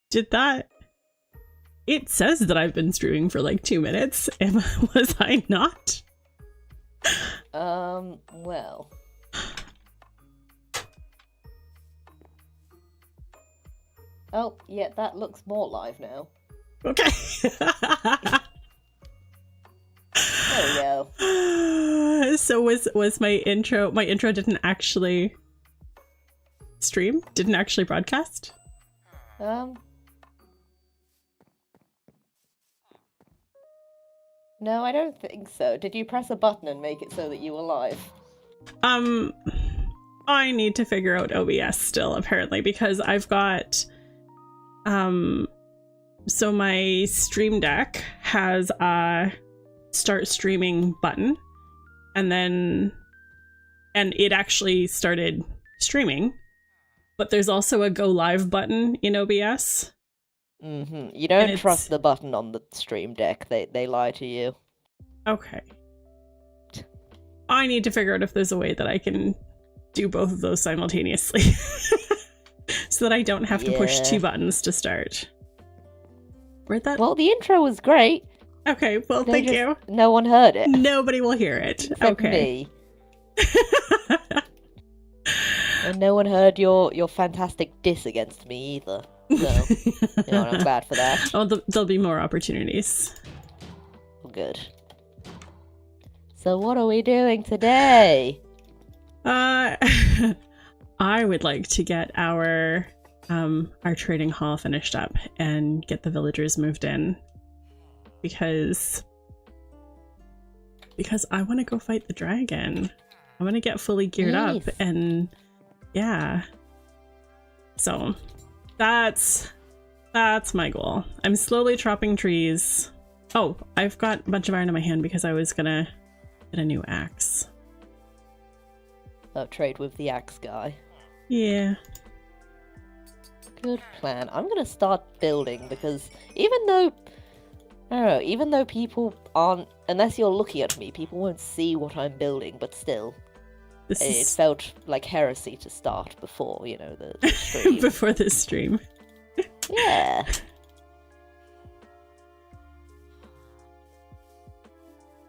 Did that... It says that I've been streaming for like 2 minutes. Was I not? Well. Oh, yeah, that looks more live now. Okay. There we go. So was my intro didn't actually stream? Didn't actually broadcast? No, I don't think so. Did you press a button and make it so that you were live? I need to figure out OBS still, apparently, because I've got so my Stream Deck has a start streaming button, and it actually started streaming, but there's also a go live button in OBS. Mm-hmm. You don't trust the button on the Stream Deck. They lie to you. Okay. I need to figure out if there's a way that I can do both of those simultaneously. So that I don't have to push 2 buttons to start. Where'd that... Well, the intro was great. Okay, well, thank you. No one heard it. Nobody will hear it. Except okay. Me. And no one heard your fantastic diss against me either. So, I'm glad for that. Oh, there'll be more opportunities. Good. So what are we doing today? I would like to get our trading hall finished up and get the villagers moved in, because I want to go fight the dragon. I want to get fully geared up, and yeah. So that's my goal. I'm slowly chopping trees. Oh, I've got a bunch of iron in my hand because I was gonna get a new axe. Trade with the axe guy. Yeah. Good plan. I'm gonna start building because even though people aren't, unless you're looking at me, people won't see what I'm building, but still. It felt like heresy to start before, the stream. Before this stream. Yeah.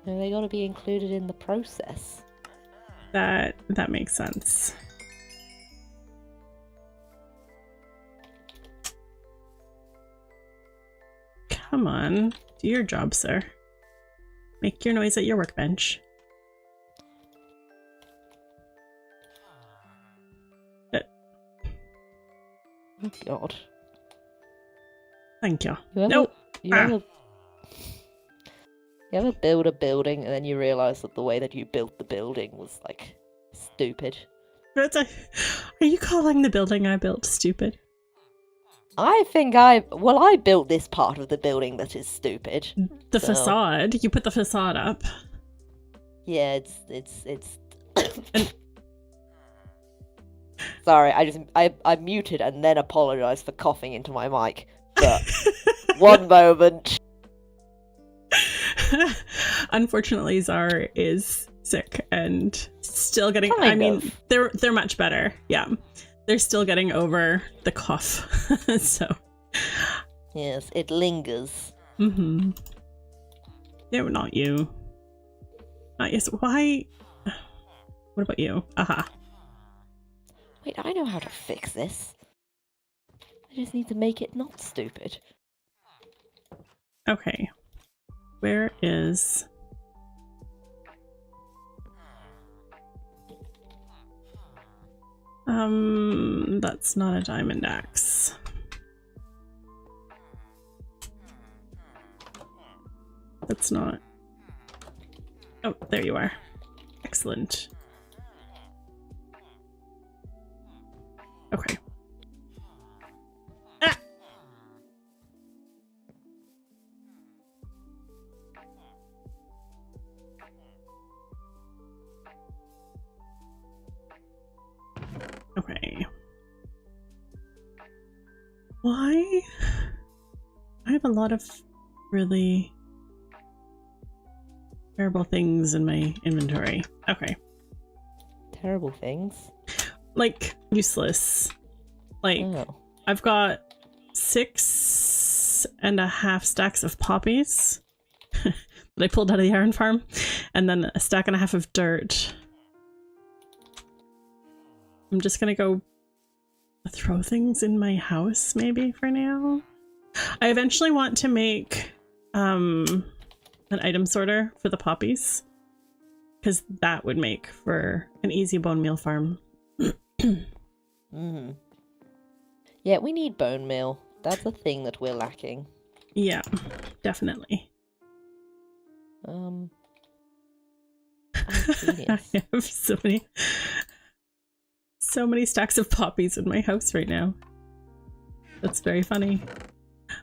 They gotta be included in the process. That makes sense. Come on, do your job, sir. Make your noise at your workbench. Oh God. Thank you. You ever build a building and then you realise that the way that you built the building was, like, stupid? Are you calling the building I built stupid? I think I built this part of the building that is stupid. The facade? You put the facade up. Yeah, it's Sorry, I muted and then apologised for coughing into my mic. But one moment. Unfortunately, Xar is sick and still getting. I mean, they're much better. Yeah, they're still getting over the cough. So yes, it lingers. Mm-hmm. No, not you. Not yes. Why? What about you? Aha. Wait, I know how to fix this. I just need to make it not stupid. Okay. Where is... that's not a diamond axe. That's not... Oh, there you are. Excellent. Okay. Ah! Okay. Why? I have a lot of really terrible things in my inventory. Okay. Terrible things? Like, useless. Like, oh. I've got 6.5 stacks of poppies that I pulled out of the iron farm, and then 1.5 stacks of dirt. I'm just gonna go throw things in my house maybe for now. I eventually want to make an item sorter for the poppies, because that would make for an easy bone meal farm. Mm-hmm. Yeah, we need bone meal. That's a thing that we're lacking. Yeah, definitely. Oh, I have so many stacks of poppies in my house right now. That's very funny.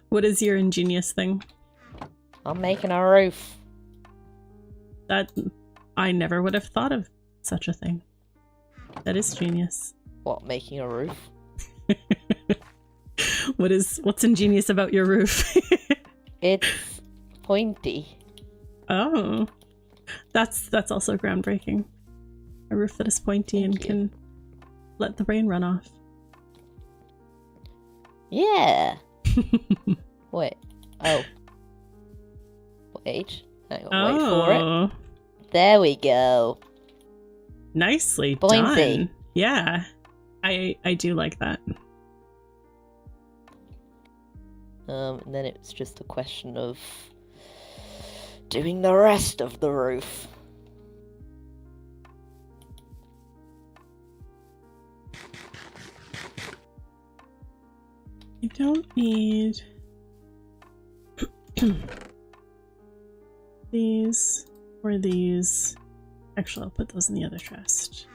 What is your ingenious thing? I'm making a roof. That I never would have thought of such a thing. That is genius. What, making a roof? What's ingenious about your roof? It's pointy. Oh, that's also groundbreaking. A roof that is pointy and can let the rain run off. Yeah. Wait. Oh. Wait. Hang on. Wait for it. There we go. Nicely pointy. Done. Yeah. I do like that. And then it's just a question of doing the rest of the roof. I don't need these or these. Actually, I'll put those in the other chest.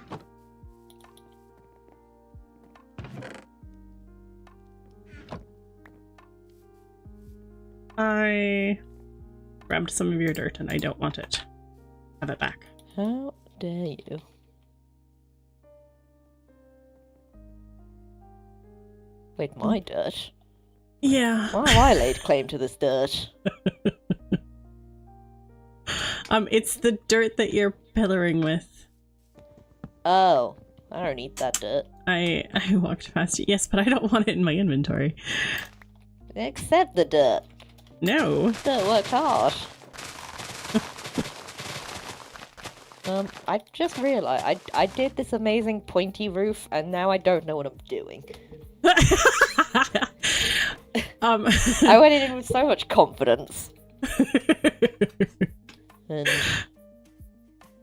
I grabbed some of your dirt and I don't want it. Have it back. How dare you? Wait, my dirt? Yeah. Why have I laid claim to this dirt? It's the dirt that you're pillaring with. Oh, I don't need that dirt. I walked past you. Yes, but I don't want it in my inventory. Accept the dirt. No. Dirt worked hard. I just realized I did this amazing pointy roof and now I don't know what I'm doing. I went in with so much confidence. And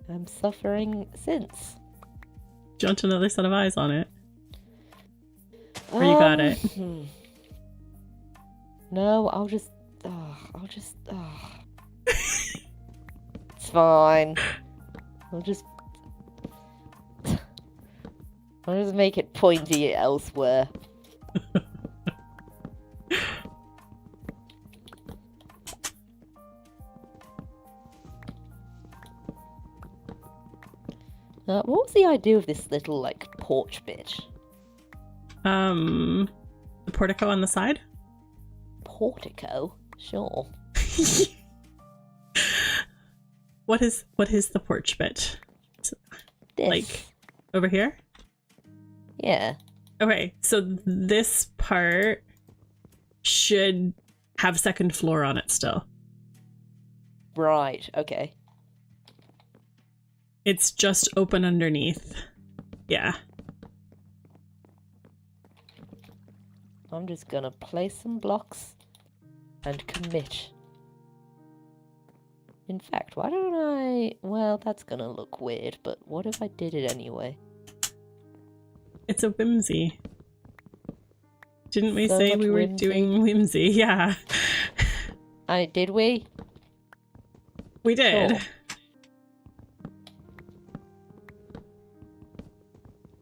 I'm suffering since. Do you want another set of eyes on it? Or you got it? No, I'll just it's fine. I'll just make it pointy elsewhere. What was the idea of this little, like, porch bit? The portico on the side? Portico? Sure. What is the porch bit? This. Like, over here? Yeah. Okay, so this part should have second floor on it still. Right, okay. It's just open underneath. Yeah. I'm just gonna place some blocks and commit. In fact, why don't I... Well, that's gonna look weird, but what if I did it anyway? It's a whimsy. Didn't we say we were doing whimsy? Yeah. Did we? We did. Sure.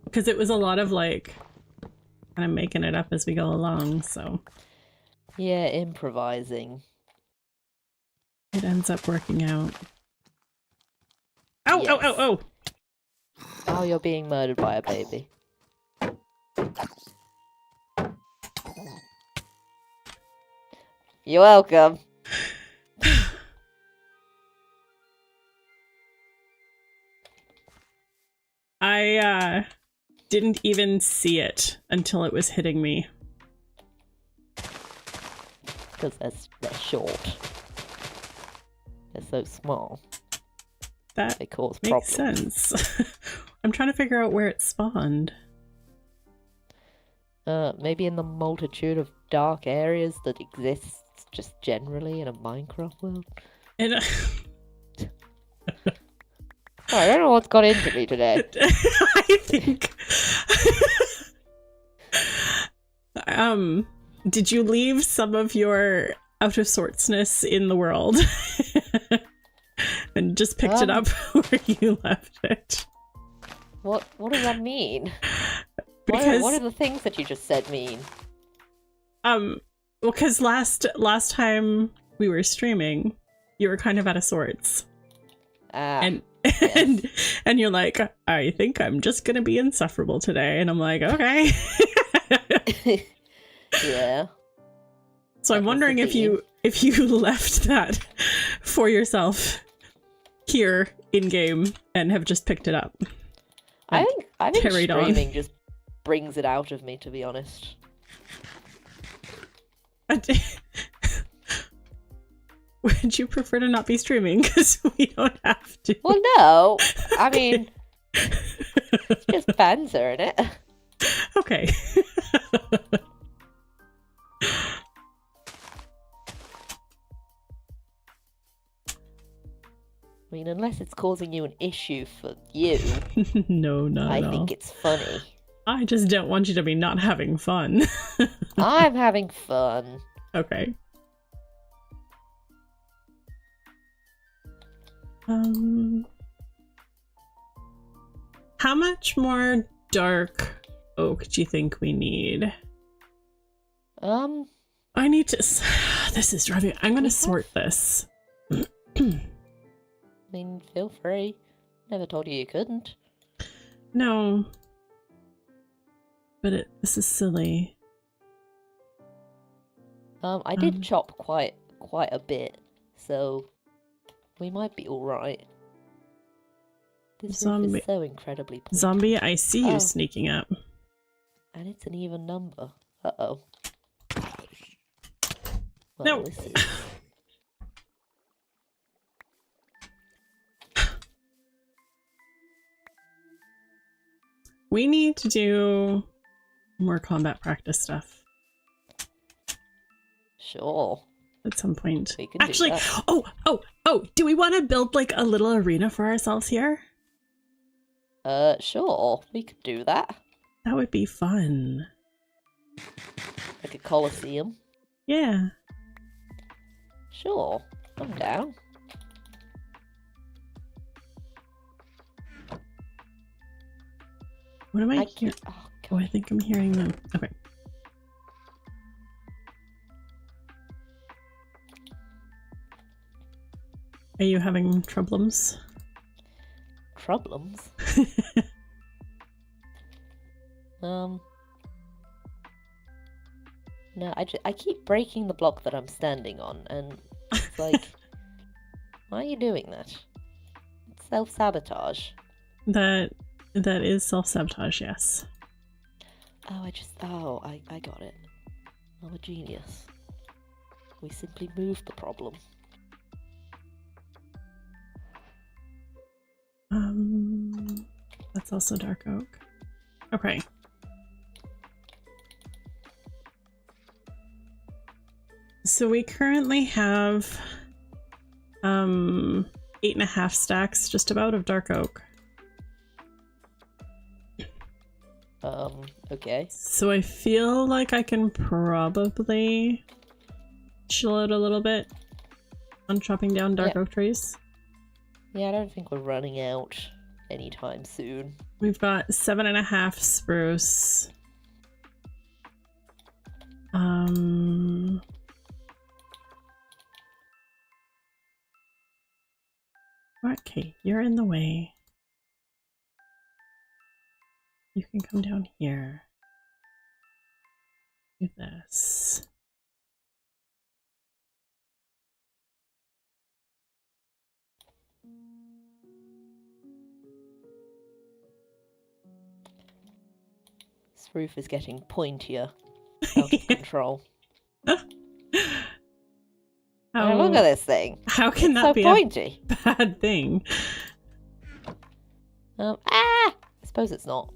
Because it was a lot of, like, kind of making it up as we go along, so... Yeah, improvising. It ends up working out. Ow, yes. ow, ow, ow! Oh, you're being murdered by a baby. You're welcome. I didn't even see it until it was hitting me. Because they're short. They're so small. That they cause makes problems. sense. I'm trying to figure out where it spawned. Maybe in the multitude of dark areas that exists just generally in a Minecraft world. I don't know what's got into me today. I think. Did you leave some of your out of sortsness in the world and just picked it up where you left it? What does that mean? Because what are the things that you just said mean? Well, because last time we were streaming, you were kind of out of sorts. And yes. and you're like, I think I'm just gonna be insufferable today, and I'm like, okay. Yeah. So I'm wondering if you left that for yourself here in game and have just picked it up. I think streaming on. just brings it out of me, to be honest. Would you prefer to not be streaming? Because we don't have to. Well, no. I mean, it's just banter, isn't it? Okay. I mean, unless it's causing you an issue for you. No, not at all. I think it's funny. I just don't want you to be not having fun. I'm having fun. Okay. How much more dark oak do you think we need? I need to... This is driving... I'm gonna sort this. I mean, feel free. Never told you couldn't. No. But this is silly. I did chop quite a bit, so we might be alright. This roof is so incredibly pointy. Zombie, I see you sneaking up. And it's an even number. Uh-oh. Well, no! This is... We need to do more combat practice stuff. Sure. At some point. We can Actually, do that. oh, do we want to build like a little arena for ourselves here? Sure. We could do that. That would be fun. Like a coliseum? Yeah. Sure. I'm down. What am I hearing? Oh, I think I'm hearing them. Okay. Are you having troubles? Problems? No, I keep breaking the block that I'm standing on, and it's like, why are you doing that? It's self-sabotage. That is self-sabotage, yes. Oh, I got it. I'm a genius. We simply move the problem. That's also dark oak. Okay. So we currently have 8.5 stacks just about of dark oak. Okay. So I feel like I can probably chill out a little bit on chopping down dark oak trees. Yeah, I don't think we're running out anytime soon. We've got 7.5 spruce. Okay, you're in the way. You can come down here. Do this. This roof is getting pointier. Out of control. Oh, look at this thing. How can it's that so be pointy. a bad thing? I suppose it's not.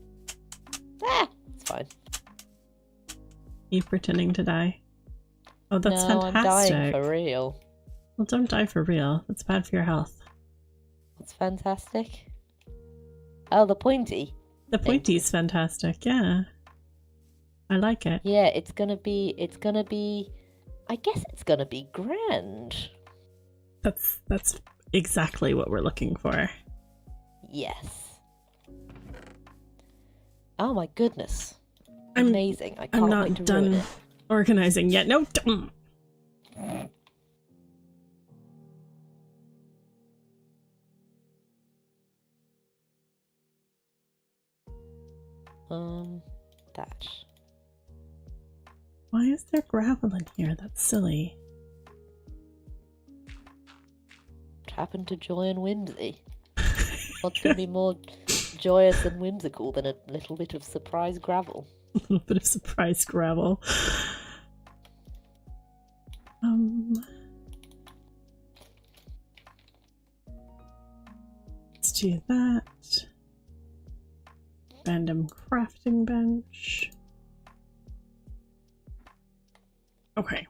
It's fine. You pretending to die? Oh, that's no, fantastic. I'm dying for real. Well, don't die for real. That's bad for your health. That's fantastic. Oh, the pointy. The pointy's fantastic, yeah. I like it. Yeah, it's gonna be, I guess it's gonna be grand. That's exactly what we're looking for. Yes. Oh my goodness. Amazing. I can't wait to ruin it. Organizing yet. No, don't. That. Why is there gravel in here? That's silly. What happened to joy and whimsy? What's going to be more joyous and whimsical than a little bit of surprise gravel? A little bit of surprise gravel. Let's do that. Random crafting bench. Okay.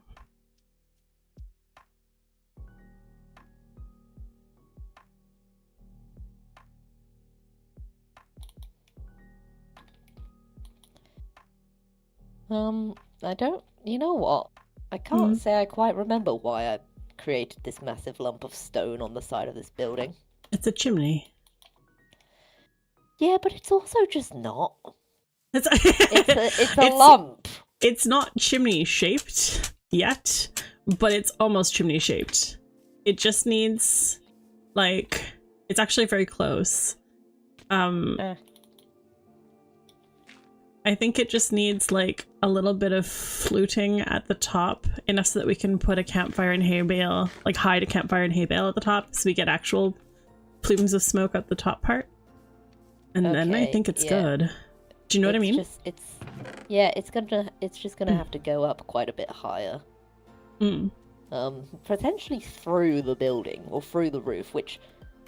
I don't, you know what? I can't say I quite remember why I created this massive lump of stone on the side of this building. It's a chimney. Yeah, but it's also just not. It's a lump. It's not chimney shaped yet, but it's almost chimney shaped. It just needs, like, it's actually very close. I think it just needs like a little bit of fluting at the top, enough so that we can put a campfire and hay bale, like hide a campfire and hay bale at the top, so we get actual plumes of smoke at the top part. And then I think it's good. Do you know what I mean? It's just gonna have to go up quite a bit higher. Potentially through the building or through the roof, which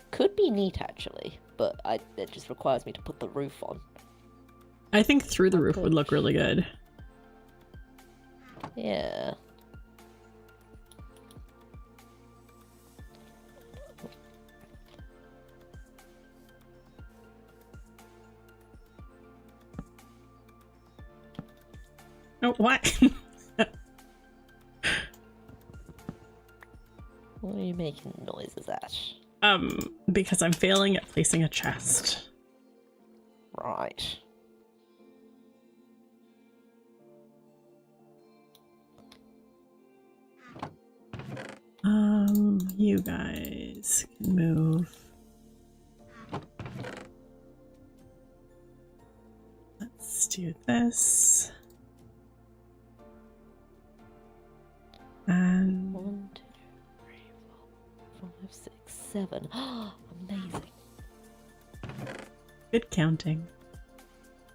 could be neat actually, but it just requires me to put the roof on. I think through the roof would look really good. Yeah. Oh, what? What are you making noises at? Because I'm failing at placing a chest. Right. You guys can move. Let's do this. And 1, 2, 3, 4, 5, 6, 7. Amazing. Good counting.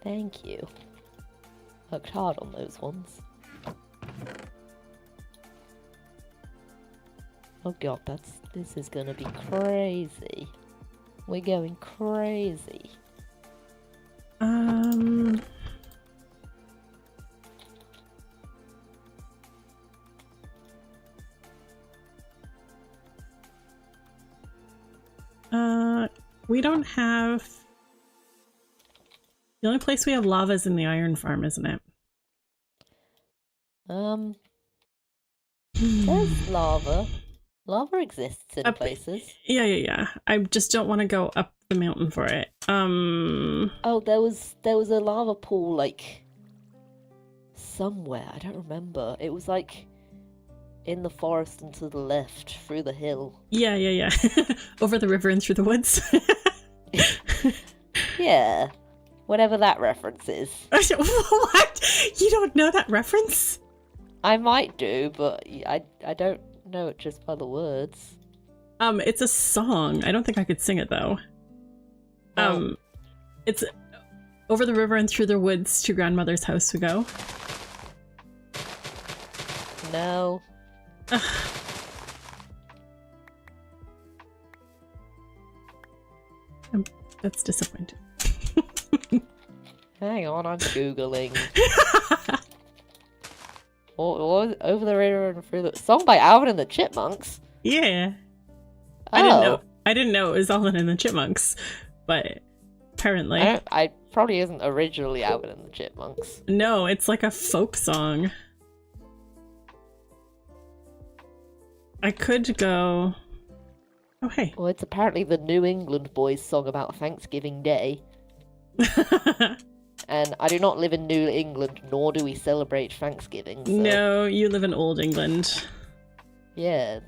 Thank you. Worked hard on those ones. Oh god, this is gonna be crazy. We're going crazy. We don't have... The only place we have lava is in the iron farm, isn't it? There's lava. Lava exists in places. Yeah. I just don't want to go up the mountain for it. Oh, there was a lava pool, like, somewhere. I don't remember. It was, like, in the forest and to the left, through the hill. Yeah. Over the river and through the woods. Yeah. Whatever that reference is. What? You don't know that reference? I might do, but I don't know it just by the words. It's a song. I don't think I could sing it though. Oh. It's over the river and through the woods to grandmother's house we go. No. That's disappointing. Hang on, I'm googling. What was Over the River and Through the Song by Alvin and the Chipmunks? Yeah. Oh. I didn't know it was Alvin and the Chipmunks, but apparently. I probably isn't originally Alvin and the Chipmunks. No, it's like a folk song. I could go... Oh, hey. Well, it's apparently the New England Boys song about Thanksgiving Day. And I do not live in New England, nor do we celebrate Thanksgiving. So... No, you live in Old England. Yeah.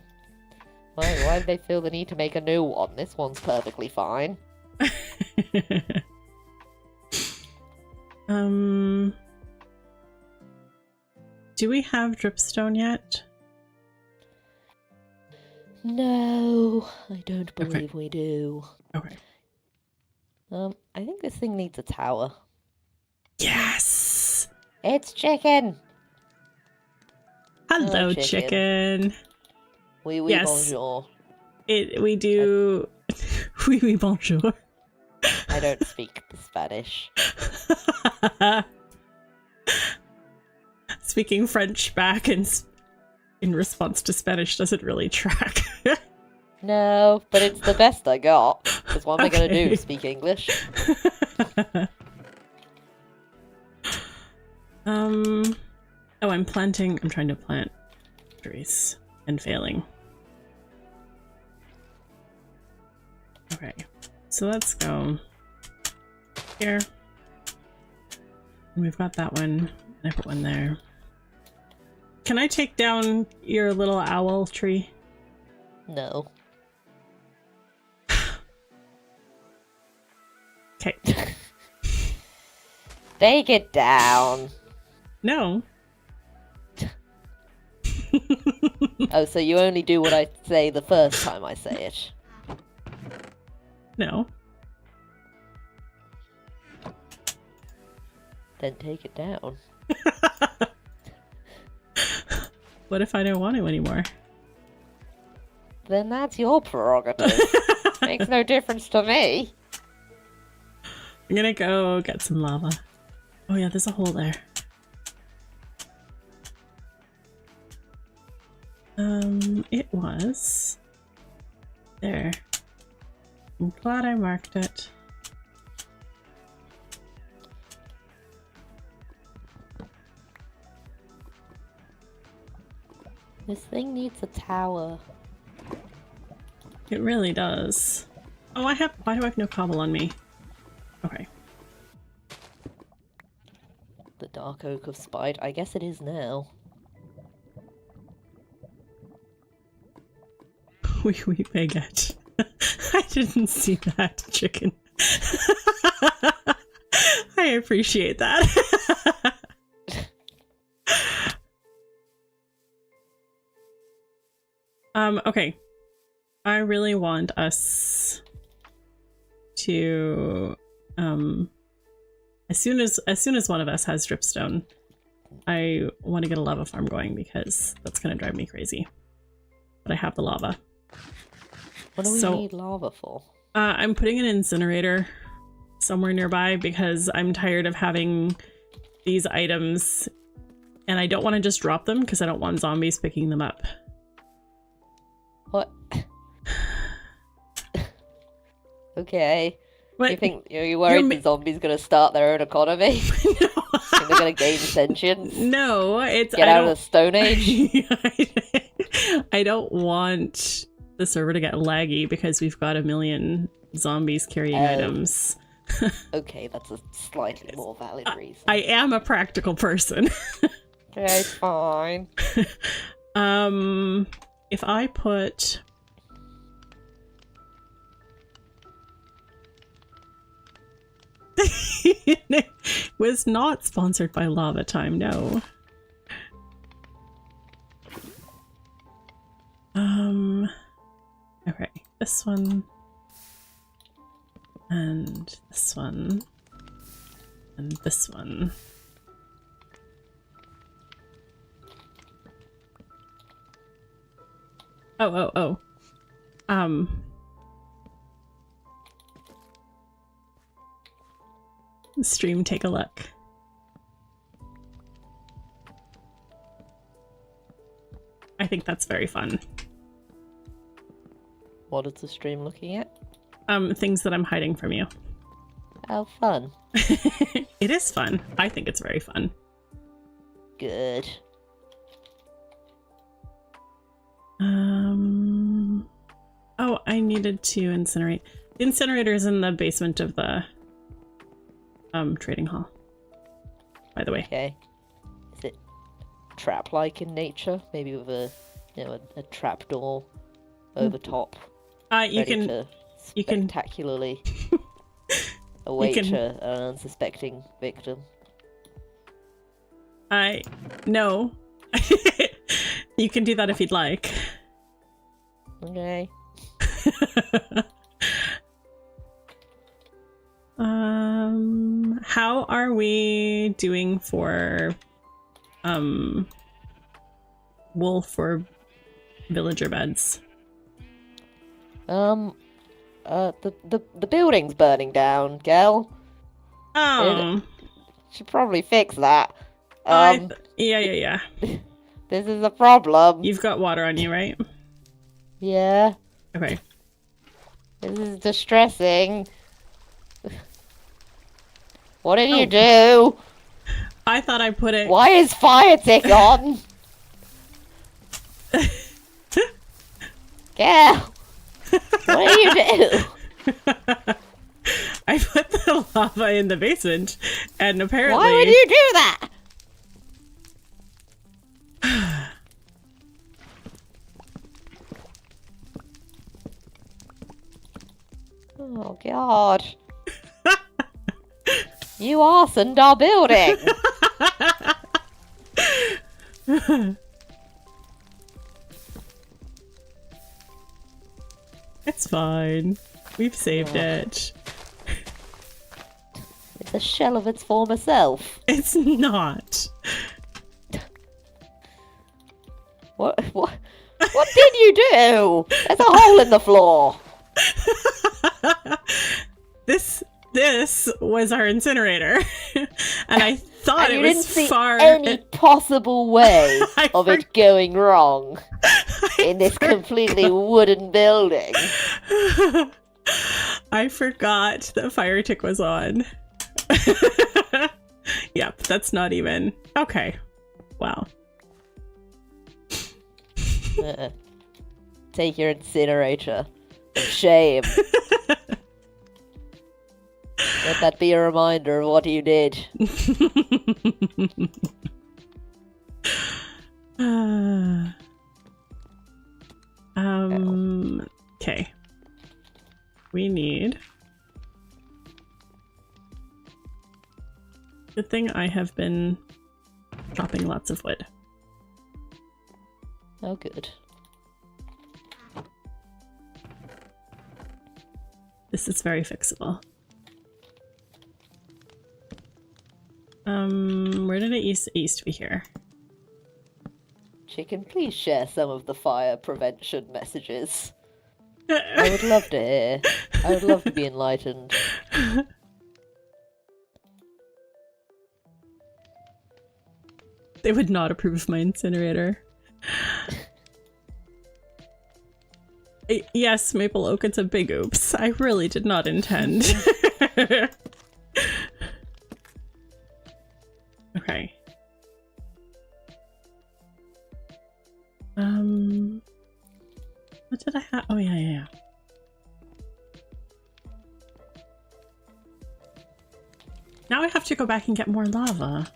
Why did they feel the need to make a new one? This one's perfectly fine. Do we have dripstone yet? No, I don't believe we do. Okay. I think this thing needs a tower. Yes! It's chicken! Hello, chicken. Oui, oui, bonjour. We do... Oui, oui, bonjour. I don't speak the Spanish. Speaking French back in response to Spanish doesn't really track. No, but it's the best I got. Because what am I going to do? Speak English? Oh, I'm trying to plant trees and failing. Okay, so let's go here. And we've got that one. I put one there. Can I take down your little owl tree? No. Okay. Take it down. No. Oh, so you only do what I say the first time I say it? No. Then take it down. What if I don't want to anymore? Then that's your prerogative. Makes no difference to me. I'm gonna go get some lava. Oh yeah, there's a hole there. It was there. I'm glad I marked it. This thing needs a tower. It really does. Oh, why do I have no cobble on me? Okay. The Dark Oak of Spite. I guess it is now. We baguette. I didn't see that, chicken. I appreciate that. Okay. I really want us to as soon as one of us has dripstone, I want to get a lava farm going because that's gonna drive me crazy. But I have the lava. What do we need lava for? I'm putting an incinerator somewhere nearby because I'm tired of having these items and I don't want to just drop them because I don't want zombies picking them up. What? Okay. What? You think you're worried the zombies gonna start their own economy? No. Think they're gonna gain sentience? No, it's get out of the Stone Age. I don't want the server to get laggy because we've got a million zombies carrying items. Okay, that's a slightly more valid reason. I am a practical person. Okay, fine. If I put it was not sponsored by Lava Time, no. Okay, this one and this one and this one. Oh. stream take a look. I think that's very fun. What is the stream looking at? Things that I'm hiding from you. How fun. It is fun. I think it's very fun. Good. Oh, I needed to incinerate. The incinerator is in the basement of the trading hall, by the way. Okay. Is it trap-like in nature? Maybe with a, you know, a trap door over top. You can spectacularly await an unsuspecting victim. No. You can do that if you'd like. Okay. How are we doing for wool for villager beds? The building's burning down, gal. Oh. Should probably fix that. Yeah. This is a problem. You've got water on you, right? Yeah. Okay. This is distressing. What did you do? I thought I put it... Why is fire tick on? Gal! What did you do? I put the lava in the basement, and apparently... Why would you do that? Oh, God. You arsoned our building! It's fine. We've saved it. It's a shell of its former self. It's not. What did you do? There's a hole in the floor. This was our incinerator, and I thought and it was didn't see far. any possible way of it going wrong in this completely wooden building. I forgot that fire tick was on. Yep, that's not even okay. Wow. Take your incinerator. Shame. Let that be a reminder of what you did. Okay. We need... Good thing I have been chopping lots of wood. Oh, good. This is very fixable. Where did it used to be here? Chicken, please share some of the fire prevention messages. I would love to hear. I would love to be enlightened. They would not approve of my incinerator. Yes, Maple Oak, it's a big oops. I really did not intend. Okay. What did I have? Oh, yeah. Now I have to go back and get more lava.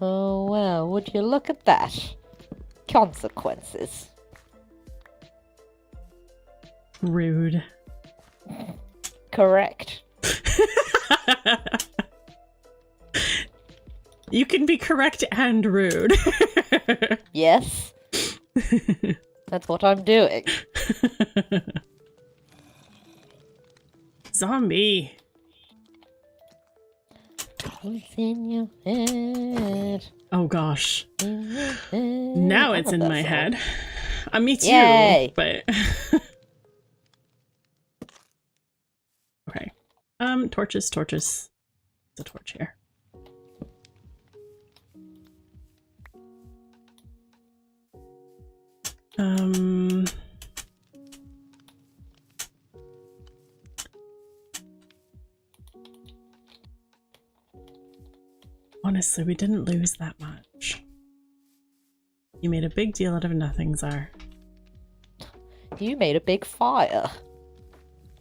Oh, well, would you look at that? Consequences. Rude. Correct. You can be correct and rude. Yes. That's what I'm doing. Zombie. What's in your head? Oh gosh. In your head. Now it's in my head. Me too, Yay. but... Okay. Torches. It's a torch here. Honestly, we didn't lose that much. You made a big deal out of nothing, Xar. You made a big fire.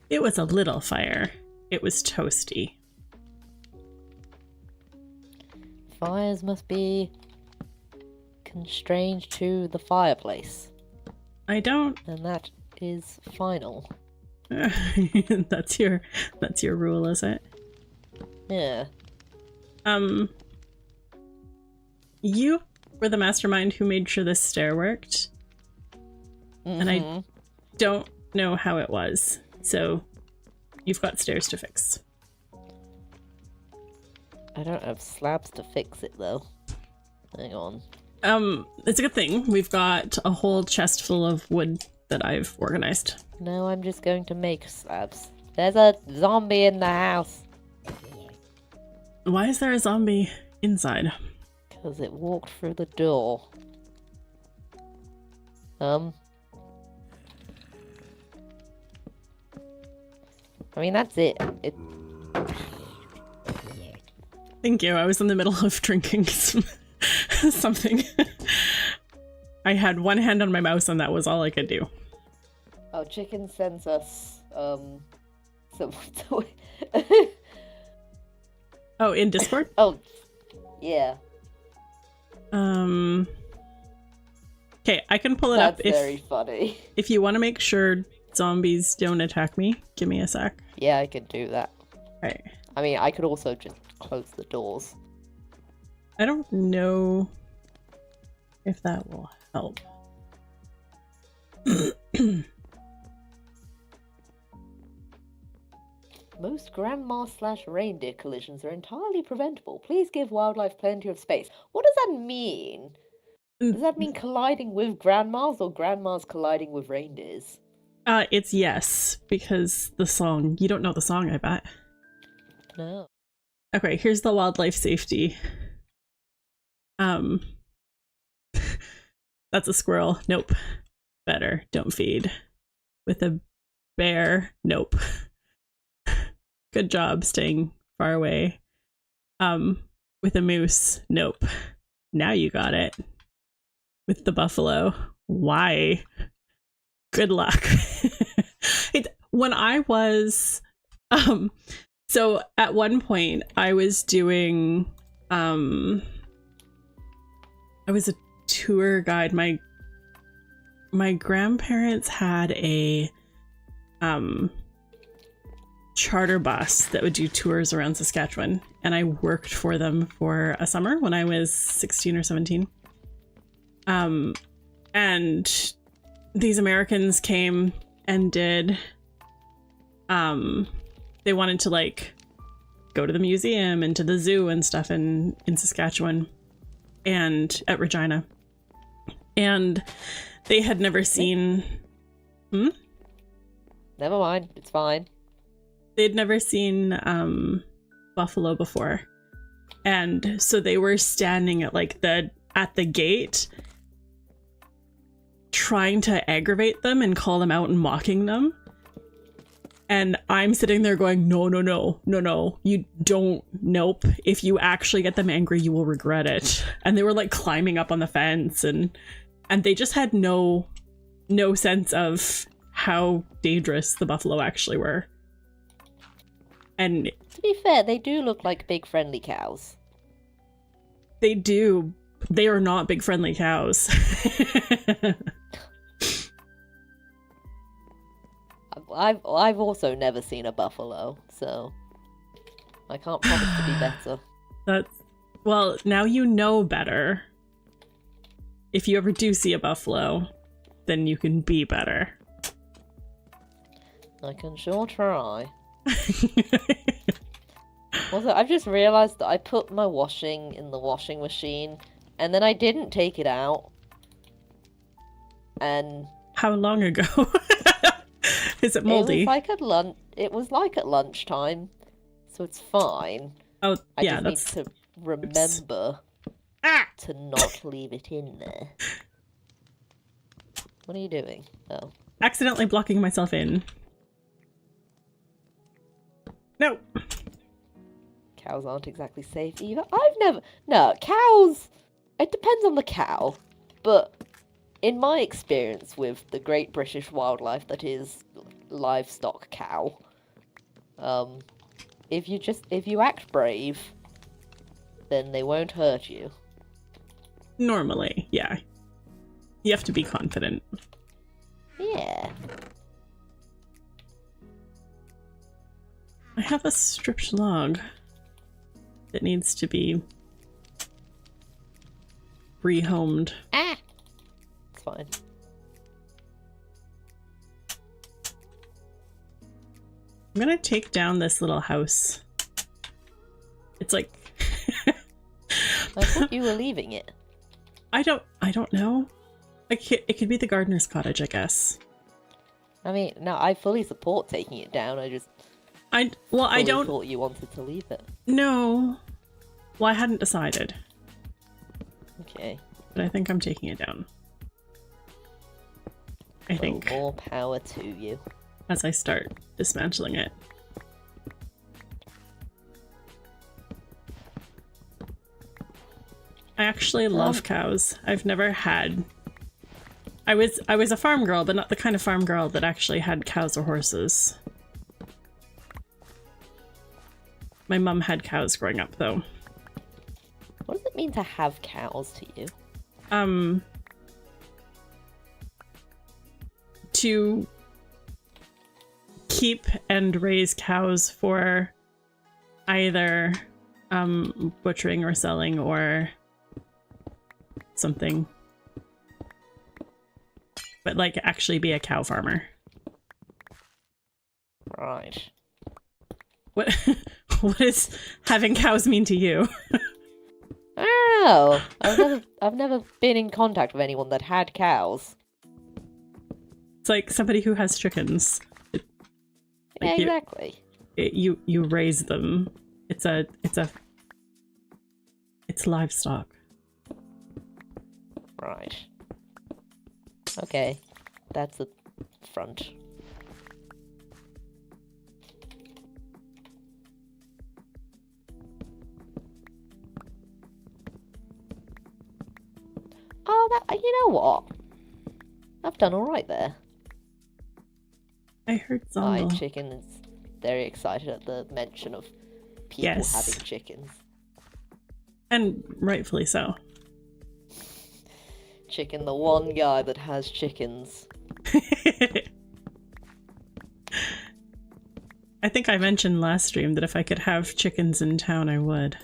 It was a little fire. It was toasty. Fires must be constrained to the fireplace. I don't. And that is final. That's your rule, is it? Yeah. You were the mastermind who made sure this stair worked. And I don't know how it was. So you've got stairs to fix. I don't have slabs to fix it though. Hang on. It's a good thing. We've got a whole chest full of wood that I've organized. No, I'm just going to make slabs. There's a zombie in the house. Why is there a zombie inside? Because it walked through the door. I mean, that's it. Thank you. I was in the middle of drinking something. I had one hand on my mouse and that was all I could do. Oh, Chicken sends us, Oh, in Discord? Oh, yeah. Okay, I can pull it That's up. Very funny. If you want to make sure zombies don't attack me, give me a sec. Yeah, I can do that. Right. I mean, I could also just close the doors. I don't know if that will help. Most grandma/reindeer collisions are entirely preventable. Please give wildlife plenty of space. What does that mean? Does that mean colliding with grandmas or grandmas colliding with reindeers? It's yes, because the song. You don't know the song, I bet. No. Okay, here's the wildlife safety. That's a squirrel. Nope. Better. Don't feed. With a bear. Nope. Good job staying far away. With a moose. Nope. Now you got it. With the buffalo. Why? Good luck. When I was so at one point I was doing I was a tour guide. My grandparents had a charter bus that would do tours around Saskatchewan, and I worked for them for a summer when I was 16 or 17. And these Americans came and did they wanted to like go to the museum and to the zoo and stuff in Saskatchewan and at Regina, and they had never seen Never mind, it's fine. They'd never seen buffalo before, and so they were standing at like at the gate trying to aggravate them and call them out and mocking them. And I'm sitting there going, no, you don't, nope. If you actually get them angry, you will regret it. And they were like climbing up on the fence, and they just had no sense of how dangerous the buffalo actually were. And to be fair, they do look like big friendly cows. They do. They are not big friendly cows. I've also never seen a buffalo, so I can't promise to be better. Well, now you know better. If you ever do see a buffalo, then you can be better. I can sure try. Also, I've just realised that I put my washing in the washing machine, and then I didn't take it out. And how long ago? Is it moldy? It was like at lunchtime, so it's fine. Oh, I yeah, just need to remember to not leave it in there. What are you doing? Oh. Accidentally blocking myself in. No! Cows aren't exactly safe either. I've never... No, cows... It depends on the cow. But in my experience with the great British wildlife that is livestock cow, if you act brave, then they won't hurt you. Normally, yeah. You have to be confident. Yeah. I have a stripped log that needs to be rehomed. Ah! It's fine. I'm gonna take down this little house. It's like... I thought you were leaving it. I don't know. It could be the gardener's cottage, I guess. I mean, no, I fully support taking it down. I don't thought you wanted to leave it. No. Well, I hadn't decided. Okay. But I think I'm taking it down. I think. More power to you. As I start dismantling it. I actually love cows. I've never had... I was a farm girl, but not the kind of farm girl that actually had cows or horses. My mum had cows growing up, though. What does it mean to have cows to you? To keep and raise cows for either butchering or selling or something. But like actually be a cow farmer. Right. What what does having cows mean to you? I don't know. I've never been in contact with anyone that had cows. It's like somebody who has chickens. Yeah, exactly. You raise them. It's livestock. Right. Okay. That's the front. Oh, you know what? I've done alright there. I heard Zombie. My chicken is very excited at the mention of people having chickens. And rightfully so. Chicken, the one guy that has chickens. I think I mentioned last stream that if I could have chickens in town, I would.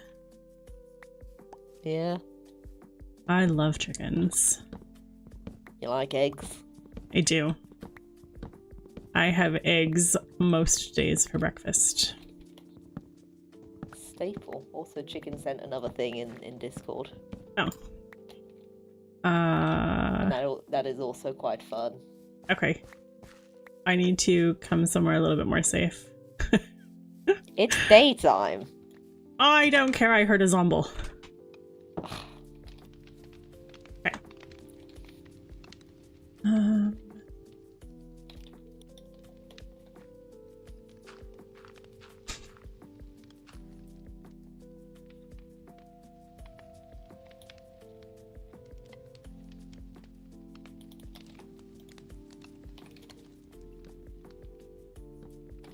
Yeah. I love chickens. You like eggs? I do. I have eggs most days for breakfast. Staple. Also, Chicken sent another thing in Discord. Oh. And that is also quite fun. Okay. I need to come somewhere a little bit more safe. It's daytime. I don't care, I heard a zombie. Okay.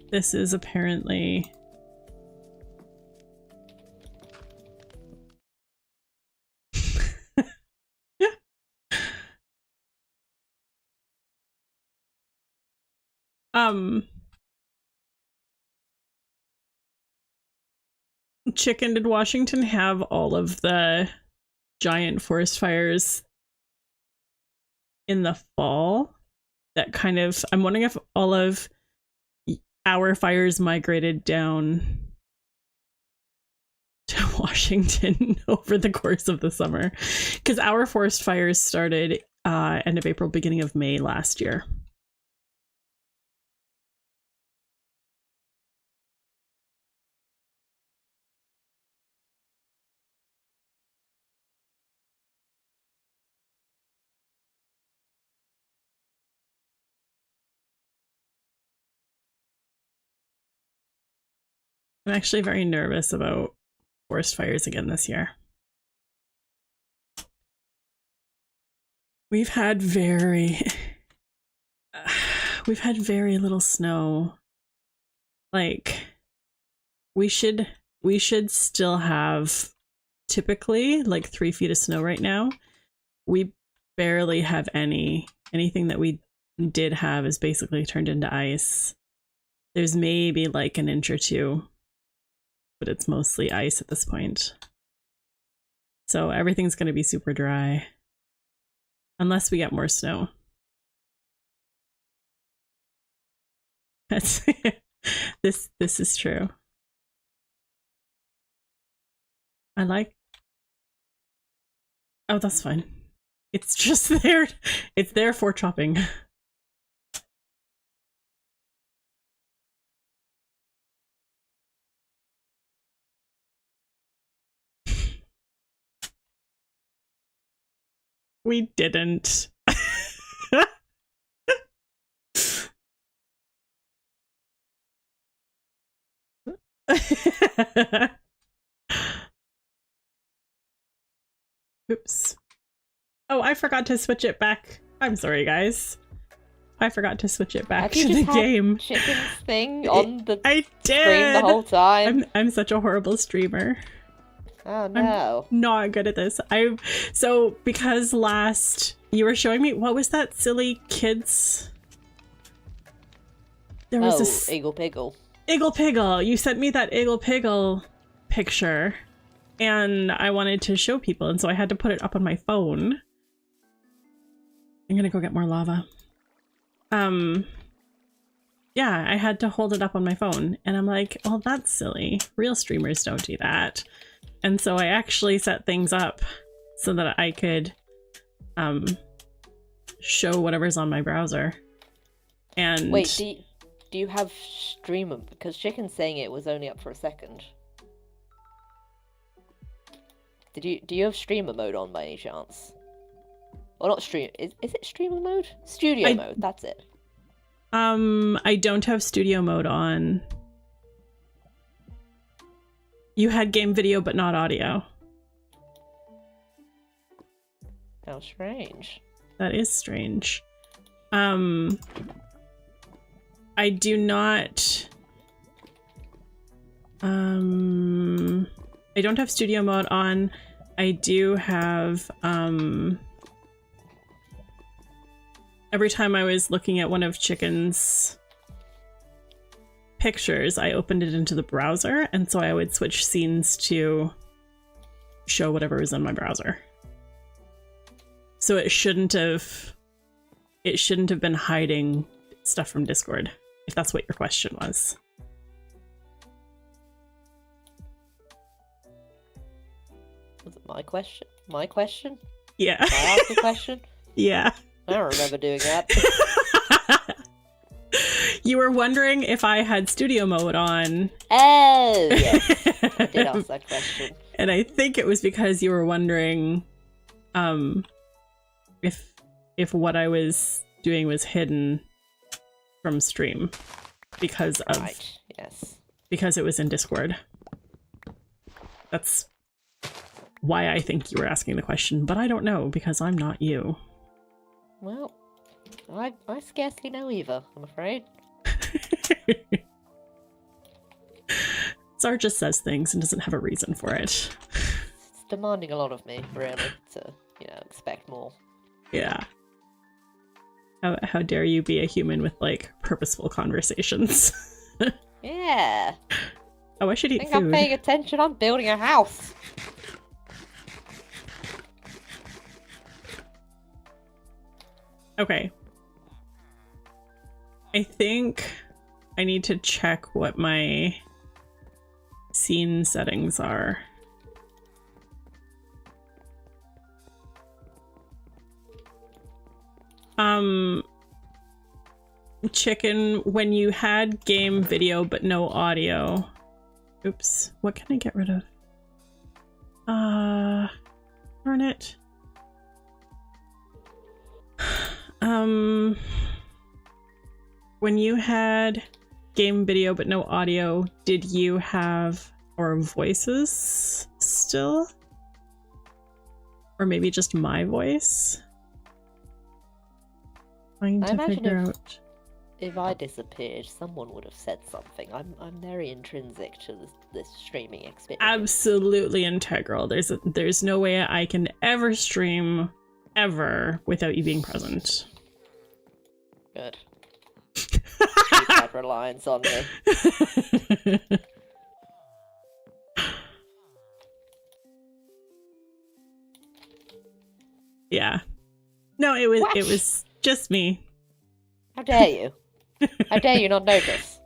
This is apparently... Chicken, did Washington have all of the giant forest fires in the fall? That kind of... I'm wondering if all of our fires migrated down to Washington over the course of the summer. Because our forest fires started end of April, beginning of May last year. I'm actually very nervous about forest fires again this year. We've had very little snow. Like, we should still have typically like 3 feet of snow right now. We barely have anything that we did have is basically turned into ice. There's maybe like an inch or two, but it's mostly ice at this point. So everything's going to be super dry unless we get more snow. That's this is true. I like. Oh, that's fine. It's just there. It's there for chopping. We didn't. Oops. Oh, I forgot to switch it back. I'm sorry, guys. I forgot to switch it back to the game. Chicken's thing on the I did. screen the whole time. I'm such a horrible streamer. Oh no. I'm not good at this. So because last you were showing me, what was that silly kids? There was this Iggle Piggle. Iggle Piggle. You sent me that Iggle Piggle picture, and I wanted to show people, and so I had to put it up on my phone. I'm gonna go get more lava. Yeah, I had to hold it up on my phone, and I'm like, oh, that's silly. Real streamers don't do that. And so I actually set things up so that I could show whatever's on my browser. And wait, do you have streamer? Because Chicken's saying it was only up for a second. Do you have streamer mode on by any chance? Or not stream? Is it streamer mode? Studio mode. That's it. I don't have studio mode on. You had game video, but not audio. How strange. That is strange. I do not. I don't have studio mode on. I do have. Every time I was looking at one of Chicken's pictures, I opened it into the browser, and so I would switch scenes to show whatever was in my browser. So it shouldn't have been hiding stuff from Discord, if that's what your question was. Was it my question? My question? Yeah. Did I ask a question? Yeah. I don't remember doing that. You were wondering if I had studio mode on. Oh, yes. I did ask that question. And I think it was because you were wondering if what I was doing was hidden from stream because of because it was in Discord. That's why I think you were asking the question, but I don't know because I'm not you. Well, I scarcely know either, I'm afraid. Xar just says things and doesn't have a reason for it. It's demanding a lot of me, really, to, expect more. Yeah. How dare you be a human with, like, purposeful conversations. Yeah. Oh, I should eat food. I'm paying attention, I'm building a house. Okay. I think I need to check what my scene settings are. Chicken, when you had game video but no audio. Oops, what can I get rid of? Darn it. When you had game video but no audio. Did you have our voices still? Or maybe just my voice? Trying to figure out. If I disappeared, someone would have said something. I'm very intrinsic to this streaming experience. Absolutely integral. There's no way I can ever stream ever without you being present. Good. Keep that reliance on me. Yeah. No, it was just me. How dare you? How dare you not notice?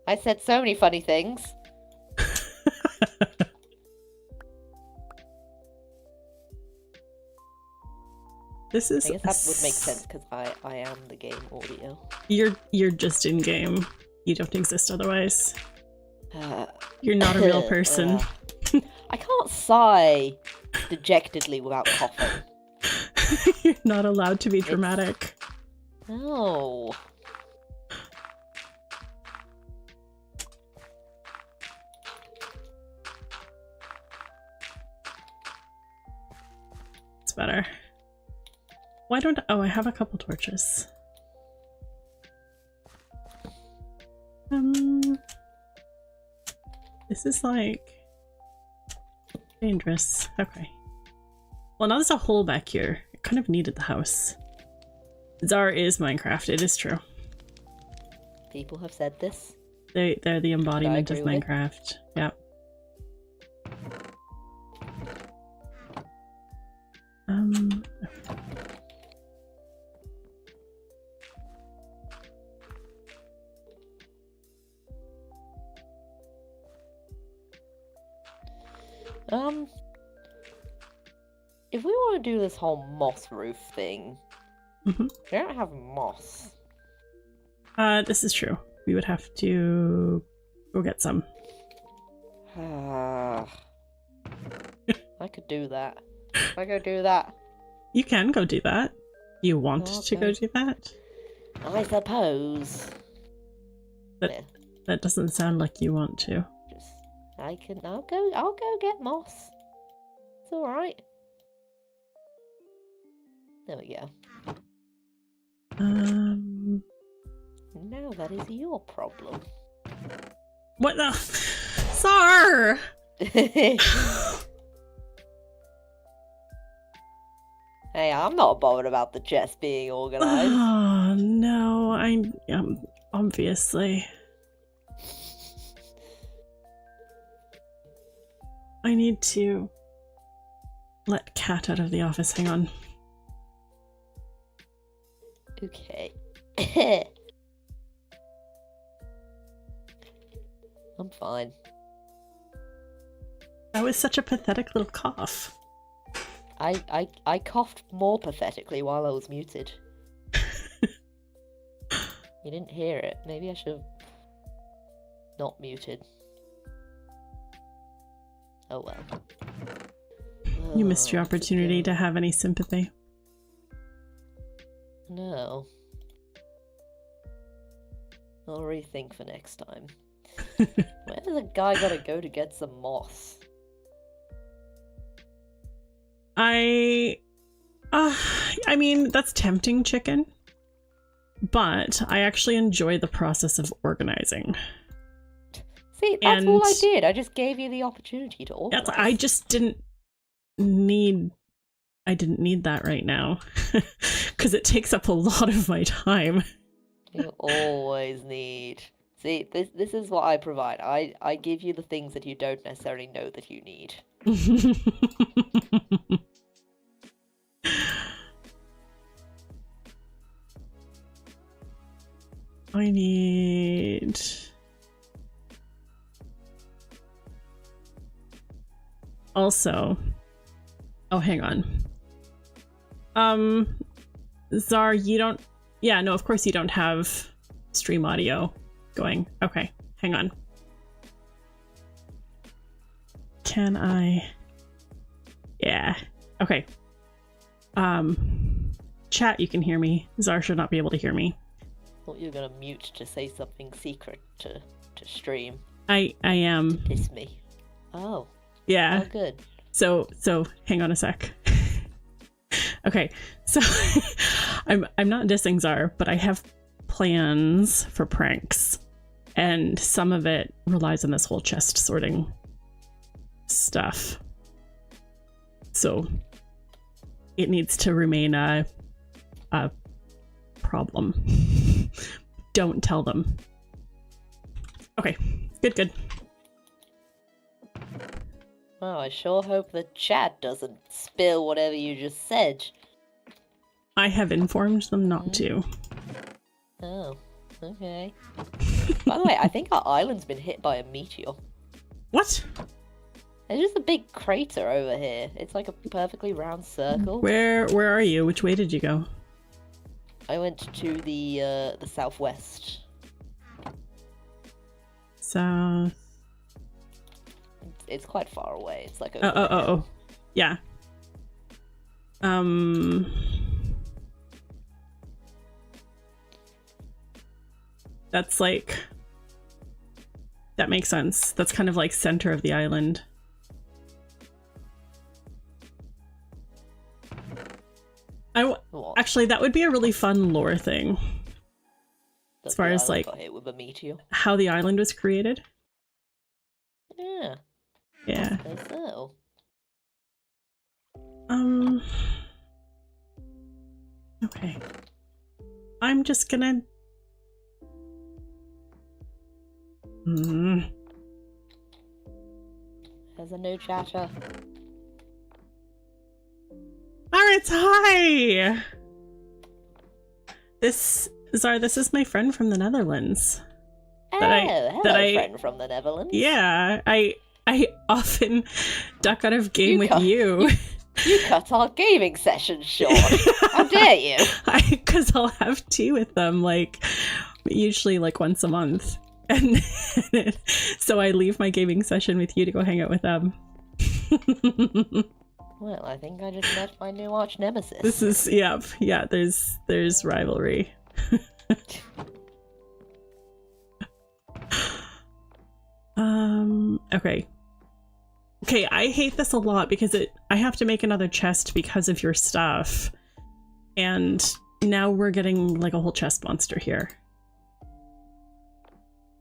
I said so many funny things. This is. I guess that would make sense because I am the game audio. You're just in game. You don't exist otherwise. You're not a real person. I can't sigh dejectedly without coughing. You're not allowed to be dramatic. No. It's better. Why don't I have a couple torches. This is like dangerous. Okay. Well, now there's a hole back here. I kind of needed the house. Xar is Minecraft, it is true. People have said this. They're the embodiment of Minecraft. Yep. If we want to do this whole moss roof thing, we don't have moss. This is true. We would have to go get some. I could do that. I go do that. You can go do that. You want to go do that? I suppose. That doesn't sound like you want to. I'll go get moss. It's alright. There we go. Now that is your problem. What the? Xar! Hey, I'm not bothered about the chest being organized. Oh, no, I'm obviously. I need to let Cat out of the office. Hang on. Okay. I'm fine. That was such a pathetic little cough. I coughed more pathetically while I was muted. You didn't hear it. Maybe I should have not muted. Oh well. You missed your opportunity to have any sympathy. No. I'll rethink for next time. Where does a guy gotta go to get some moss? I mean, that's tempting, chicken. But I actually enjoy the process of organizing. See, that's all I did. I just gave you the opportunity to organize. I just didn't need that right now. Because it takes up a lot of my time. You always need. See, this is what I provide. I give you the things that you don't necessarily know that you need. I need... Also... Oh, hang on. Xar, you don't... Yeah, no, of course you don't have stream audio going. Okay, hang on. Can I... Yeah. Okay. Chat, you can hear me. Xar should not be able to hear me. Thought you were gonna mute to say something secret to stream. I am. To diss me. Oh. Yeah. Oh, good. So hang on a sec. Okay, so I'm not dissing Xar, but I have plans for pranks, and some of it relies on this whole chest sorting stuff. So it needs to remain a problem. Don't tell them. Okay, good. Well, I sure hope the chat doesn't spill whatever you just said. I have informed them not to. Oh, okay. By the way, I think our island's been hit by a meteor. What? There's just a big crater over here. It's like a perfectly round circle. Where are you? Which way did you go? I went to the southwest. South. It's quite far away. It's like oh. Yeah. That's like, that makes sense. That's kind of like center of the island. Actually, that would be a really fun lore thing. As far as like got hit with a meteor. How the island was created. Yeah. Yeah. So. Okay. I'm just gonna. There's a new chatter. Alright, hi! This is my friend from the Netherlands. Hello, friend from the Netherlands. Yeah, I often duck out of game with you. You cut our gaming session short. How dare you? Because I'll have tea with them, like, usually like once a month. And so I leave my gaming session with you to go hang out with them. Well, I think I just met my new arch nemesis. This is, yeah, there's rivalry. Okay, I hate this a lot because I have to make another chest because of your stuff. And now we're getting like a whole chest monster here.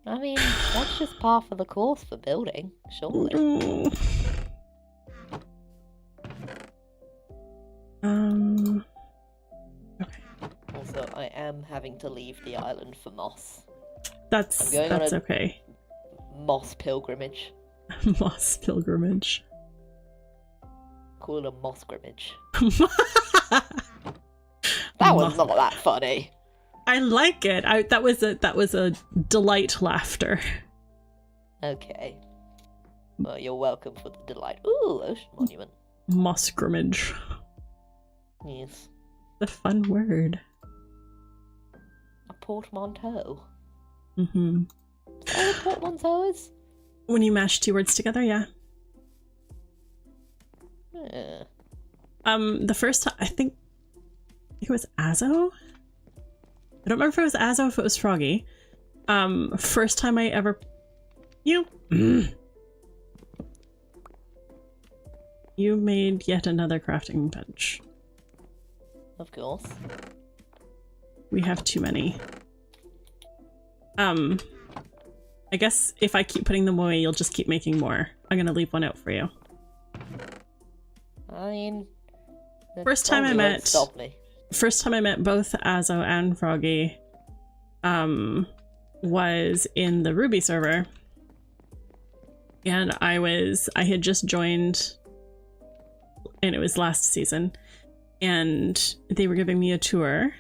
I mean, that's just par for the course for building, surely. Okay. Also, I am having to leave the island for moss. That's okay. Moss pilgrimage. Moss pilgrimage. Call it a moss-grimmage. That was not that funny. I like it. That was a delight laughter. Okay. Well, you're welcome for the delight. Ooh, ocean monument. Moss-grimmage. Yes. The fun word. A portmanteau. Mm-hmm. Is that what a portmanteau is? When you mash two words together, yeah. Yeah. The first time, I think it was Azo? I don't remember if it was Azo or if it was Froggy. First time I ever... You made yet another crafting bench. Of course. We have too many. I guess if I keep putting them away, you'll just keep making more. I'm gonna leave one out for you. I mean... First time I met both Azo and Froggy was in the Ruby server. And I had just joined, and it was last season, and they were giving me a tour,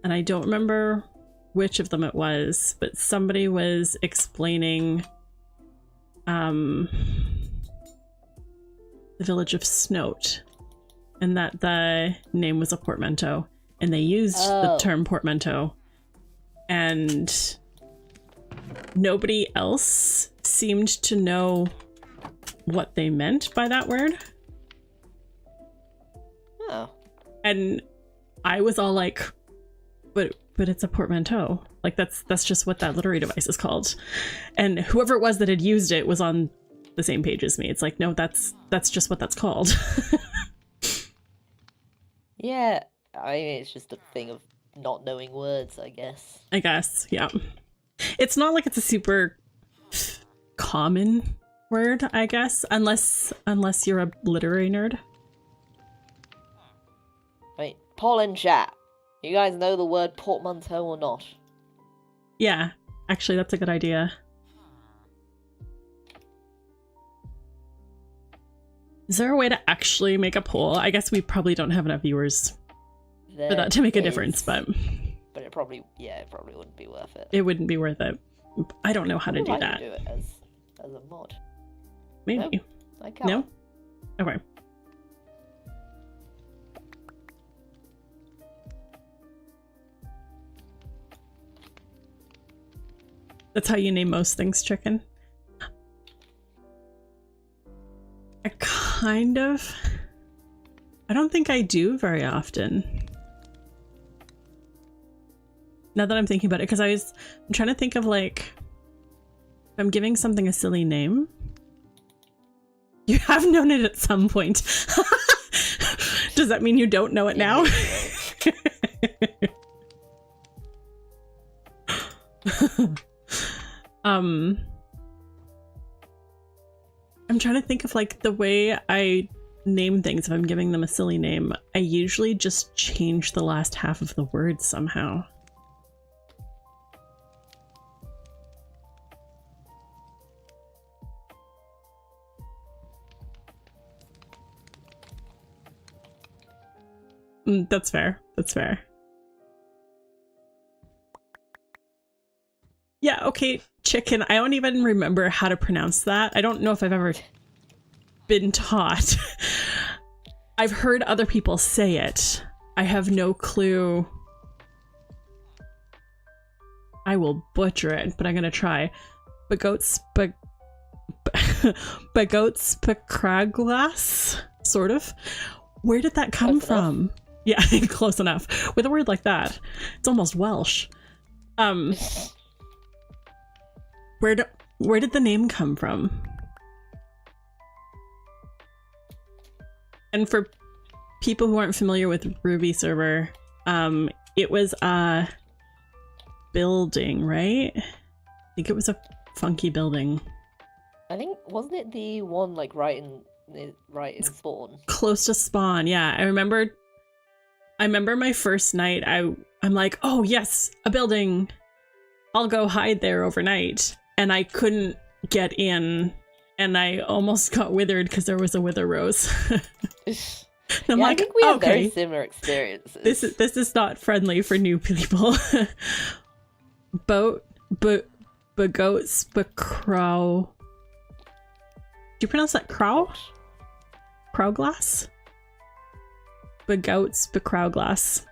and I don't remember which of them it was, but somebody was explaining the village of Snout, and that the name was a portmanteau, and they used the term portmanteau, and nobody else seemed to know what they meant by that word. Oh. And I was all like, but but it's a portmanteau. Like that's just what that literary device is called. And whoever it was that had used it was on the same page as me. It's like, no, that's just what that's called. Yeah, I mean, it's just a thing of not knowing words, I guess. I guess, yeah. It's not like it's a super common word, I guess, unless you're a literary nerd. Right, Paul and chat. You guys know the word portmanteau or not? Yeah, actually, that's a good idea. Is there a way to actually make a poll? I guess we probably don't have enough viewers for that to make a difference, but it probably wouldn't be worth it. It wouldn't be worth it. I don't know how to do that. Do it as a mod. Maybe. Nope, I can't. No? Okay. That's how you name most things, chicken. I don't think I do very often. Now that I'm thinking about it, because I'm trying to think of, like, if I'm giving something a silly name. You have known it at some point. Does that mean you don't know it now? I'm trying to think of, like, the way I name things. If I'm giving them a silly name, I usually just change the last half of the word somehow. That's fair. That's fair. Yeah, okay, chicken. I don't even remember how to pronounce that. I don't know if I've ever been taught. I've heard other people say it. I have no clue. I will butcher it, but I'm gonna try. Bagoats Pacraglas? Sort of. Where did that come from? Yeah, close enough. With a word like that, it's almost Welsh. Where did the name come from? And for people who aren't familiar with Ruby server, it was a building, right? I think it was a funky building. I think, wasn't it the one like right in spawn? Close to spawn, yeah. I remember my first night, I'm like, oh yes, a building. I'll go hide there overnight. And I couldn't get in, and I almost got withered because there was a wither rose. I'm like, I think we have okay, very similar experiences. This is not friendly for new people. Bagoats, crow. Do you pronounce that crow? Crowglass? Bagoats, crowglass.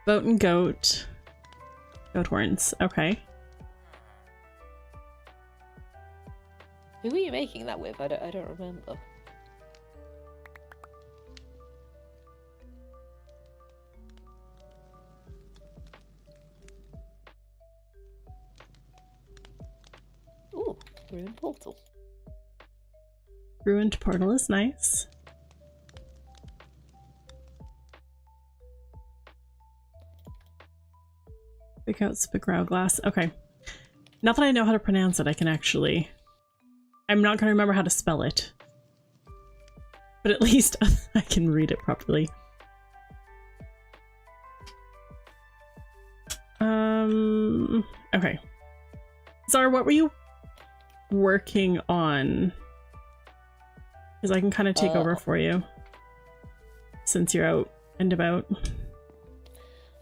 Boat and goat. Goat horns. Okay. Who were you making that with? I don't remember. Ooh, ruined portal. Ruined portal is nice. Pick out Spicrow glass. Okay. Now that I know how to pronounce it, I can actually... I'm not going to remember how to spell it. But at least I can read it properly. Okay. Xar, what were you working on? Because I can kind of take over for you. Since you're out and about.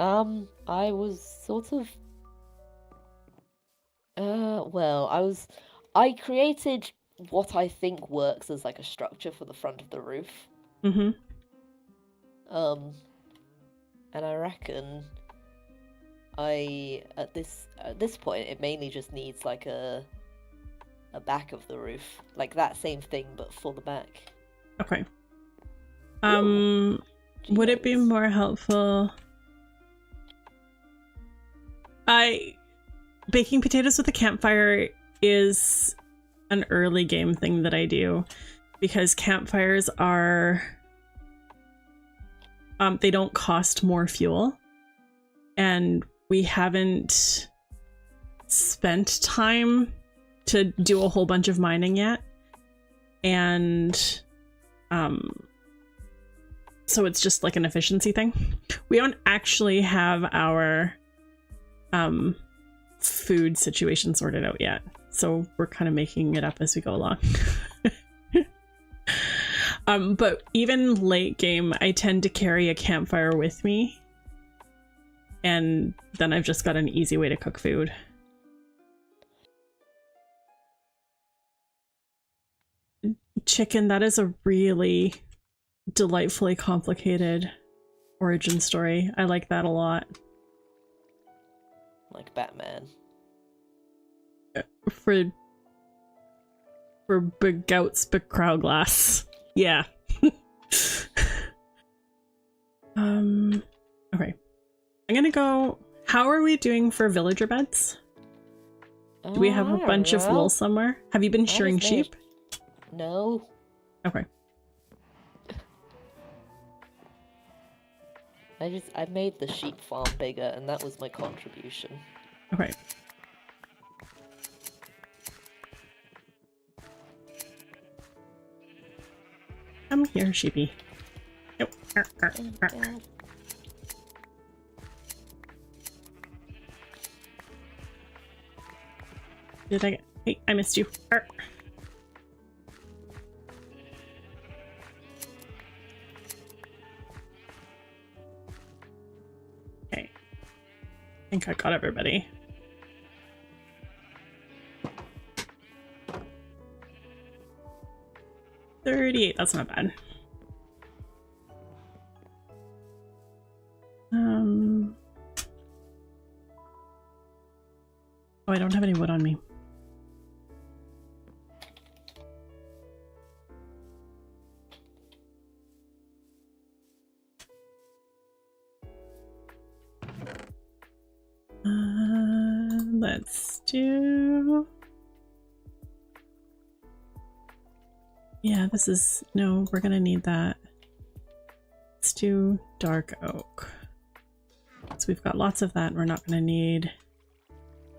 I was sort of... I created what I think works as like a structure for the front of the roof. Mm-hmm. And I reckon at this point it mainly just needs like a back of the roof, like that same thing but for the back. Okay. Would it be more helpful Baking potatoes with a campfire is an early game thing that I do because campfires are they don't cost more fuel, and we haven't spent time to do a whole bunch of mining yet, and so it's just like an efficiency thing. We don't actually have our food situation sorted out yet, so we're kind of making it up as we go along. But even late game, I tend to carry a campfire with me, and then I've just got an easy way to cook food. Chicken, that is a really delightfully complicated origin story. I like that a lot. Like Batman. For big gouts, big crow glass. Yeah. Okay. I'm gonna go. How are we doing for villager beds? Do we have a bunch of wool somewhere? Have you been shearing sheep? No. Okay. I made the sheep farm bigger, and that was my contribution. Okay. Come here, sheepy. Nope. Did I get... Hey, I missed you. Okay. I think I got everybody. $38, that's not bad. Oh, I don't have any wood on me. Let's do... Yeah, this is... No, we're gonna need that. Let's do dark oak. So we've got lots of that, and we're not gonna need...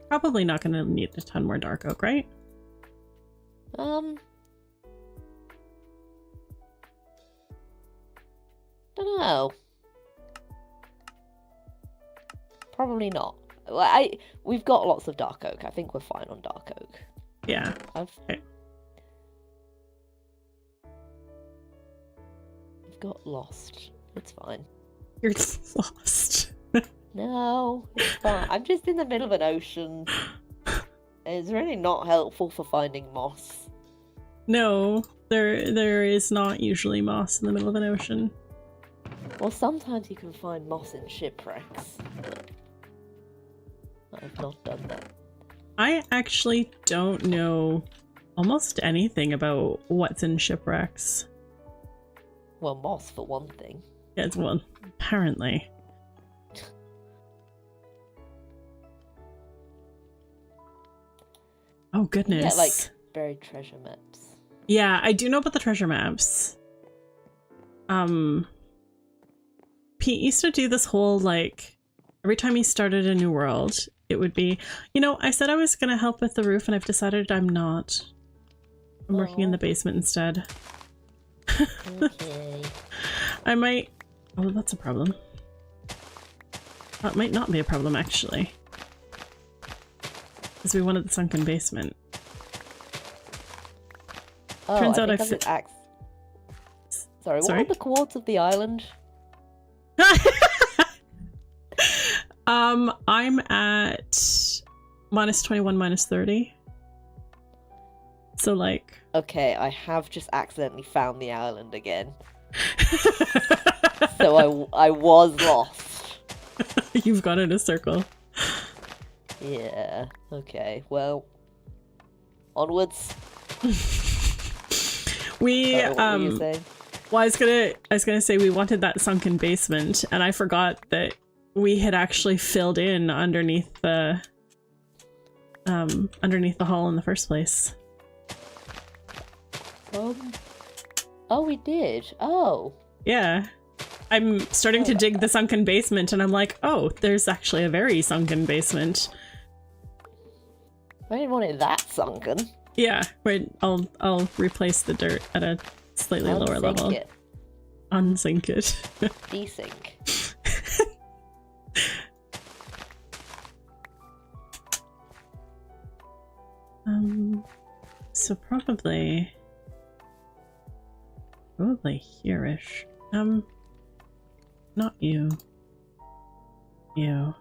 Probably not gonna need a ton more dark oak, right? Don't know. Probably not. Well, we've got lots of dark oak. I think we're fine on dark oak. Yeah. Okay. I've got lost. It's fine. You're lost. No, it's fine. I'm just in the middle of an ocean. It's really not helpful for finding moss. No, there is not usually moss in the middle of an ocean. Well, sometimes you can find moss in shipwrecks. I've not done that. I actually don't know almost anything about what's in shipwrecks. Well, moss for one thing. Yeah, well, apparently. Oh goodness. Yeah, like buried treasure maps. Yeah, I do know about the treasure maps. Pete used to do this whole, like, every time he started a new world, it would be, you know, I said I was gonna help with the roof and I've decided I'm not. I'm working in the basement instead. Okay. I might... Oh, that's a problem. That might not be a problem, actually. Because we wanted the sunken basement. Oh, Turns out I fit. Sorry, what are the coords of the island? I'm at -21, -30. So, like... Okay, I have just accidentally found the island again. So I was lost. You've got it in a circle. Yeah, okay, well... Onwards. We, what were you saying? Well, I was gonna say we wanted that sunken basement, and I forgot that we had actually filled in underneath the hall in the first place. Oh, we did. Oh. Yeah. I'm starting to dig the sunken basement, and I'm like, oh, there's actually a very sunken basement. I didn't want it that sunken. Yeah, wait, I'll replace the dirt at a slightly lower level. It. Unsink it. Desync. So probably here-ish. Not you. You.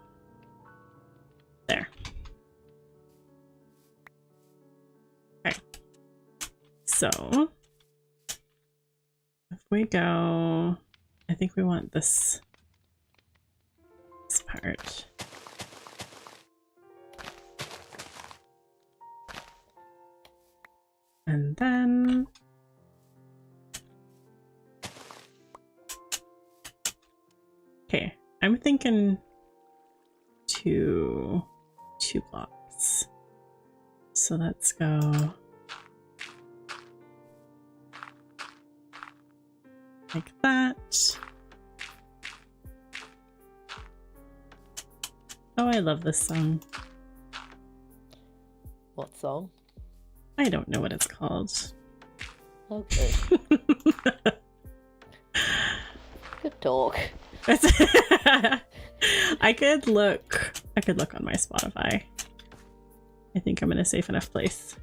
There. Okay. So if we go, I think we want this part. And then okay, I'm thinking two blocks. So let's go like that. Oh, I love this song. What song? I don't know what it's called. Okay. Good talk. I could look on my Spotify. I think I'm in a safe enough place.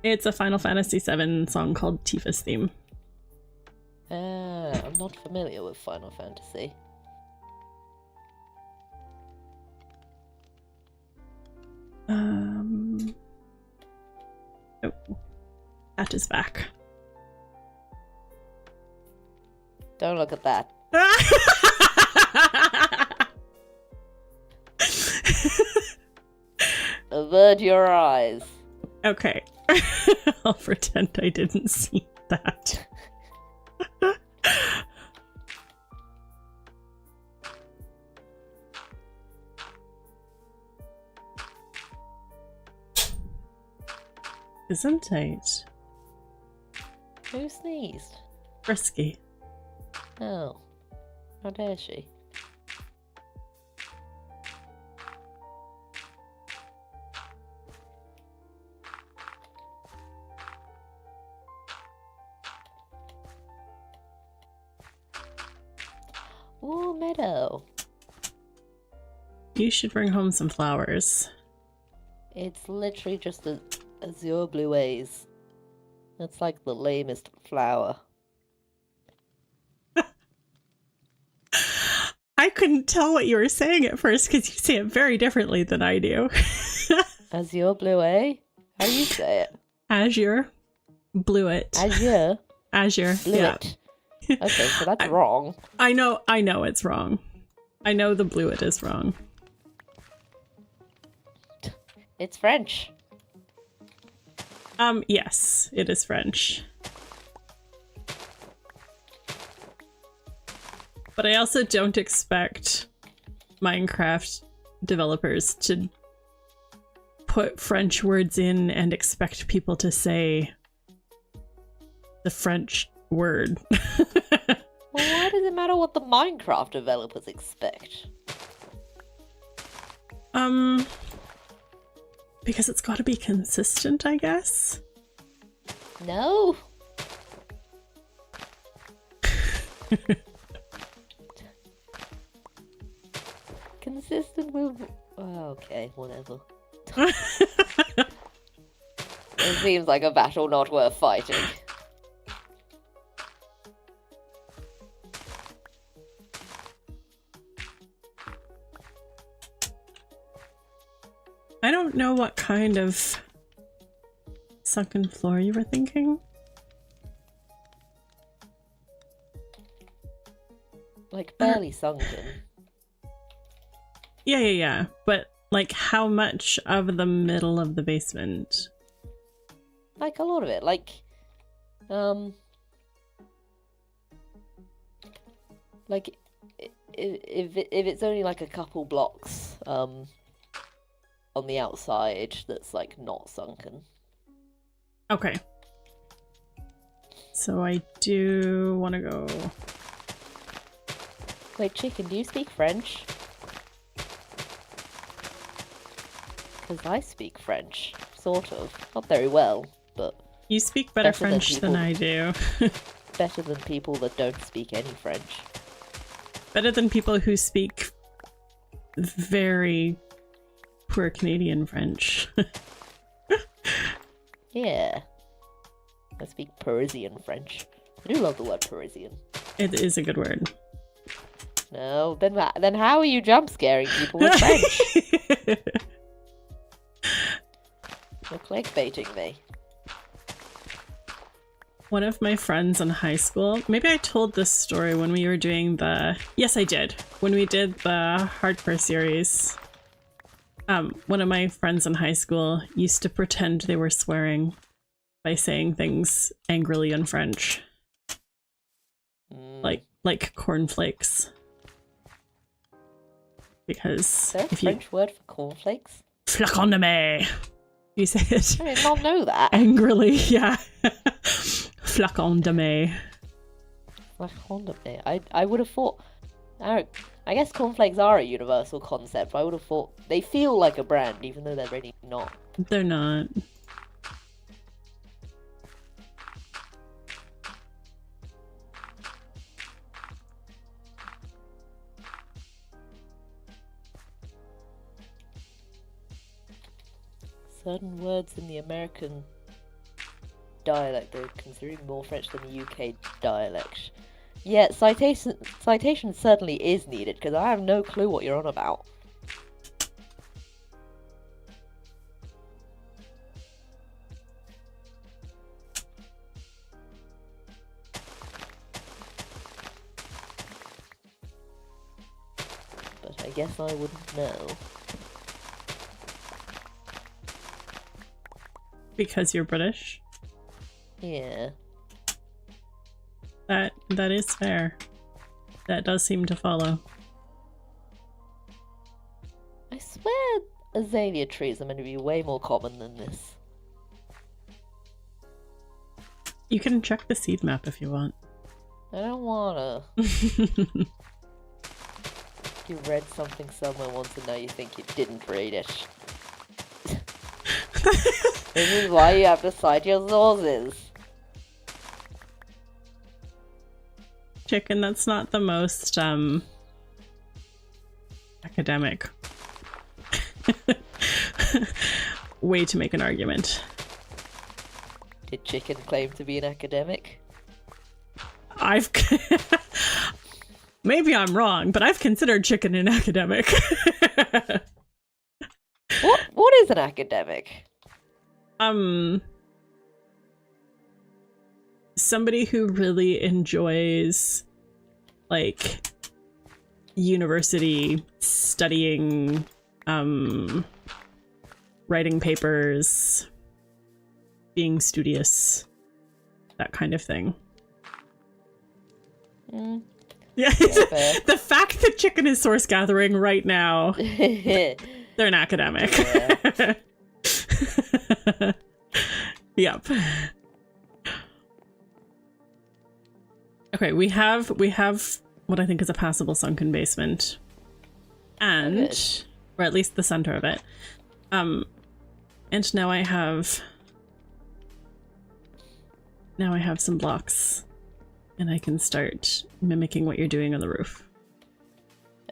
It's a Final Fantasy VII song called Tifa's Theme. I'm not familiar with Final Fantasy. Oh, that is back. Don't look at that. Avert your eyes. Okay. I'll pretend I didn't see that. Isn't it? Who sneezed? Frisky. Oh. How dare she? Ooh, meadow. You should bring home some flowers. It's literally just a azure blue haze. That's like the lamest flower. I couldn't tell what you were saying at first because you say it very differently than I do. Azure blue, eh? How do you say it? Azure. Blew it. Azure? Azure. Blew it. Okay, so that's wrong. I know it's wrong. I know the blew it is wrong. It's French. Yes, it is French. But I also don't expect Minecraft developers to put French words in and expect people to say the French word. Well, why does it matter what the Minecraft developers expect? Because it's got to be consistent, I guess. No. Consistent with... Oh, okay, whatever. It seems like a battle not worth fighting. I don't know what kind of sunken floor you were thinking. Like, barely sunken. Yeah. But, like, how much of the middle of the basement? Like, a lot of it. Like, Like, if it's only like a couple blocks on the outside that's like not sunken. Okay. So I do want to go. Wait, chicken, do you speak French? Because I speak French, sort of. Not very well, but... You speak better French than I do. Better than people that don't speak any French. Better than people who speak very poor Canadian French. Yeah. I speak Parisian French. I do love the word Parisian. It is a good word. No, then how are you jump scaring people with French? You're clickbaiting me. One of my friends in high school, maybe I told this story when we were doing the... Yes, I did. When we did the hardcore series. One of my friends in high school used to pretend they were swearing by saying things angrily in French. Like cornflakes. Because is there a French word for cornflakes? Flacon de mai. You say it. I did not know that. Angrily, yeah. Flacon de mai. Flacon de mai. I would have thought... I guess cornflakes are a universal concept, but I would have thought they feel like a brand, even though they're really not. They're not. Certain words in the American dialect are considered more French than the UK dialect. Yeah, citation certainly is needed, because I have no clue what you're on about. But I guess I wouldn't know. Because you're British? Yeah. That is fair. That does seem to follow. I swear azalea trees are meant to be way more common than this. You can check the seed map if you want. I don't wanna. You read something somewhere once and now you think you didn't read it. This is why you have to cite your sources. Chicken, that's not the most, academic way to make an argument. Did Chicken claim to be an academic? Maybe I'm wrong, but I've considered Chicken an academic. What is an academic? Somebody who really enjoys, like, university studying, writing papers, being studious, that kind of thing. Yeah, the fact that Chicken is source gathering right now, they're an academic. Yeah. Yep. Okay, we have what I think is a passable sunken basement. And or at least the center of it. And now I have some blocks. And I can start mimicking what you're doing on the roof.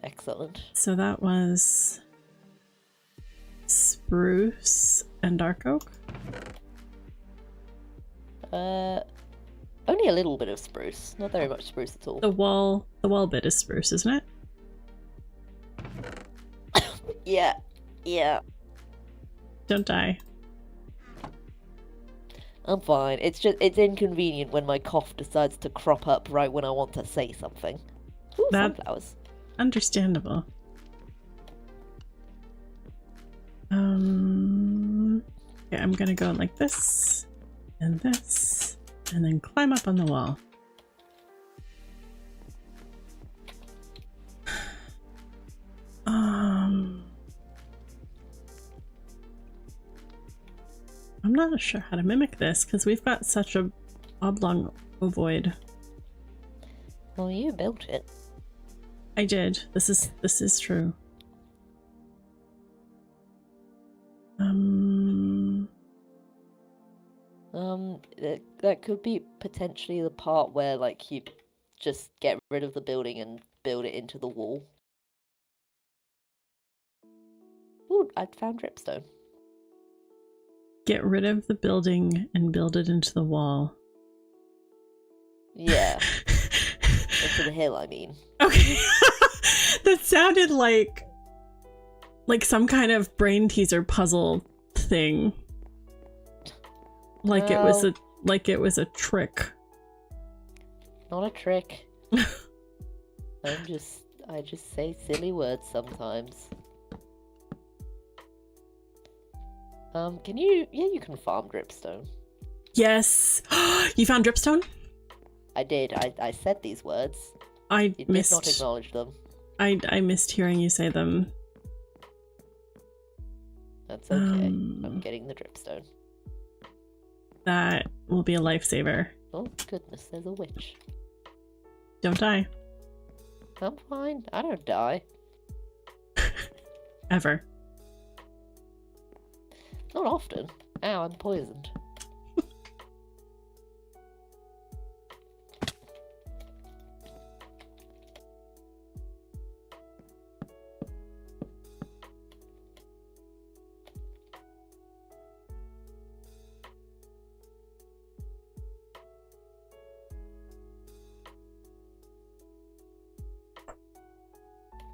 Excellent. So that was spruce and dark oak? Only a little bit of spruce. Not very much spruce at all. The wall bit is spruce, isn't it? Yeah. Don't die. I'm fine. It's inconvenient when my cough decides to crop up right when I want to say something. Ooh, sunflowers. Understandable. Okay, I'm gonna go like this, and then climb up on the wall. not sure how to mimic this because we've got such a oblong ovoid. Well, you built it. I did. This is true. That could be potentially the part where, like, you just get rid of the building and build it into the wall. Ooh, I found dripstone. Get rid of the building and build it into the wall. Yeah. Into the hill, I mean. Okay. That sounded like some kind of brain teaser puzzle thing. Like it was a trick. Not a trick. I just say silly words sometimes. You can farm dripstone. Yes. You found dripstone? I did. I said these words. You did not acknowledge them. I missed hearing you say them. That's okay. I'm getting the dripstone. That will be a lifesaver. Oh goodness, there's a witch. Don't die. I'm fine. I don't die. Ever. Not often. Ow, I'm poisoned.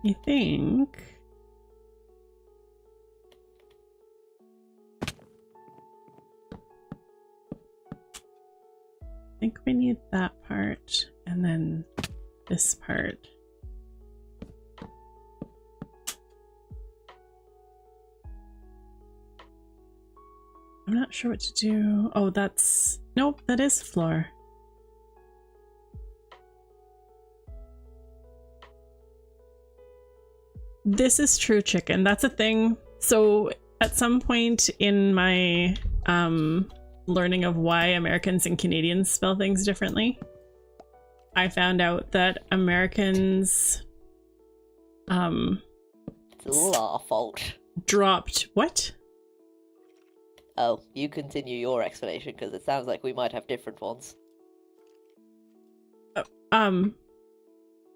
I think we need that part and then this part. I'm not sure what to do. Oh, nope, that is floor. This is true chicken. That's a thing. So at some point in my learning of why Americans and Canadians spell things differently, I found out that Americans it's all our fault. Dropped what? Oh, you continue your explanation because it sounds like we might have different ones.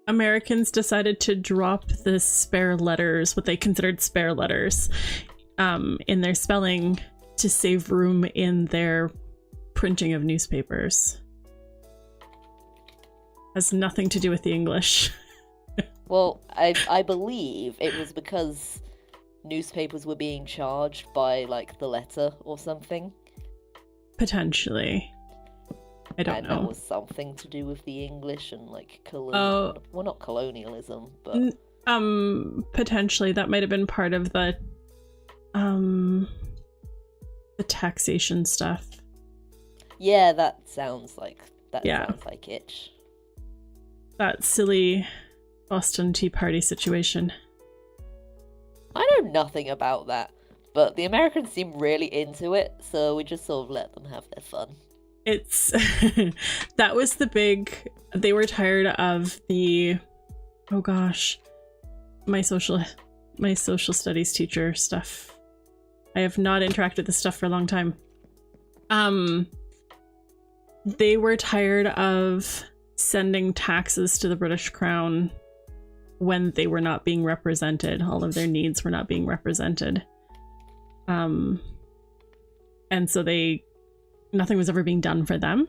Americans decided to drop the spare letters, what they considered spare letters, in their spelling to save room in their printing of newspapers. Has nothing to do with the English. Well, I believe it was because newspapers were being charged by, like, the letter or something. Potentially. I don't know. And that was something to do with the English and, like, well, not colonialism, but potentially that might have been part of the taxation stuff. Yeah, that sounds like sounds like it. That silly Boston Tea Party situation. I know nothing about that, but the Americans seem really into it, so we just sort of let them have their fun. It's that was the big, they were tired of the, oh gosh, my social studies teacher stuff. I have not interacted with this stuff for a long time. They were tired of sending taxes to the British Crown when they were not being represented. All of their needs were not being represented. And so nothing was ever being done for them.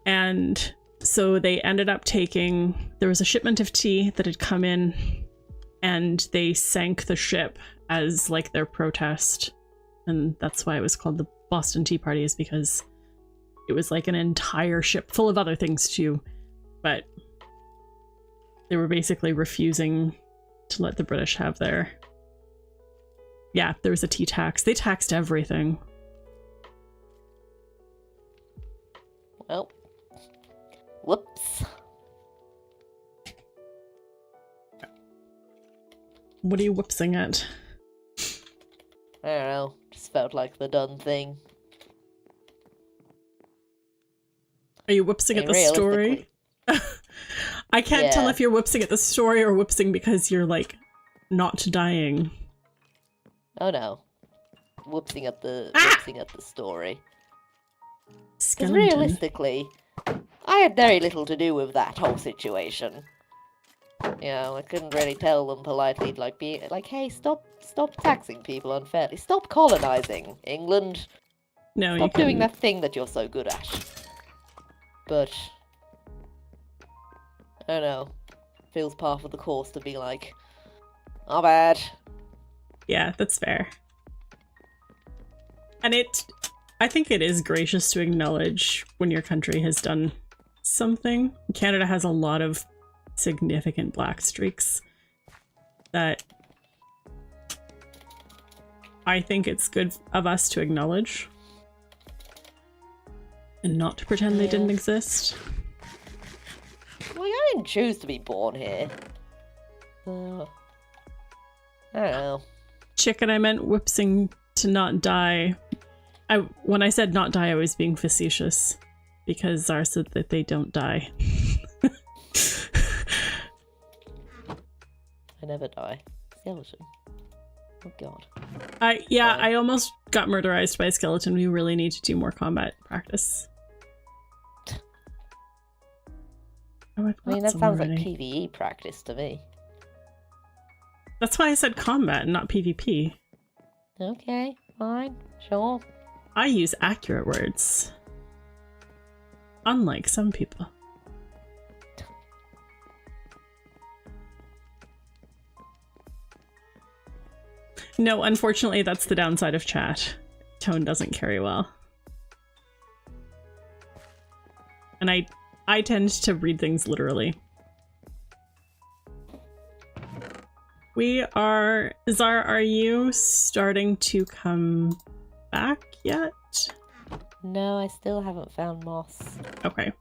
And so they ended up there was a shipment of tea that had come in and they sank the ship as like their protest. And that's why it was called the Boston Tea Party, is because it was like an entire ship full of other things too. But they were basically refusing to let the British have there was a tea tax. They taxed everything. Well, whoops. What are you whoopsing at? I don't know. Just just felt like the done thing. Are you whipsing at the story? I can't tell if you're whipsing at the story or whipsing because you're, like, not dying. Oh no. Whipsing at the story. Because realistically, I had very little to do with that whole situation. You know, I couldn't really tell them politely, like, hey, stop taxing people unfairly. Stop colonizing England. No, stop doing that thing that you're so good at. But I don't know. Feels par for the course to be like, not bad. Yeah, that's fair. And I think it is gracious to acknowledge when your country has done something. Canada has a lot of significant black streaks that I think it's good of us to acknowledge and not to pretend they didn't exist. Like, I didn't choose to be born here. I don't know. Chicken, I meant whipsing to not die. When I said not die, I was being facetious because Xar said that they don't die. I never die. Skeleton. Oh god. I almost got murderized by a skeleton. We really need to do more combat practice. Oh, I mean, that sounds like PvE practice to me. That's why I said combat and not PvP. Okay, fine, sure. I use accurate words. Unlike some people. No, unfortunately, that's the downside of chat. Tone doesn't carry well. And I tend to read things literally. Xar, are you starting to come back yet? No, I still haven't found moss. Okay.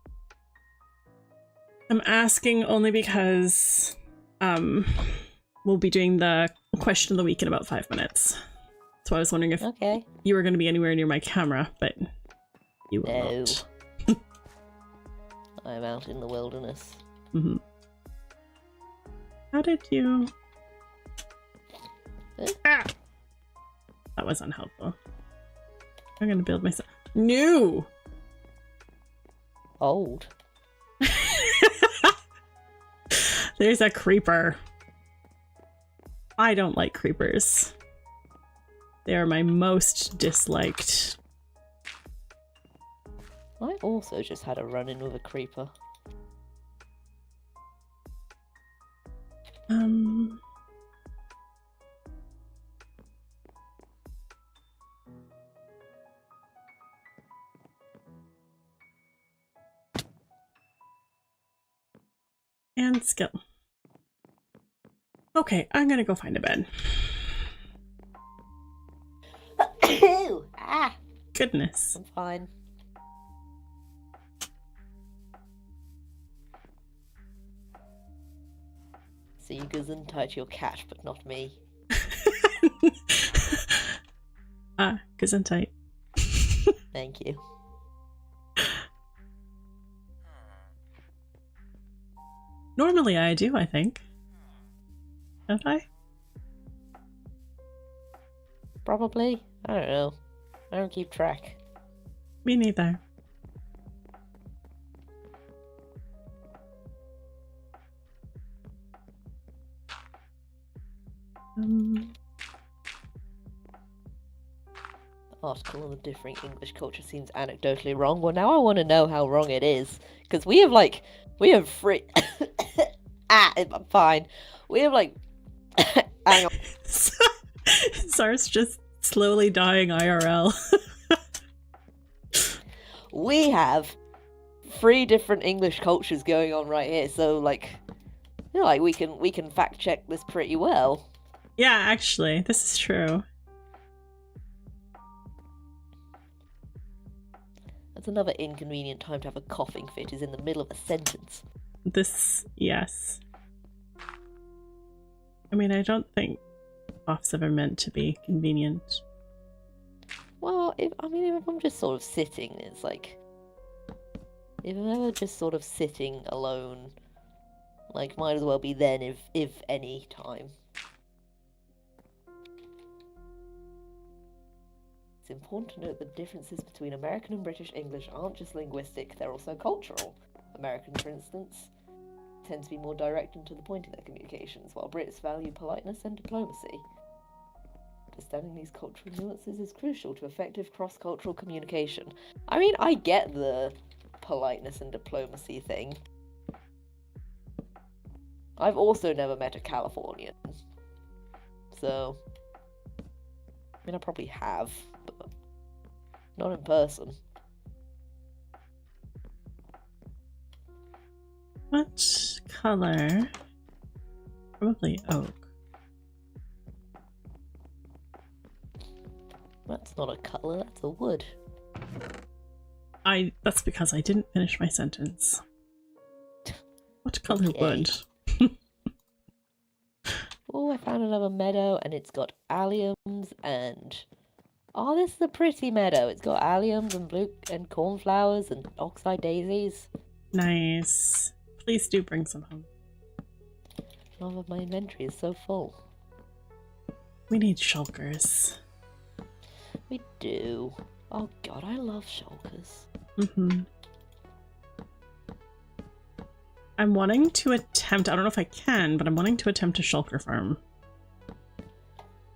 I'm asking only because we'll be doing the question of the week in about 5 minutes. So I was wondering if you were going to be anywhere near my camera, but you will not. I'm out in the wilderness. Mm-hmm. How did you... Ah! That was unhelpful. I'm going to build myself... No! Old. There's a creeper. I don't like creepers. They are my most disliked. I also just had a run-in with a creeper. And skill. Okay, I'm gonna go find a bed. Ah! Goodness. I'm fine. So you gesundheit your cat, but not me. Gesundheit. Thank you. Normally I do, I think. Don't I? Probably. I don't know. I don't keep track. Me neither. Article on the differing English culture seems anecdotally wrong. Well, now I want to know how wrong it is. Because we have free... I'm fine. We have, like... Hang on. Xar's just slowly dying IRL. We have 3 different English cultures going on right here, so, like... You know, like, we can fact check this pretty well. Yeah, actually, this is true. That's another inconvenient time to have a coughing fit, is in the middle of a sentence. Yes. I mean, I don't think coughs ever meant to be convenient. if I'm just sort of sitting, it's like, if I'm ever just sort of sitting alone, like, might as well be then, if any time. It's important to note that differences between American and British English aren't just linguistic, they're also cultural. Americans, for instance, tend to be more direct and to the point in their communications, while Brits value politeness and diplomacy. Understanding these cultural nuances is crucial to effective cross-cultural communication. I mean, I get the politeness and diplomacy thing. I've also never met a Californian. So, I mean, I probably have, but not in person. What color? Probably oak. That's not a color, that's a wood. That's because I didn't finish my sentence. What color Okay. wood? Oh, I found another meadow, and it's got alliums and... Oh, this is a pretty meadow. It's got alliums and blue and cornflowers and oxeye daisies. Nice. Please do bring some home. Oh, my inventory is so full. We need shulkers. We do. Oh god, I love shulkers. Mm-hmm. I'm wanting to attempt, I don't know if I can, but I'm wanting to attempt a shulker farm.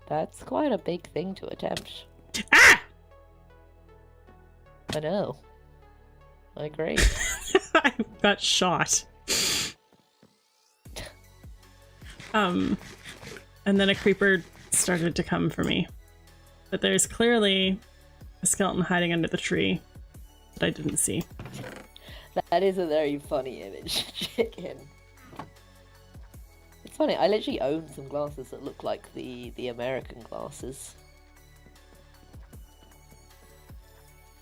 That's quite a big thing to attempt. Ah! I know. I agree. I got shot. And then a creeper started to come for me. But there's clearly a skeleton hiding under the tree that I didn't see. That is a very funny image, chicken. It's funny, I literally own some glasses that look like the American glasses.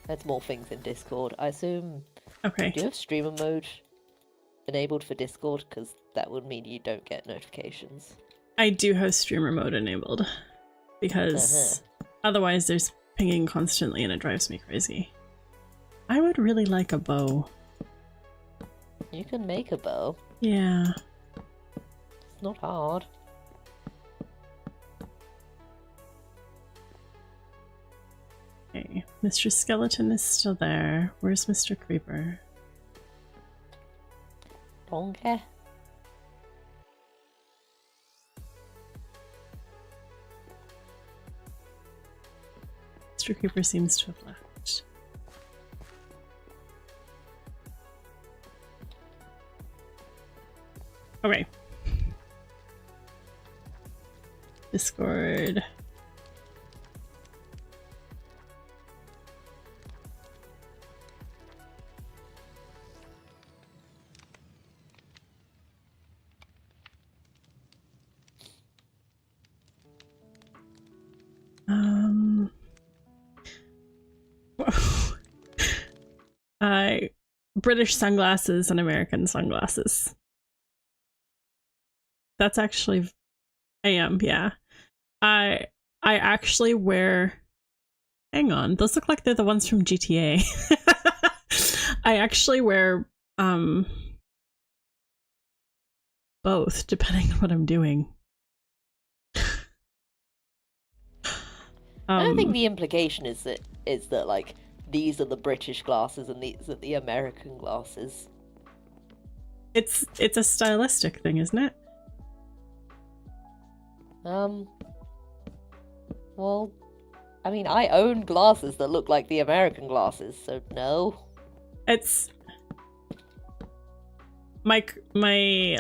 That's more things in Discord. I assume... Okay. Do you have streamer mode enabled for Discord? Because that would mean you don't get notifications. I do have streamer mode enabled. Because otherwise there's pinging constantly and it drives me crazy. I would really like a bow. You can make a bow. Yeah. It's not hard. Okay, Mr. Skeleton is still there. Where's Mr. Creeper? Donkey. Mr. Creeper seems to have left. Okay. Discord. British sunglasses and American sunglasses. That's actually, I am, yeah. I actually wear, hang on, those look like they're the ones from GTA. I actually wear both, depending on what I'm doing. I don't think the implication is that like these are the British glasses and these are the American glasses. It's a stylistic thing, isn't it? Well, I mean, I own glasses that look like the American glasses, so no. It's my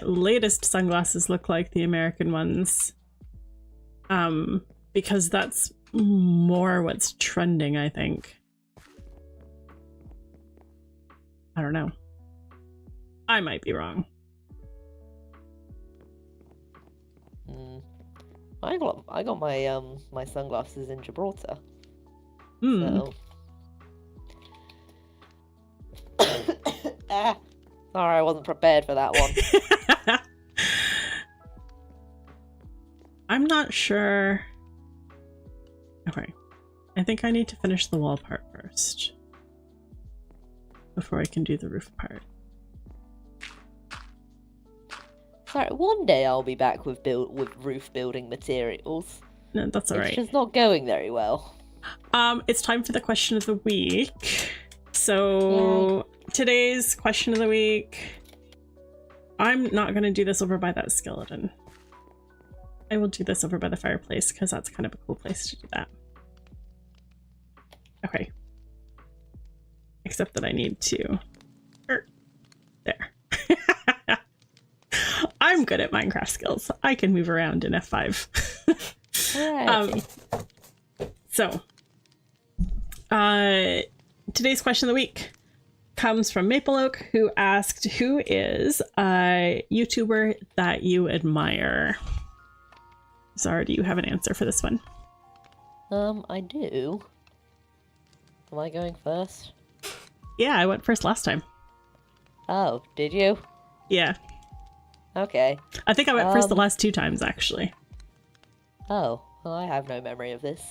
latest sunglasses look like the American ones. Because that's more what's trending, I think. I don't know. I might be wrong. I got my my sunglasses in Gibraltar. So. Sorry, I wasn't prepared for that one. I'm not sure. Okay. I think I need to finish the wall part first before I can do the roof part. Sorry, one day I'll be back with roof building materials. No, that's all right. It's just not going very well. It's time for the question of the week. So today's question of the week, I'm not going to do this over by that skeleton. I will do this over by the fireplace because that's kind of a cool place to do that. Okay. Except that I need to... there. I'm good at Minecraft skills. I can move around in F5. So, today's question of the week comes from Maple Oak, who asked, who is a YouTuber that you admire? Zara, do you have an answer for this one? I do. Am I going first? Yeah, I went first last time. Oh, did you? Yeah. Okay. I think I went first the last 2 times, actually. Oh, well, I have no memory of this.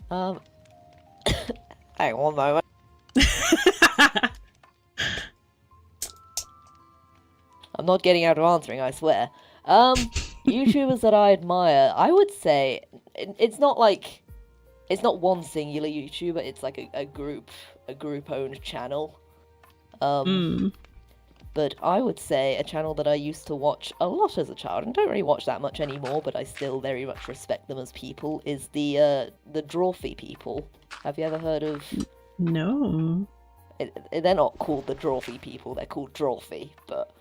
Hang on one moment. I'm not getting out of answering, I swear. YouTubers that I admire, I would say, it's not like, it's not one singular YouTuber, it's like a group-owned channel. But I would say a channel that I used to watch a lot as a child, and don't really watch that much anymore, but I still very much respect them as people, is the Drawfee people. Have you ever heard of... No. They're not called the Drawfee people, they're called Drawfee, but...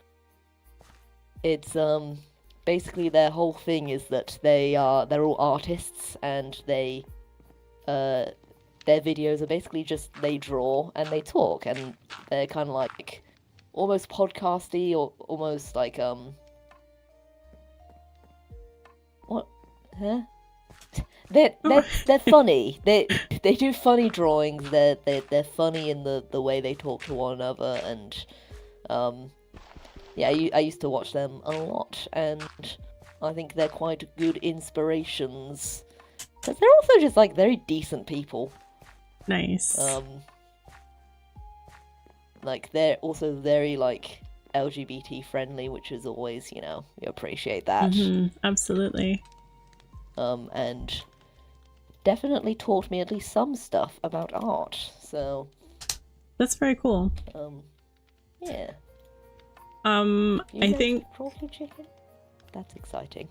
It's, basically their whole thing is that they're all artists, and they, their videos are basically just, they draw and they talk, and they're kind of like... almost podcasty, or almost like what? Huh? They're funny. They do funny drawings. They're funny in the way they talk to one another, and yeah, I used to watch them a lot, and I think they're quite good inspirations. Because they're also just like very decent people. Nice. Like, they're also very, like, LGBT friendly, which is always, you know, you appreciate that. Absolutely. And definitely taught me at least some stuff about art, so... That's very cool. Yeah. I think... Trophy chicken? That's exciting.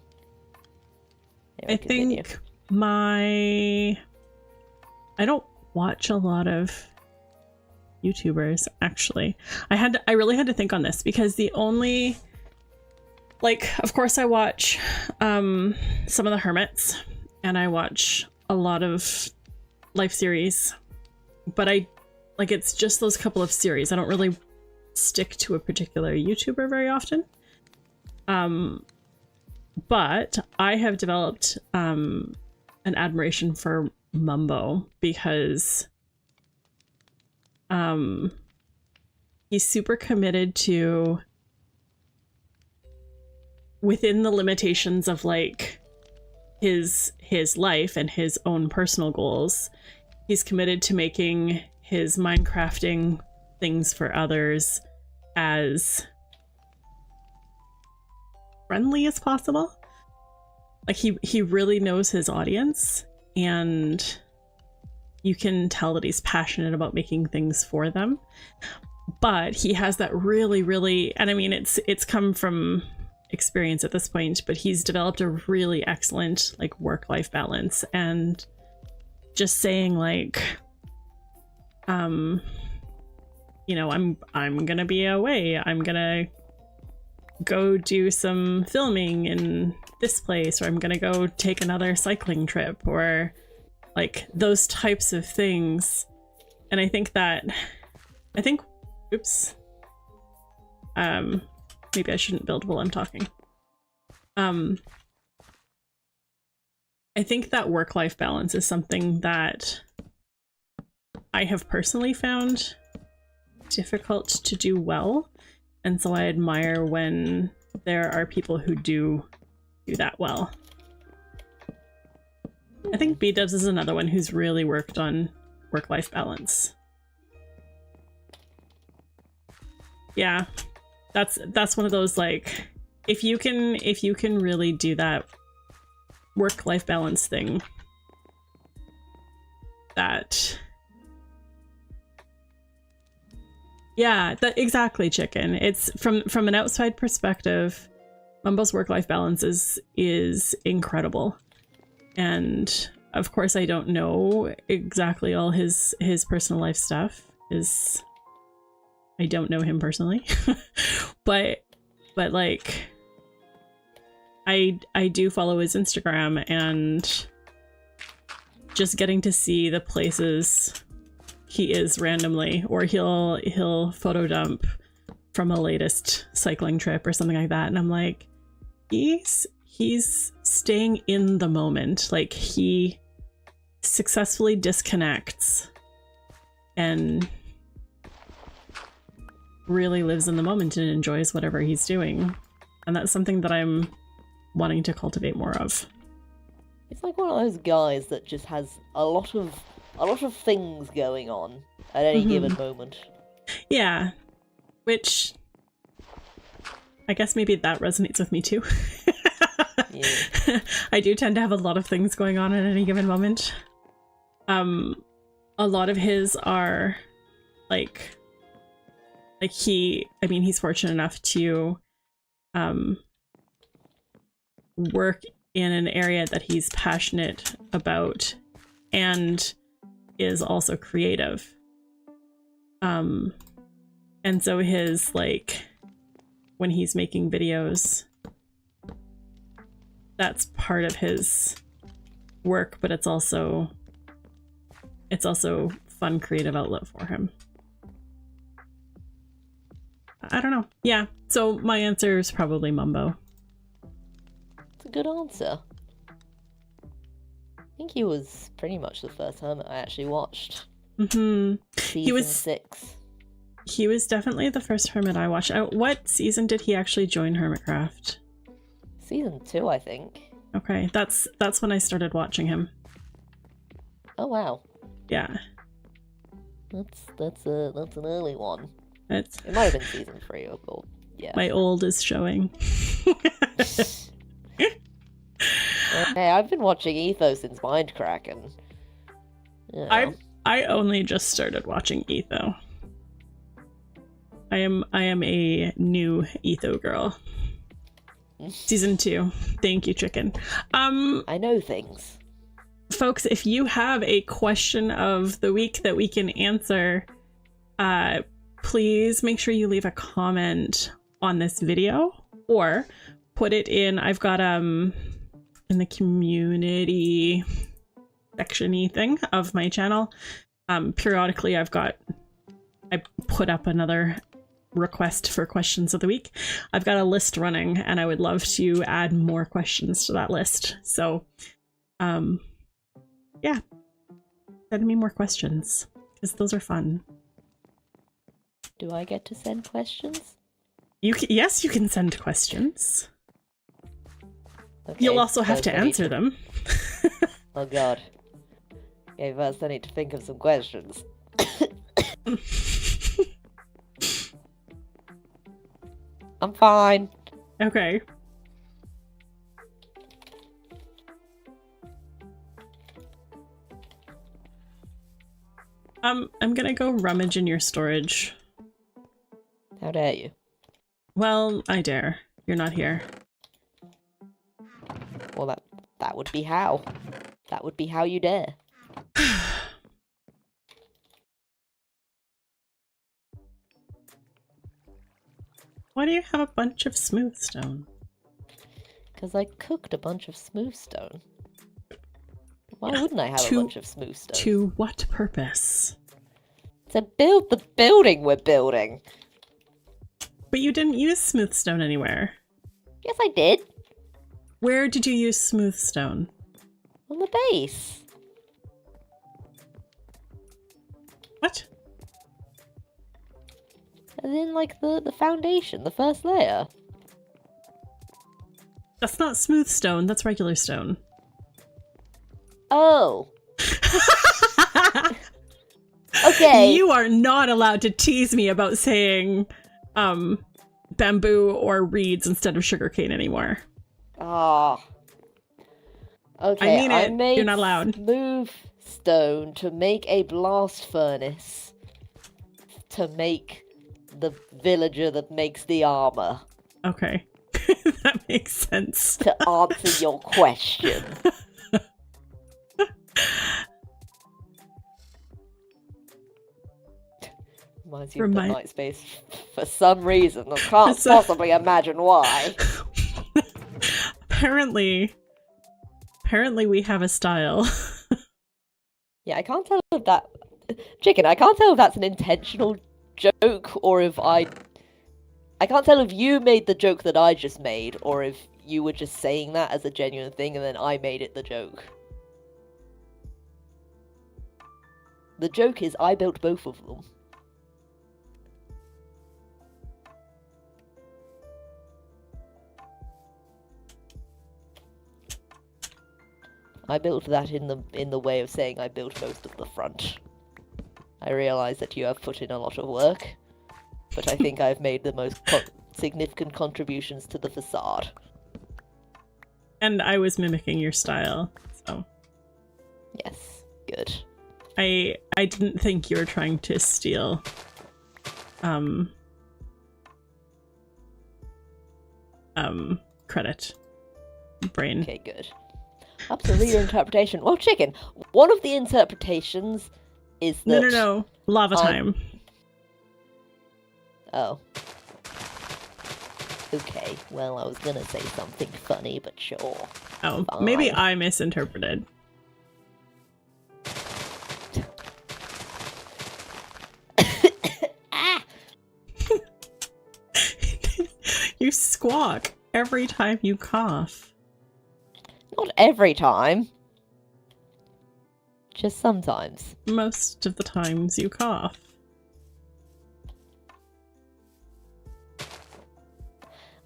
Anyway, I think my... I don't watch a lot of YouTubers, actually. I really had to think on this, because the only, like, of course I watch some of the hermits, and I watch a lot of life series, but it's just those couple of series. I don't really stick to a particular YouTuber very often. But I have developed an admiration for Mumbo, because he's super committed to, within the limitations of like his life and his own personal goals, he's committed to making his Minecrafting things for others as friendly as possible. Like, he really knows his audience, and you can tell that he's passionate about making things for them. But he has that really, and I mean, it's come from experience at this point, but he's developed a really excellent, like, work-life balance. And just saying, like, you know, I'm gonna be away, I'm gonna go do some filming in this place, or I'm gonna go take another cycling trip, or like those types of things. And I think oops, maybe I shouldn't build while I'm talking. I think that work-life balance is something that I have personally found difficult to do well, and so I admire when there are people who do that well. I think B-Dubs is another one who's really worked on work-life balance. Yeah, that's one of those, like, if you can really do that work-life balance thing, that, yeah, that exactly, Chicken. It's from an outside perspective, Mumbo's work-life balance is incredible. And of course I don't know exactly all his personal life stuff, is I don't know him personally. but like I do follow his Instagram, and just getting to see the places he is randomly, or he'll photo dump from a latest cycling trip or something like that, and I'm like, he's staying in the moment. Like, he successfully disconnects and really lives in the moment and enjoys whatever he's doing, and that's something that I'm wanting to cultivate more of. It's like one of those guys that just has a lot of things going on at any given moment. Yeah, which I guess maybe that resonates with me too. Yeah. I do tend to have a lot of things going on at any given moment. A lot of his are like he's fortunate enough to work in an area that he's passionate about and is also creative. And so his, like, when he's making videos, that's part of his work, but it's also fun creative outlet for him. I don't know. Yeah, so my answer is probably Mumbo. It's a good answer. I think he was pretty much the first hermit I actually watched. Season 6. He was definitely the first hermit I watched. What season did he actually join Hermitcraft? Season 2, I think. Okay, that's when I started watching him. Oh wow. Yeah. That's an early one. It might have been season 3 or yeah. My old is showing. Hey, I've been watching Etho since Mindcrack, and you know. I only just started watching Etho. I am a new Etho girl. Season 2. Thank you, Chicken. I know things. Folks, if you have a question of the week that we can answer, please make sure you leave a comment on this video or put it in. I've got in the community section-y thing of my channel. Periodically I put up another request for questions of the week. I've got a list running, and I would love to add more questions to that list. So yeah, send me more questions, because those are fun. Do I get to send questions? Yes, you can send questions. Okay, you'll also have to answer them. Oh god. Okay, first I need to think of some questions. I'm fine. Okay. I'm gonna go rummage in your storage. How dare you? Well, I dare. You're not here. Well, that would be how. That would be how you dare. Why do you have a bunch of smooth stone? Because I cooked a bunch of smooth stone. Why wouldn't I have a bunch of smooth stone? To what purpose? To build the building we're building. But you didn't use smooth stone anywhere. Yes, I did. Where did you use smooth stone? On the base. What? And then, like, the foundation, the first layer. That's not smooth stone, that's regular stone. Oh. Okay. You are not allowed to tease me about saying bamboo or reeds instead of sugarcane anymore. Ah. Okay, I mean it. made You're not allowed. Smooth stone to make a blast furnace to make the villager that makes the armor. Okay. That makes sense. To answer your question. Reminds you of the night space for some reason. I can't possibly imagine why. Apparently we have a style. Yeah, I can't tell if that... Chicken, I can't tell if that's an intentional joke or if I can't tell if you made the joke that I just made or if you were just saying that as a genuine thing and then I made it the joke. The joke is I built both of them. I built that in the way of saying I built most of the front. I realise that you have put in a lot of work, but I think I've made the most significant contributions to the facade. And I was mimicking your style, so... Yes, good. I didn't think you were trying to steal... credit. Brain. Okay, good. Up to your interpretation. Well, Chicken, one of the interpretations is that... No. Lava time. Oh. Okay, well, I was gonna say something funny, but sure. Oh, fine. Maybe I misinterpreted. Ah! You squawk every time you cough. Not every time. Just sometimes. Most of the times you cough.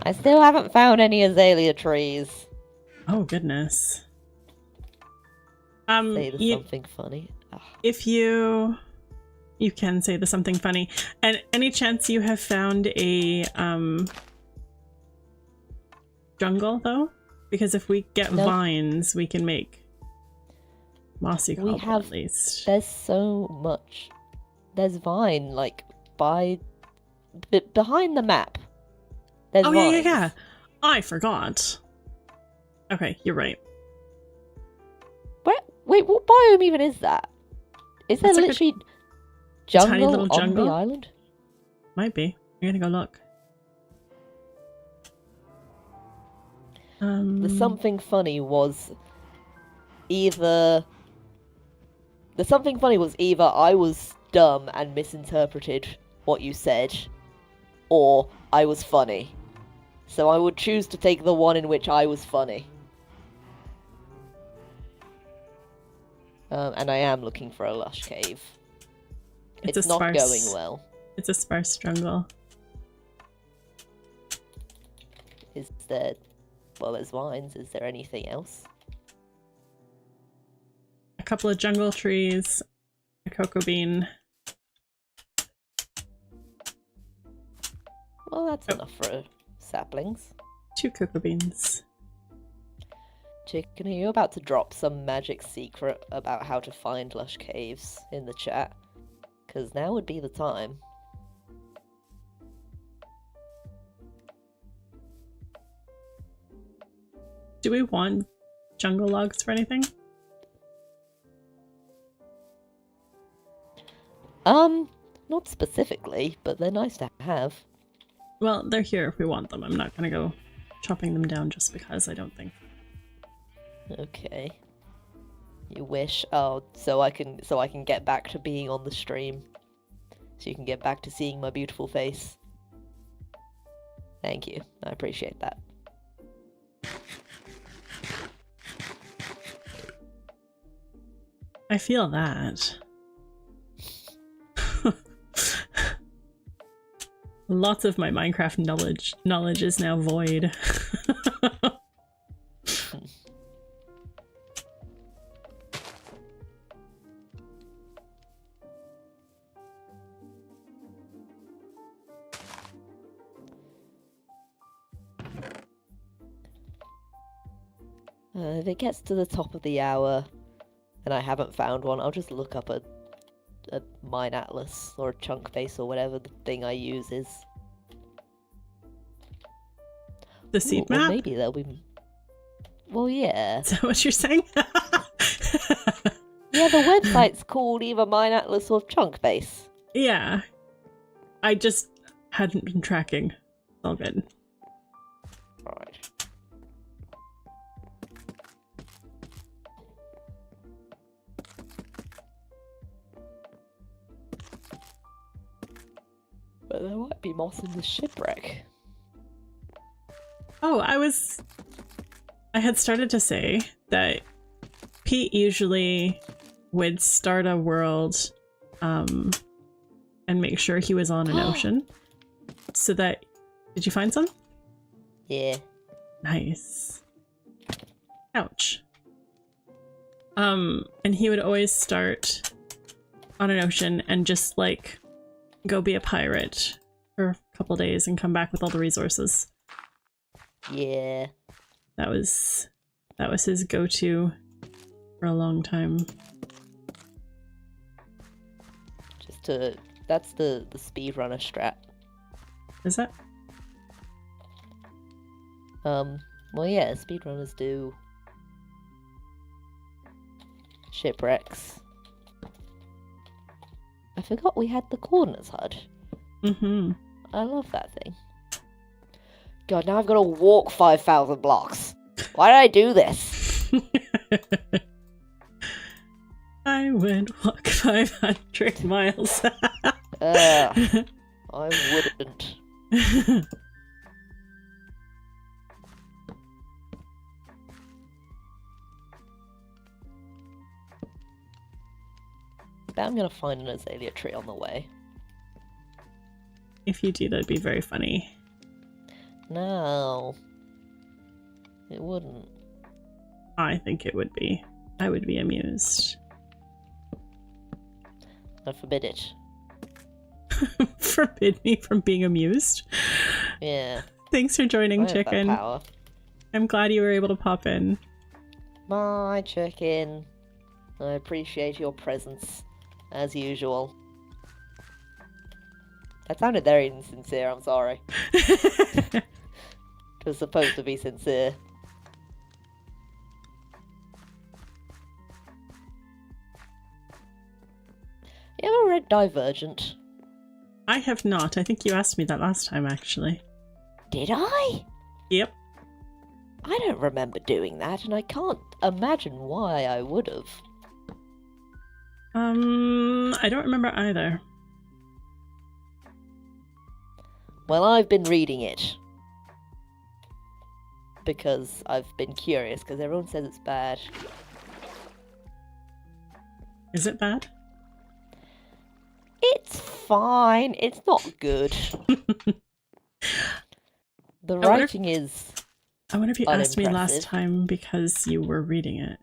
I still haven't found any azalea trees. Oh, goodness. Say something funny. Ugh. If you can say the something funny. And any chance you have found a jungle though? Because if we get vines, we can make mossy cobble at least. There's so much. There's vine like behind the map. There's vines. Yeah. I forgot. Okay, you're right. Wait, what biome even is that? Is there That's literally like tiny little on jungle? the island? Might be. I'm gonna go look. The something funny was either I was dumb and misinterpreted what you said, or I was funny. So I would choose to take the one in which I was funny. And I am looking for a lush cave. It's not going well. It's a sparse jungle. Is there... Well, there's vines. Is there anything else? A couple of jungle trees, a cocoa bean. Well, that's enough for saplings. 2 cocoa beans. Chicken, are you about to drop some magic secret about how to find lush caves in the chat? Because now would be the time. Do we want jungle logs for anything? Not specifically, but they're nice to have. Well, they're here if we want them. I'm not gonna go chopping them down just because, I don't think. Okay. You wish. Oh, so I can get back to being on the stream. So you can get back to seeing my beautiful face. Thank you. I appreciate that. I feel that. Lots of my Minecraft knowledge is now void. If it gets to the top of the hour and I haven't found one, I'll just look up a mine atlas or a chunk base or whatever the thing I use is. The seed map? Well, maybe there'll be... Well, yeah. Is that what you're saying? Yeah, the website's called either Mine Atlas or Chunk Base. Yeah. I just hadn't been tracking. All good. Right. But there might be moss in the shipwreck. Oh, I had started to say that Pete usually would start a world and make sure he was on an ocean so that... Did you find some? Yeah. Nice. Ouch. And he would always start on an ocean and just like go be a pirate for a couple days and come back with all the resources. Yeah. That was his go-to for a long time. That's the speedrunner strat. Is that? Well, yeah, speedrunners do shipwrecks. I forgot we had the coordinates HUD. Mm-hmm. I love that thing. God, now I've got to walk 5,000 blocks. Why did I do this? I would walk 500 miles. I wouldn't. Bet I'm gonna find an azalea tree on the way. If you do, that'd be very funny. No. It wouldn't. I think it would be. I would be amused. I forbid it. Forbid me from being amused? Yeah. Thanks for joining, I have that Chicken. power. I'm glad you were able to pop in. Bye, Chicken. I appreciate your presence, as usual. That sounded very insincere, I'm sorry. It was supposed to be sincere. You ever read Divergent? I have not. I think you asked me that last time, actually. Did I? Yep. I don't remember doing that, and I can't imagine why I would have. I don't remember either. Well, I've been reading it. Because I've been curious, because everyone says it's bad. Is it bad? It's fine. It's not good. The writing is I wonder if you asked me last unimpressive. time because you were reading it.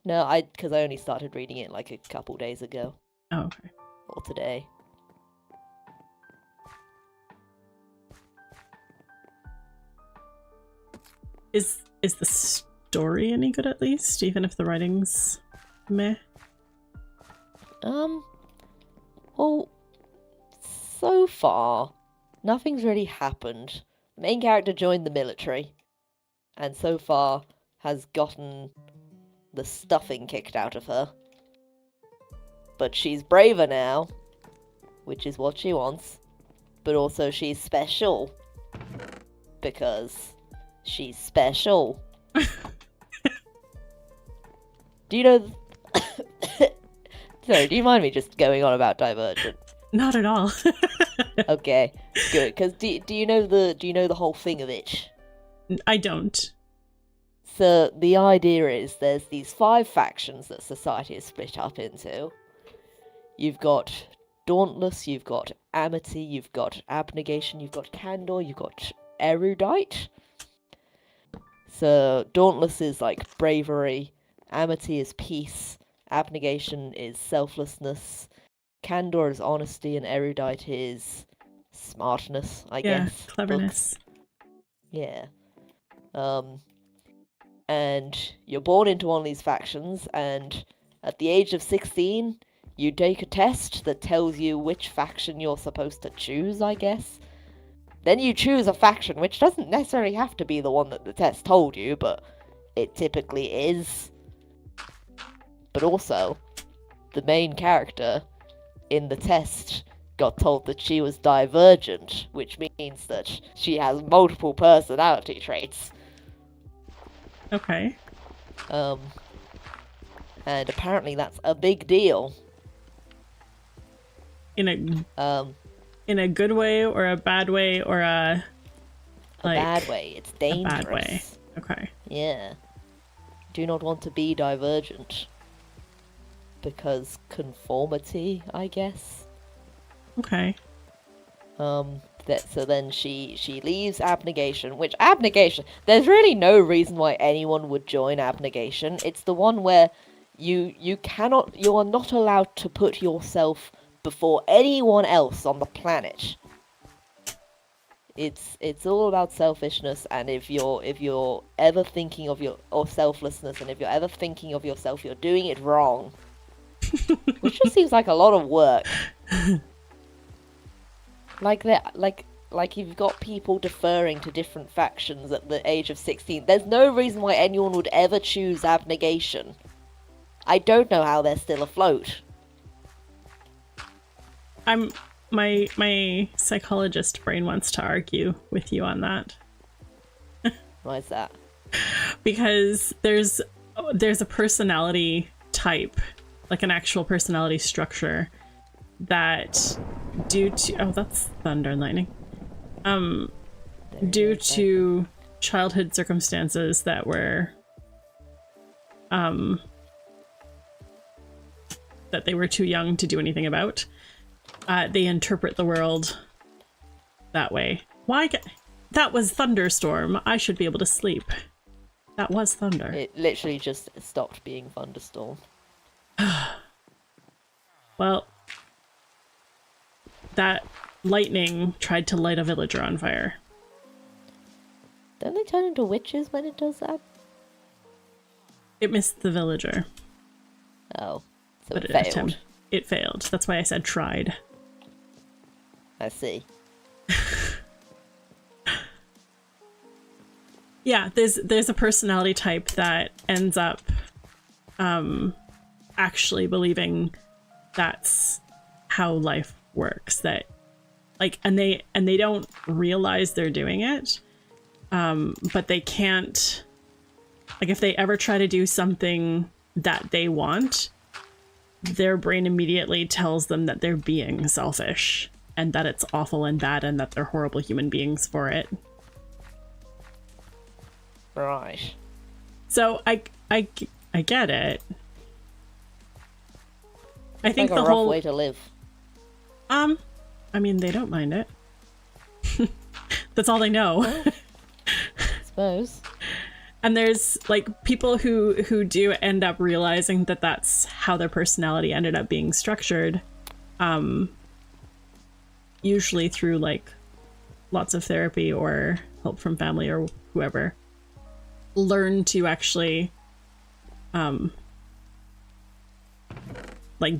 No, because I only started reading it like a couple days ago. Oh, okay. Or today. Is the story any good at least, even if the writing's meh? Well, so far, nothing's really happened. The main character joined the military, and so far has gotten the stuffing kicked out of her. But she's braver now, which is what she wants. But also she's special, because she's special. Do you know... Sorry, do you mind me just going on about Divergent? Not at all. Okay, good. Because do you know the whole thing of it? I don't. So the idea is there's these 5 factions that society is split up into. You've got Dauntless, you've got Amity, you've got Abnegation, you've got Candor, you've got Erudite. So Dauntless is like bravery, Amity is peace, Abnegation is selflessness, Candor is honesty, and Erudite is smartness, I guess. Cleverness. Books. Yeah. and you're born into one of these factions, and at the age of 16, you take a test that tells you which faction you're supposed to choose, I guess. Then you choose a faction, which doesn't necessarily have to be the one that the test told you, but it typically is. But also, the main character in the test got told that she was divergent, which means that she has multiple personality traits. Okay. And apparently that's a big deal. In a good way or a bad way or a bad way. It's dangerous. A bad way. Okay. Yeah. Do not want to be divergent. Because conformity, I guess. Okay. So then she leaves Abnegation, which Abnegation, there's really no reason why anyone would join Abnegation. It's the one where you are not allowed to put yourself before anyone else on the planet. It's all about selfishness, and if you're ever thinking of selflessness, and if you're ever thinking of yourself, you're doing it wrong. Which just seems like a lot of work. Like you've got people deferring to different factions at the age of 16. There's no reason why anyone would ever choose Abnegation. I don't know how they're still afloat. My psychologist brain wants to argue with you on that. Why is that? Because there's a personality type, like an actual personality structure, that due to that's thunder and lightning. Due to childhood circumstances that were that they were too young to do anything about, they interpret the world that way. That was thunderstorm. I should be able to sleep. That was thunder. It literally just stopped being thunderstorm. Well, that lightning tried to light a villager on fire. Don't they turn into witches when it does that? It missed the villager. Oh, so but it failed. It failed. That's why I said tried. I see. Yeah, there's a personality type that ends up actually believing that's how life works, that and they don't realize they're doing it, but they can't, if they ever try to do something that they want, their brain immediately tells them that they're being selfish and that it's awful and bad and that they're horrible human beings for it. Right. So I get it. I think like the a rough whole way to live. I mean, they don't mind it. That's all they know. I suppose. And there's people who do end up realizing that that's how their personality ended up being structured. Usually through lots of therapy or help from family or whoever. Learn to actually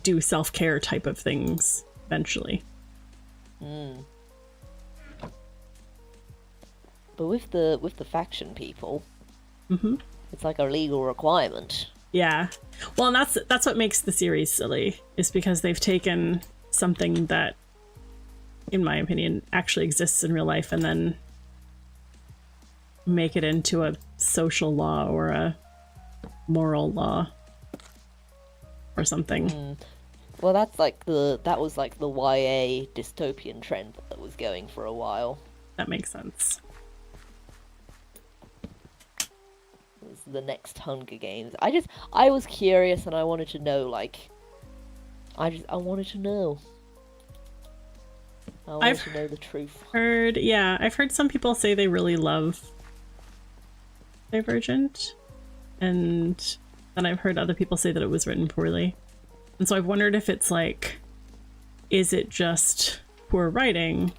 do self-care type of things eventually. But with the faction people, mm-hmm. It's like a legal requirement. Yeah. Well, and that's what makes the series silly, is because they've taken something that, in my opinion, actually exists in real life and then make it into a social law or a moral law or something. Well, that was the YA dystopian trend that was going for a while. That makes sense. It was the next Hunger Games. I was curious and I wanted to know, I wanted to know. I wanted to know the truth. I've heard some people say they really love Divergent, and then I've heard other people say that it was written poorly. And so I've wondered if it's is it just poor writing,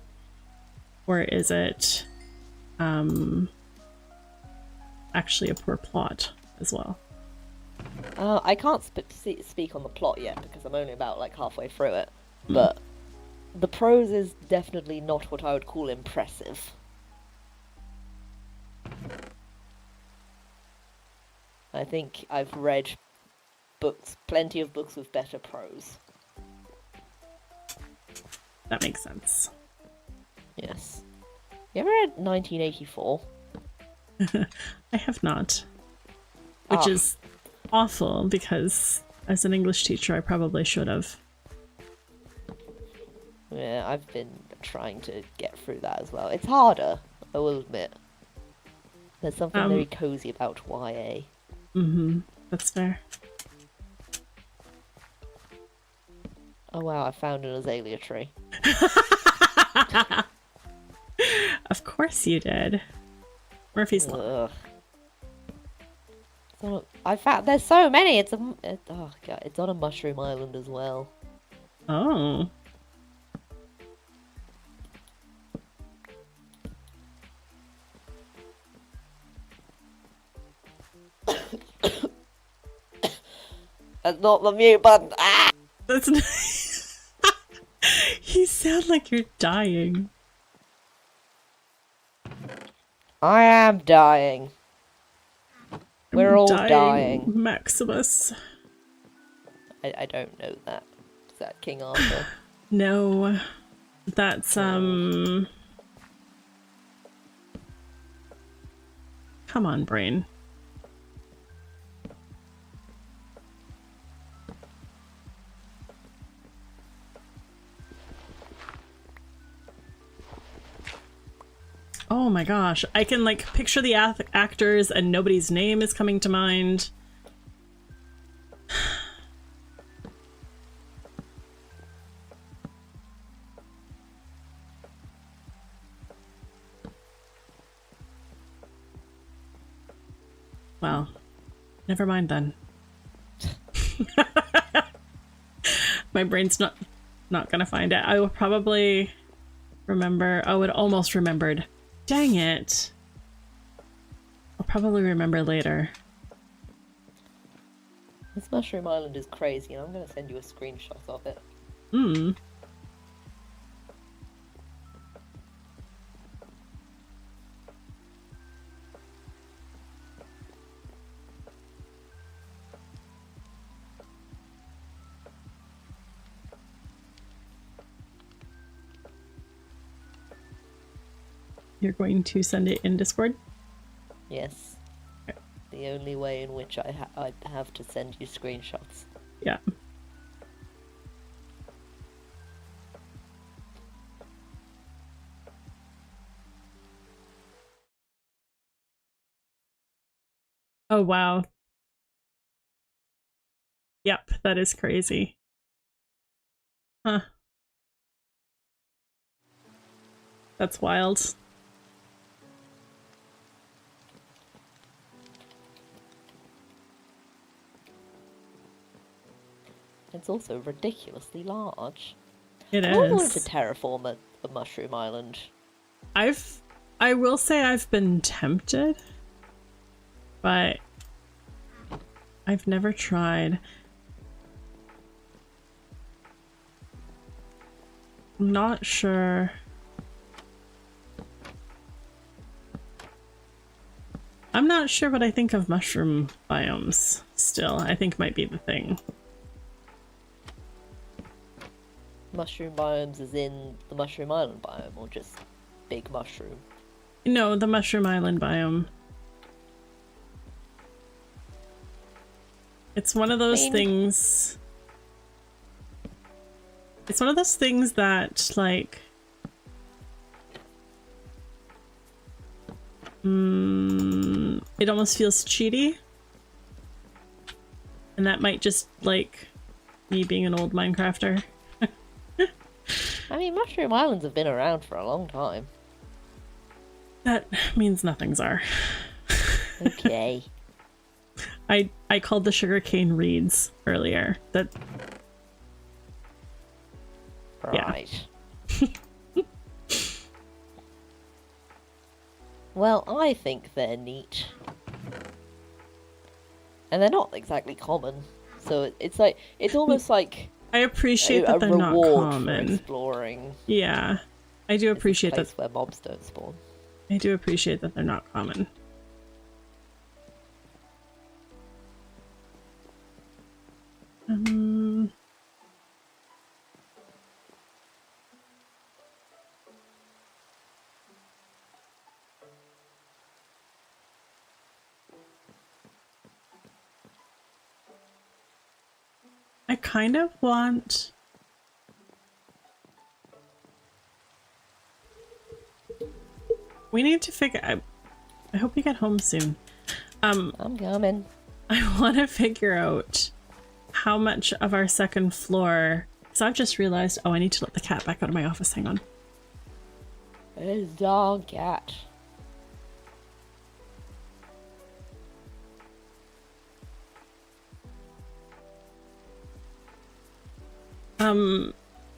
or is it actually a poor plot as well. I can't speak on the plot yet because I'm only about like halfway through it, but the prose is definitely not what I would call impressive. I think I've read plenty of books with better prose. That makes sense. Yes. You ever read 1984? I have not. Which is awful because as an English teacher I probably should have. Yeah, I've been trying to get through that as well. It's harder, I will admit. There's something very cozy about YA. That's fair. Oh wow, I found an azalea tree. Of course you did. Murphy's Law. So, I found there's so many. Oh god, it's on a mushroom island as well. Oh. That's not the mute button. Ah! That's not... You sound like you're dying. I am dying. We're all dying. Maximus. I don't know that. Is that King Arthur? No. That's, Come on, brain. Oh my gosh, I can like picture the actors and nobody's name is coming to mind. Well, never mind then. My brain's not gonna find it. I will probably remember. Oh, it almost remembered. Dang it. I'll probably remember later. This Mushroom Island is crazy, and I'm going to send you a screenshot of it. You're going to send it in Discord? Yes. Okay. The only way in which I have to send you screenshots. Yeah. Oh, wow. Yep, that is crazy. Huh. That's wild. It's also ridiculously large. It is. I wanted to terraform a mushroom island. I will say I've been tempted, but I've never tried. I'm not sure. I'm not sure what I think of mushroom biomes still. I think might be the thing. Mushroom biomes as in the Mushroom Island biome, or just big mushroom? No, the Mushroom Island biome. It's one of those things... It's one of those things that, like... it almost feels cheaty. And that might just, like, me being an old Minecrafter. I mean, Mushroom Islands have been around for a long time. That means nothing, Xar. Okay. I called the sugarcane reeds earlier. That... Right. Yeah. Well, I think they're neat. And they're not exactly common. So it's like, it's almost like I appreciate that they're not common. For exploring. Yeah, I do appreciate that. Where mobs don't spawn. I do appreciate that they're not common. I kind of want... We need to figure... I hope you get home soon. I'm coming. I want to figure out how much of our second floor... So I've just realized... Oh, I need to let the cat back out of my office. Hang on. It's dog cat.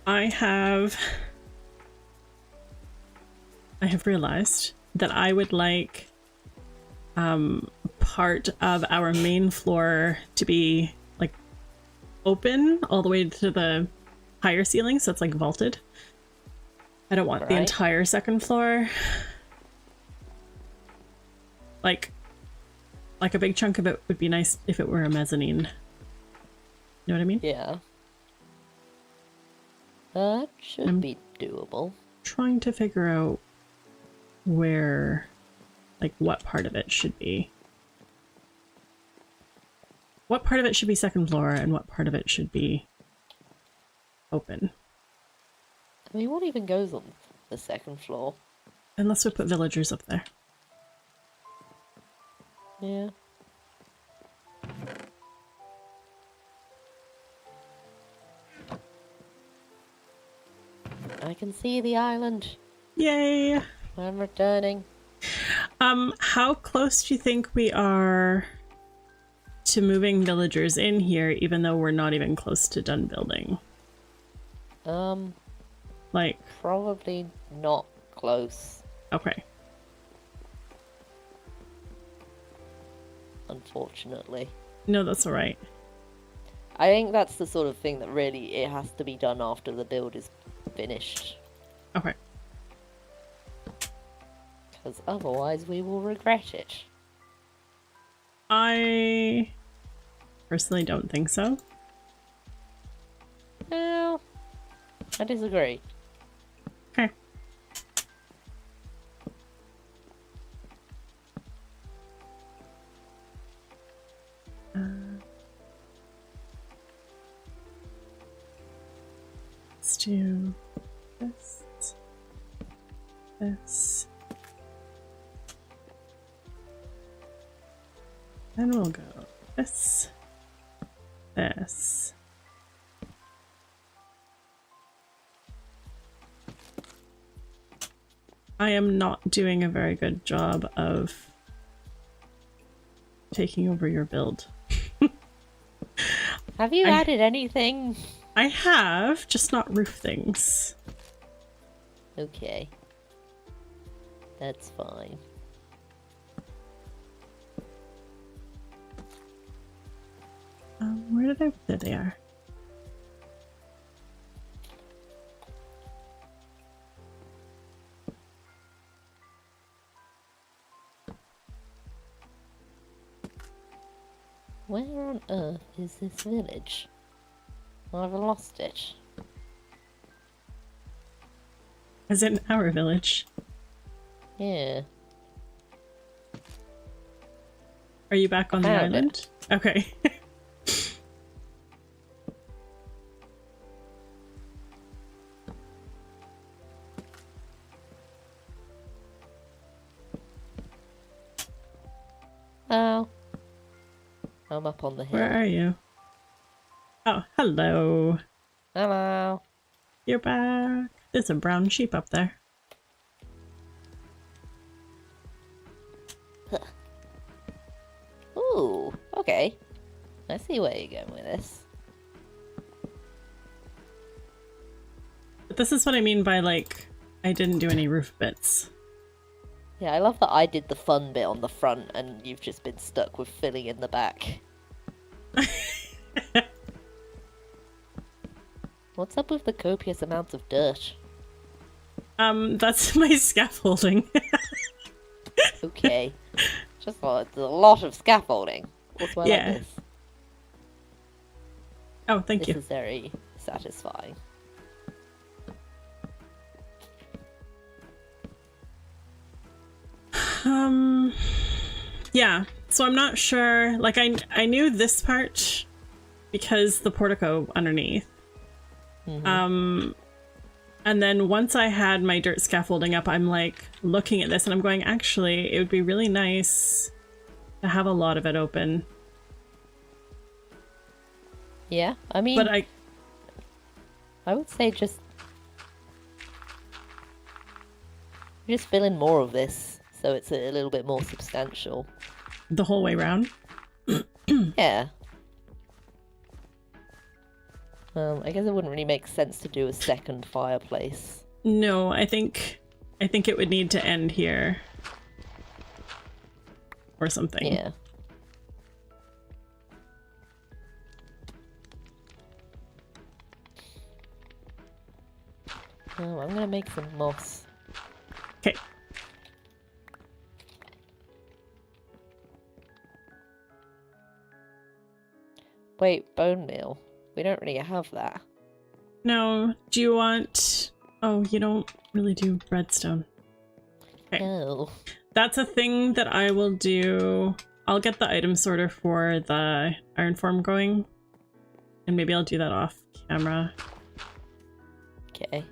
I have realized that I would like part of our main floor to be like open all the way to the higher ceiling, so it's like vaulted. I don't want the entire second floor. Like a big chunk of it would be nice if it were a mezzanine. You know what I mean? Yeah. That should be doable. Trying to figure out where, like, what part of it should be. What part of it should be second floor and what part of it should be open. I mean, what even goes on the second floor? Unless we put villagers up there. Yeah. I can see the island. Yay! I'm returning. How close do you think we are to moving villagers in here, even though we're not even close to done building? Like... Probably not close. Okay. Unfortunately. No, that's alright. I think that's the sort of thing that really, it has to be done after the build is finished. Okay. Because otherwise we will regret it. I personally don't think so. Well, I disagree. Okay. Let's do this. This. Then we'll go this. This. I am not doing a very good job of taking over your build. Have you added anything? I have, just not roof things. Okay. That's fine. Where did I... There they are. Where on earth is this village? I've lost it. Is it in our village? Yeah. Are you back on the island? Okay. Oh. I'm up on the hill. Where are you? Oh, hello. Hello. You're back. There's a brown sheep up there. Ooh, okay. I see where you're going with this. But this is what I mean by, like, I didn't do any roof bits. Yeah, I love that I did the fun bit on the front and you've just been stuck with filling in the back. What's up with the copious amounts of dirt? That's my scaffolding. Okay. Just thought it's a lot of scaffolding. Also, I like this. Oh, thank you. This is very satisfying. Yeah. So I'm not sure. Like, I knew this part because the portico underneath. Mm-hmm. And then once I had my dirt scaffolding up, I'm like looking at this and I'm going, actually, it would be really nice to have a lot of it open. Yeah, I mean, but I would say just fill in more of this so it's a little bit more substantial. The whole way around? Yeah. I guess it wouldn't really make sense to do a second fireplace. No, I think it would need to end here. Or something. Yeah. Oh, I'm gonna make some moss. Okay. Wait, bone meal. We don't really have that. No, do you want... Oh, you don't really do redstone. Okay. No. That's a thing that I will do. I'll get the item sorter for the iron form going. And maybe I'll do that off camera. Okay.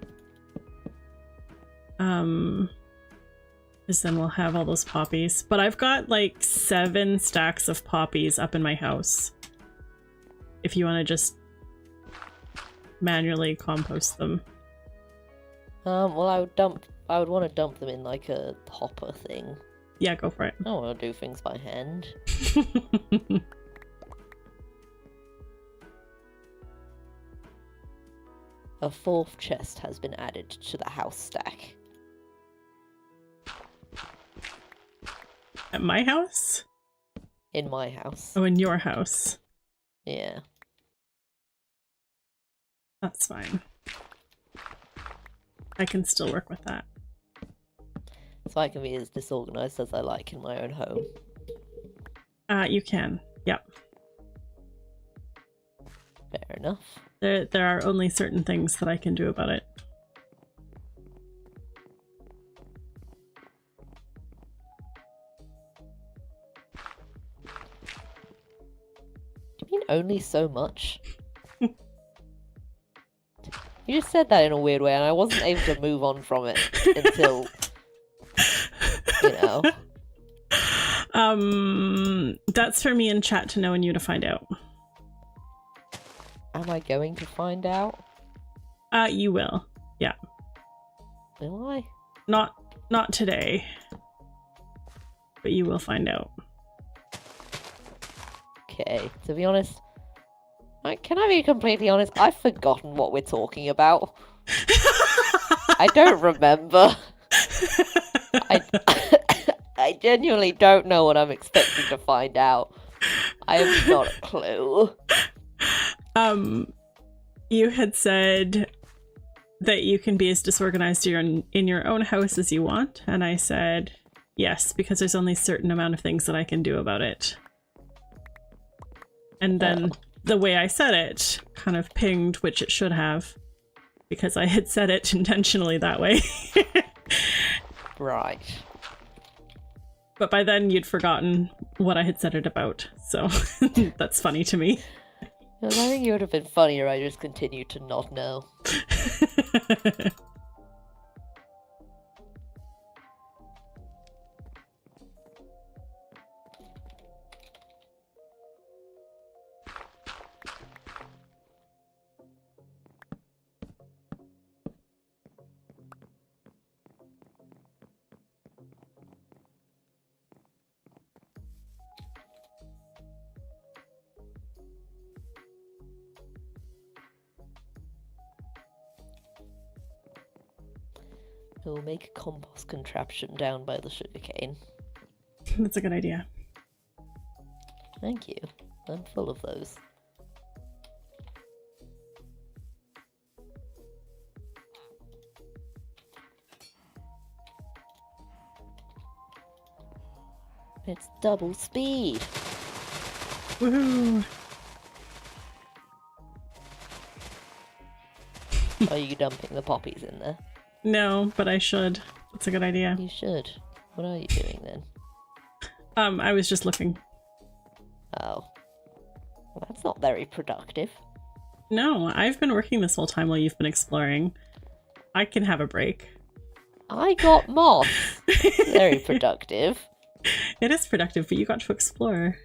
Because then we'll have all those poppies. But I've got like 7 stacks of poppies up in my house. If you want to just manually compost them. Well, I would want to dump them in like a hopper thing. Yeah, go for it. I don't want to do things by hand. A 4th chest has been added to the house stack. At my house? In my house. Oh, in your house. Yeah. That's fine. I can still work with that. So I can be as disorganized as I like in my own home. You can. Yep. Fair enough. There are only certain things that I can do about it. Do you mean only so much? You just said that in a weird way and I wasn't able to move on from it until, you know. That's for me in chat to know and you to find out. Am I going to find out? You will. Yeah. Will I? Not today. But you will find out. Okay, to be honest, can I be completely honest? I've forgotten what we're talking about. I don't remember. I genuinely don't know what I'm expecting to find out. I have not a clue. You had said that you can be as disorganized in your own house as you want, and I said yes, because there's only a certain amount of things that I can do about it. And then the way I said it kind of pinged, which it should have, because I had said it intentionally that way. Right. But by then you'd forgotten what I had said it about, so that's funny to me. I think it would have been funnier I just continued to not know. We'll make a compost contraption down by the sugarcane. That's a good idea. Thank you. I'm full of those. It's double speed. Woohoo! Are you dumping the poppies in there? No, but I should. That's a good idea. You should. What are you doing then? I was just looking. Oh. Well, that's not very productive. No, I've been working this whole time while you've been exploring. I can have a break. I got moss. Very productive. It is productive, but you got to explore.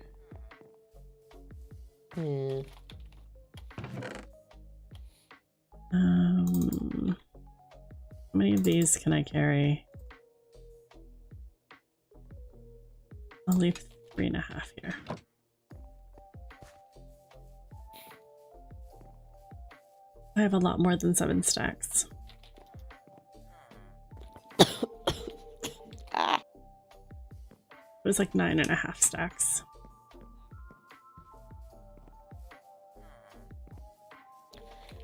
Hmm. How many of these can I carry? I'll leave 3.5 here. I have a lot more than 7 stacks. Ah. It was like 9.5 stacks.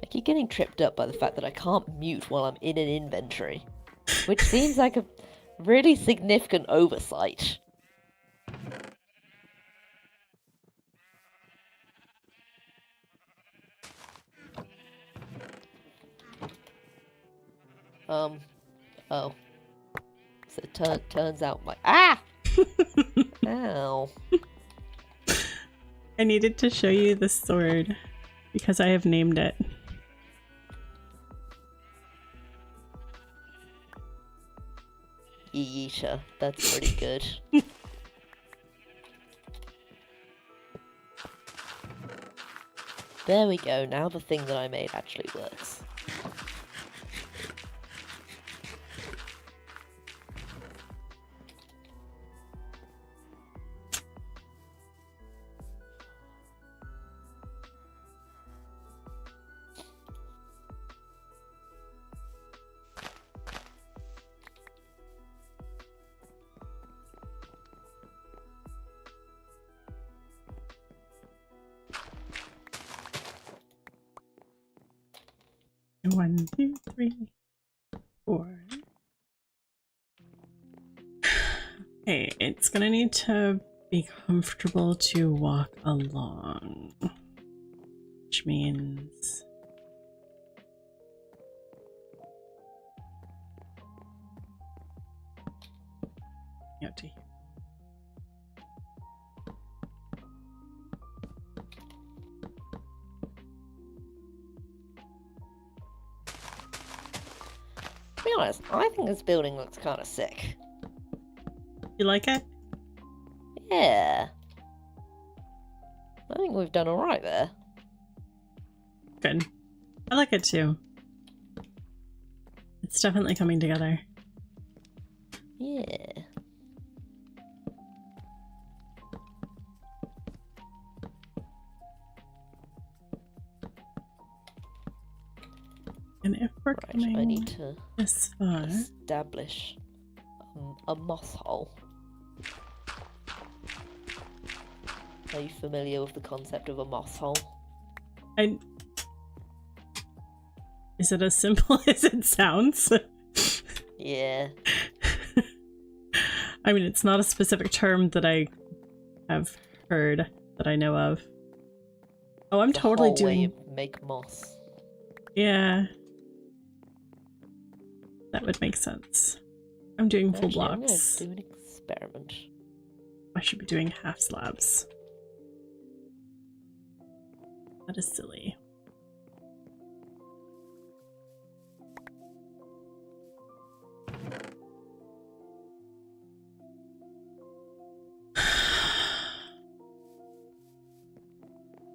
I keep getting tripped up by the fact that I can't mute while I'm in an inventory, which seems like a really significant oversight. Oh. So it turns out my— Ah! Ow. I needed to show you this sword because I have named it. Yeecha. That's pretty good. There we go. Now the thing that I made actually works. One, two, three, 4. Okay, it's gonna need to be comfortable to walk along, which means out to here. To be honest, I think this building looks kind of sick. You like it? Yeah. I think we've done alright there. Good. I like it too. It's definitely coming together. Yeah. And if we're Right, coming I need to this far, establish a moss hole. Are you familiar with the concept of a moss hole? Is it as simple as it sounds? Yeah. I mean, it's not a specific term that I have heard that I know of. Oh, I'm The totally hole where doing. you make moss. Yeah. That would make sense. I'm doing full Actually, I'm blocks. gonna do an experiment. I should be doing half slabs. That is silly.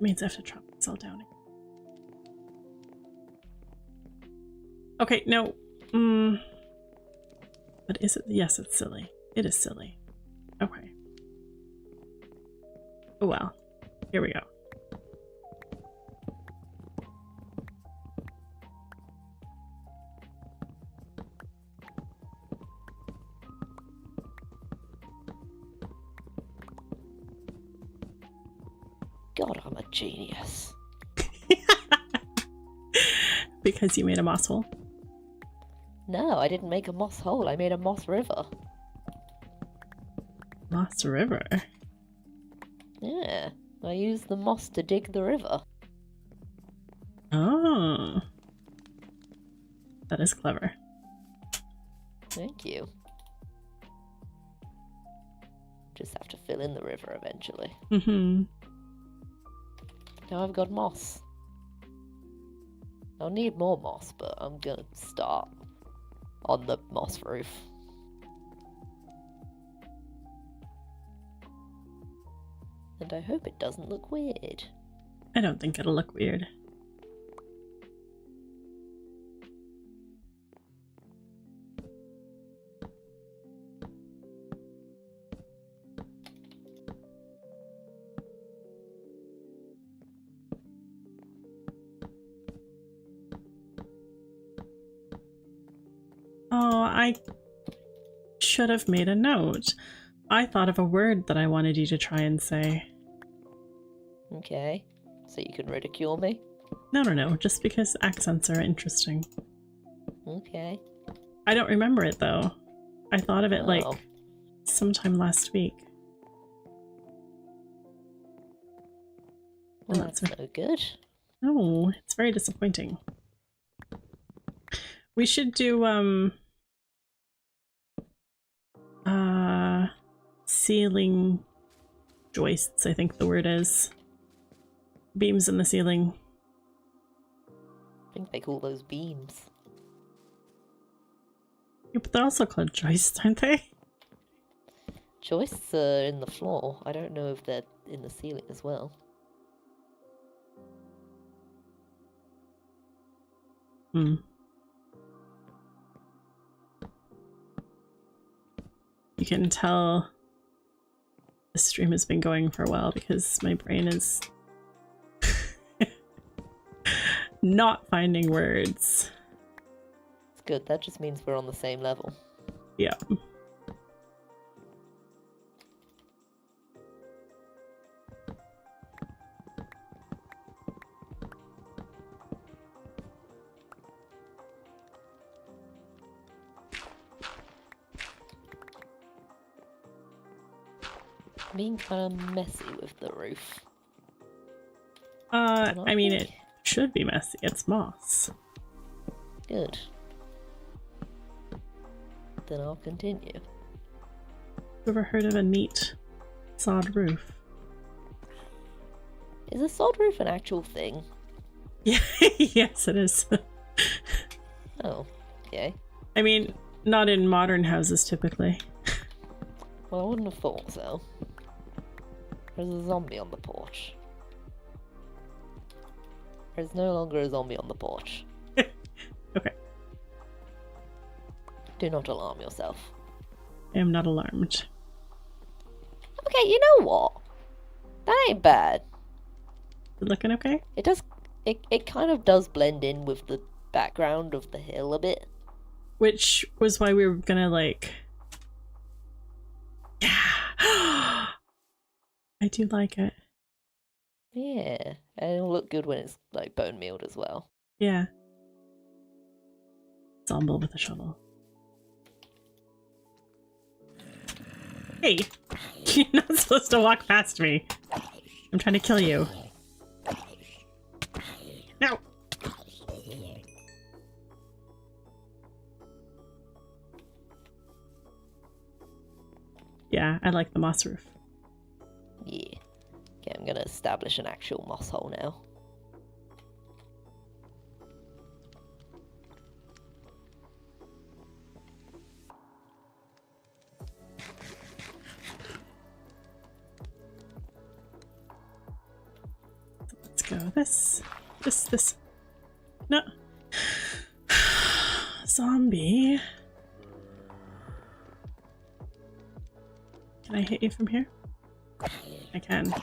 Means I have to chop this all down. Okay, no. But is it? Yes, it's silly. It is silly. Okay. Oh well. Here we go. God, I'm a genius. Because you made a moss hole? No, I didn't make a moss hole. I made a moss river. Moss river? Yeah, I used the moss to dig the river. Oh. That is clever. Thank you. Just have to fill in the river eventually. Mm-hmm. Now I've got moss. I'll need more moss, but I'm gonna start on the moss roof. And I hope it doesn't look weird. I don't think it'll look weird. Oh, I should have made a note. I thought of a word that I wanted you to try and say. Okay, so you can ridicule me? No, just because accents are interesting. Okay. I don't remember it though. I thought of it like Oh. sometime last week. Well, that's no good. No, it's very disappointing. We should do ceiling joists, I think the word is. Beams in the ceiling. I think they call those beams. Yeah, but they're also called joists, aren't they? Joists are in the floor. I don't know if they're in the ceiling as well. Hmm. You can tell the stream has been going for a while because my brain is not finding words. It's good, that just means we're on the same level. Yeah. Being kind of messy with the roof. I mean, it should be messy. It's moss. Good. Then I'll continue. Ever heard of a neat sod roof? Is a sod roof an actual thing? Yeah, yes, it is. Oh, okay. I mean, not in modern houses typically. Well, I wouldn't have thought so. There's a zombie on the porch. There's no longer a zombie on the porch. Okay. Do not alarm yourself. I am not alarmed. Okay, you know what? That ain't bad. Is it looking okay? It does. It kind of does blend in with the background of the hill a bit. Which was why we were gonna like... Yeah! I do like it. Yeah, and it'll look good when it's like bone mealed as well. Yeah. Zomble with a shovel. Hey! You're not supposed to walk past me. I'm trying to kill you. No! Yeah, I like the moss roof. Yeah. Okay, I'm gonna establish an actual moss hole now. Let's go. This. No. Zombie. Can I hit you from here? I can.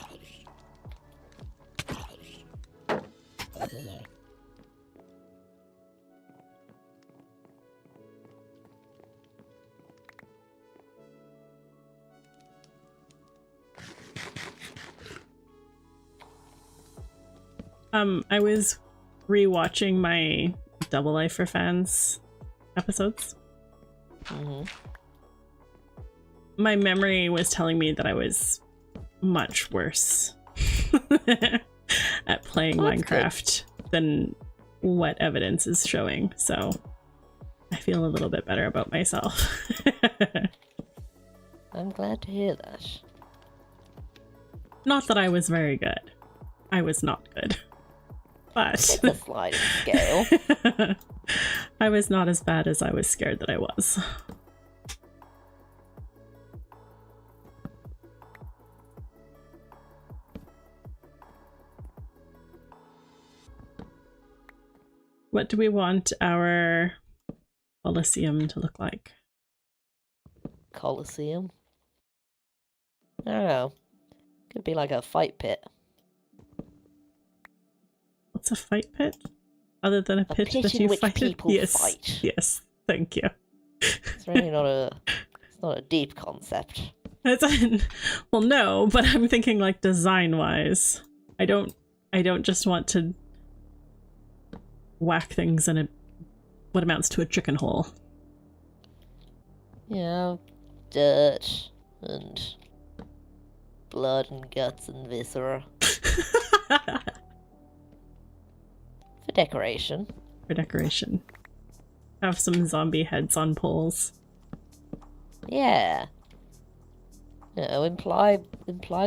I was rewatching my Double Life for Fans episodes. Mm-hmm. My memory was telling me that I was much worse at playing Minecraft than what evidence is showing, so I feel a little bit better about myself. I'm glad to hear that. Not that I was very good. I was not good. But it's a sliding scale. I was not as bad as I was scared that I was. What do we want our Colosseum to look like? Colosseum? I don't know. Could be like a fight pit. What's a fight pit? Other than a pit that in you which fight? people Yes. fight. Yes. Thank you. It's really not a. It's not a deep concept. Well, no, but I'm thinking like design-wise. I don't just want to whack things in what amounts to a chicken hole. Yeah, dirt and blood and guts and viscera. For decoration. For decoration. Have some zombie heads on poles. Yeah. You know, imply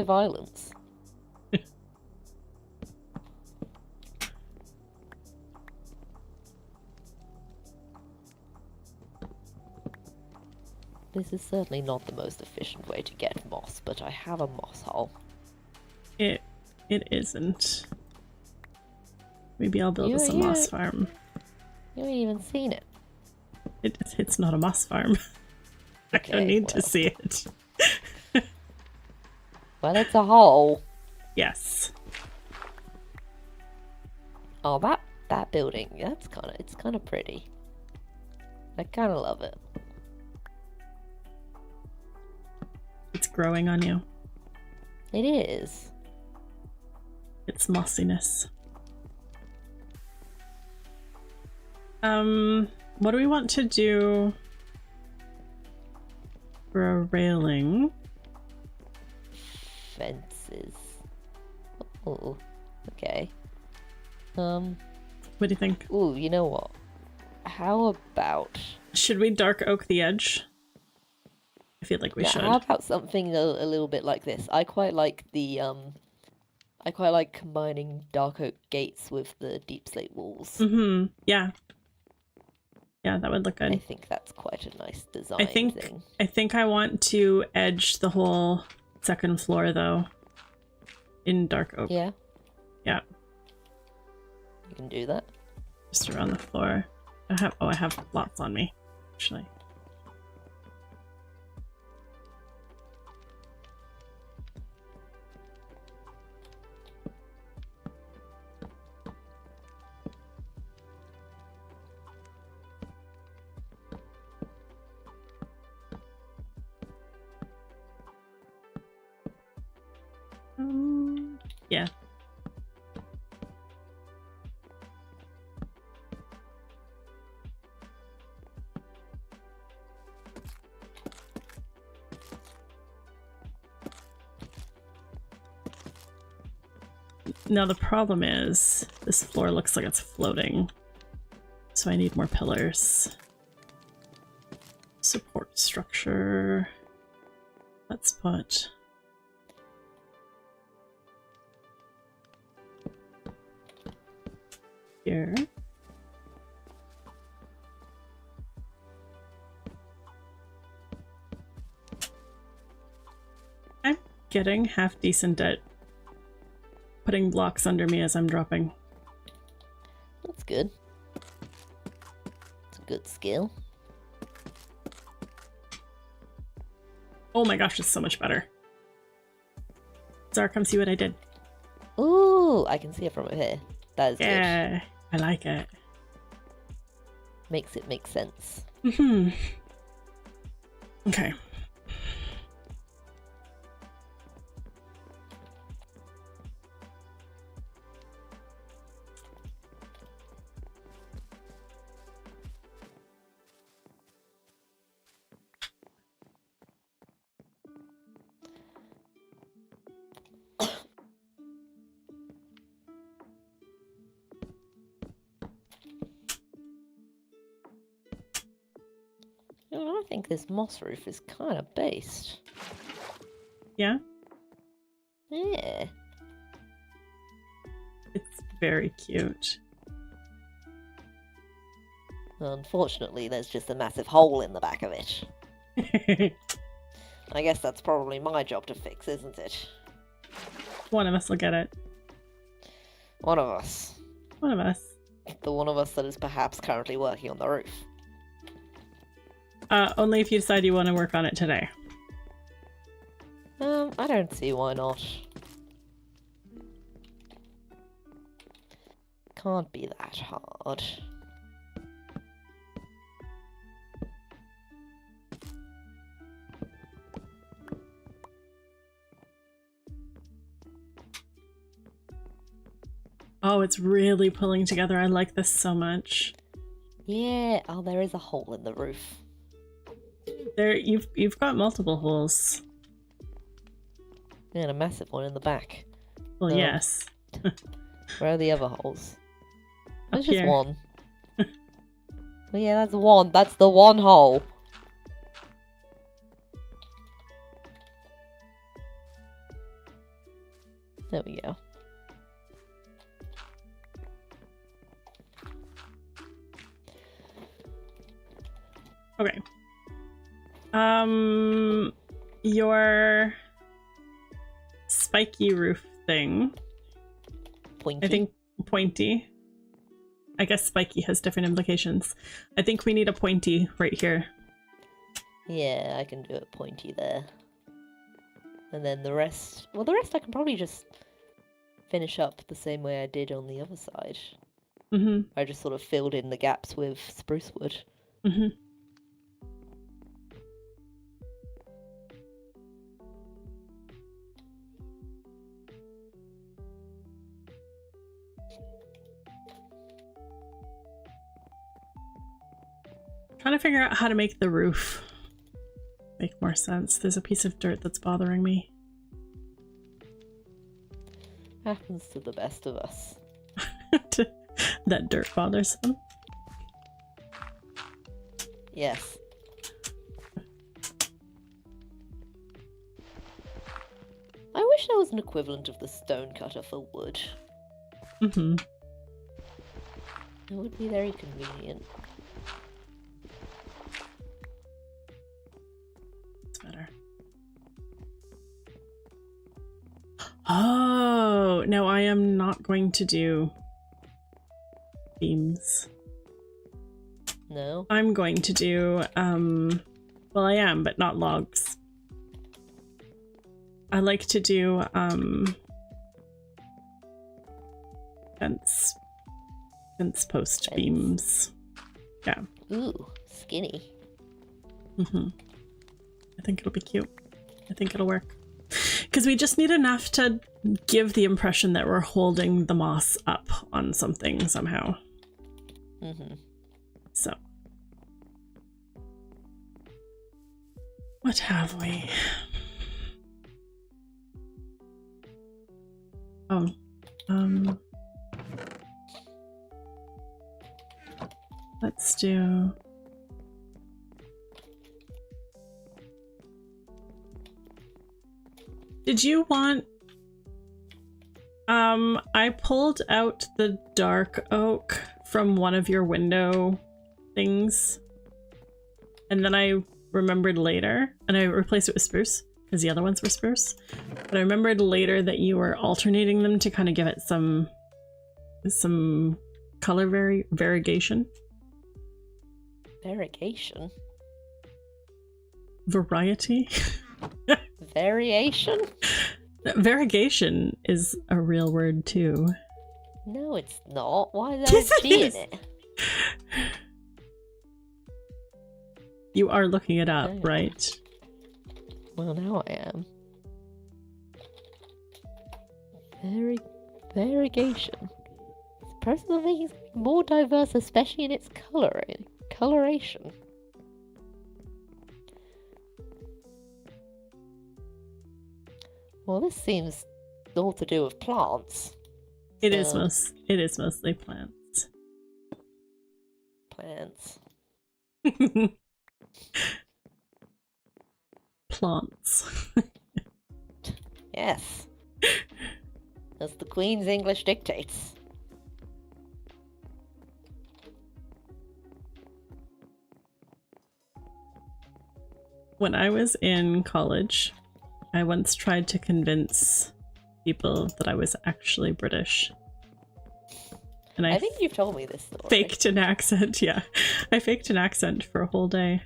violence. This is certainly not the most efficient way to get moss, but I have a moss hole. It isn't. Maybe I'll build us a moss farm. You haven't even seen it. It's not a moss farm. Okay, I don't need to see it. Well, it's a hole. Yes. Oh, that building, it's kind of pretty. I kind of love it. It's growing on you. It is. It's mossiness. What do we want to do for a railing? Fences. Oh, okay. What do you think? Ooh, you know what? How about... Should we dark oak the edge? I feel like we should. How about something a little bit like this? I quite like the, I quite like combining dark oak gates with the deep slate walls. Mm-hmm. Yeah. Yeah, that would look good. I think that's quite a nice design thing. I think I want to edge the whole second floor, though, in dark oak. Yeah? Yeah. You can do that. Just around the floor. I have lots on me, actually. Yeah. Now the problem is, this floor looks like it's floating, so I need more pillars. Support structure. Let's put... here. I'm getting half decent at putting blocks under me as I'm dropping. That's good. It's a good skill. Oh my gosh, it's so much better. Xar, come see what I did. Ooh, I can see it from over here. That is good. Yeah, I like it. Makes it make sense. Mm-hmm. Okay. Oh, I think this moss roof is kind of based. Yeah? Yeah. It's very cute. Unfortunately, there's just a massive hole in the back of it. I guess that's probably my job to fix, isn't it? One of us will get it. One of us. One of us. The one of us that is perhaps currently working on the roof. Only if you decide you want to work on it today. I don't see why not. Can't be that hard. Oh, it's really pulling together. I like this so much. Yeah. Oh, there is a hole in the roof. There, you've got multiple holes. And a massive one in the back. Well, yes. Where are the other holes? Up There's just here. one. Well, yeah, that's one. That's the one hole. There we go. Okay. Your spiky roof thing. Pointy. I think pointy. I guess spiky has different implications. I think we need a pointy right here. Yeah, I can do it pointy there. And then the rest... Well, the rest I can probably just finish up the same way I did on the other side. Mm-hmm. I just sort of filled in the gaps with spruce wood. Mm-hmm. Trying to figure out how to make the roof make more sense. There's a piece of dirt that's bothering me. Happens to the best of us. That dirt bothers them. Yes. I wish there was an equivalent of the stone cutter for wood. Mm-hmm. It would be very convenient. It's better. Oh, no, I am not going to do beams. No? I'm going to do, well, I am, but not logs. I like to do, fence post beams. Yeah. Ooh, skinny. Mm-hmm. I think it'll be cute. I think it'll work. Because we just need enough to give the impression that we're holding the moss up on something somehow. Mm-hmm. So. What have we? Oh. Let's do... Did you want... I pulled out the dark oak from one of your window things. And then I remembered later, and I replaced it with spruce, because the other ones were spruce. But I remembered later that you were alternating them to kind of give it some color variegation. Variegation? Variety? Variation? Variegation is a real word too. No, it's not. Why is Yes, there a G it in it? You are looking it up, Oh. right? Well, now I am. Variegation. It's the process of making something more diverse, especially in its coloration. Well, this seems all to do with plants. It is mostly plants. Plants. Plants. Yes. As the Queen's English dictates. When I was in college, I once tried to convince people that I was actually British. And I think you've told me this story. Faked an accent, yeah. I faked an accent for a whole day.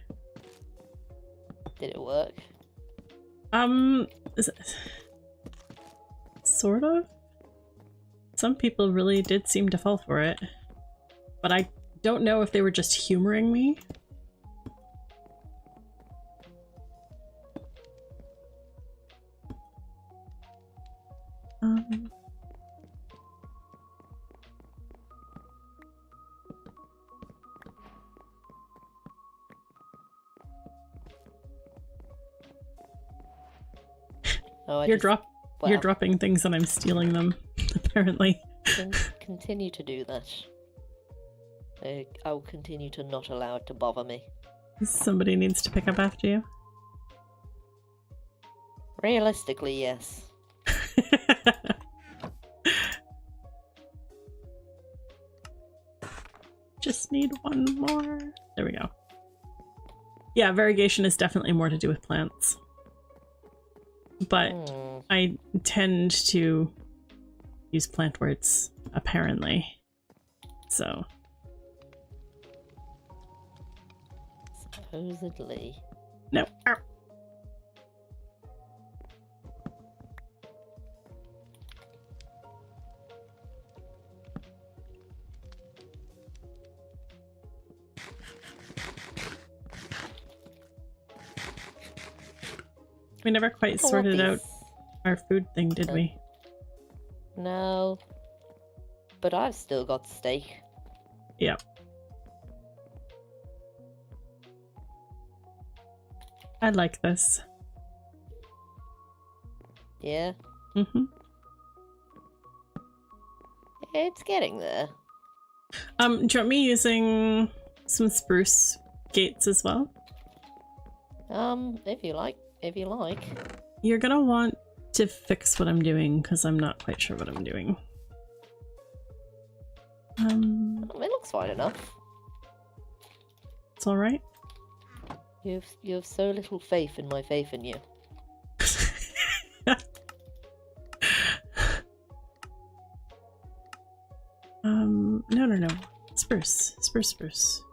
Did it work? Sort of. Some people really did seem to fall for it. But I don't know if they were just humoring me. Oh, you're dropping things and I'm stealing them, apparently. Continue to do that. I will continue to not allow it to bother me. Somebody needs to pick up after you. Realistically, yes. Just need one more. There we go. Yeah, variegation is definitely more to do with plants. But I tend to use plant words, apparently. So. Supposedly. No. Ow. We never quite sorted out our food thing, did we? No. But I've still got steak. Yep. I like this. Yeah? Mm-hmm. It's getting there. Do you want me using some spruce gates as well? If you like. You're gonna want to fix what I'm doing, because I'm not quite sure what I'm doing. It looks fine enough. It's alright. You have so little faith in my faith in you. No. Spruce. Spruce.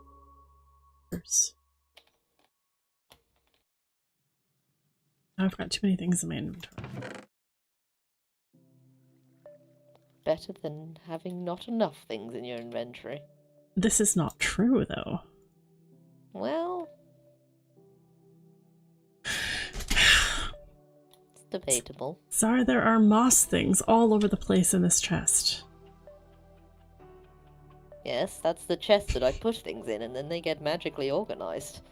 I've got too many things in my inventory. Better than having not enough things in your inventory. This is not true, though. Well... it's debatable. Sorry, there are moss things all over the place in this chest. Yes, that's the chest that I put things in, and then they get magically organized.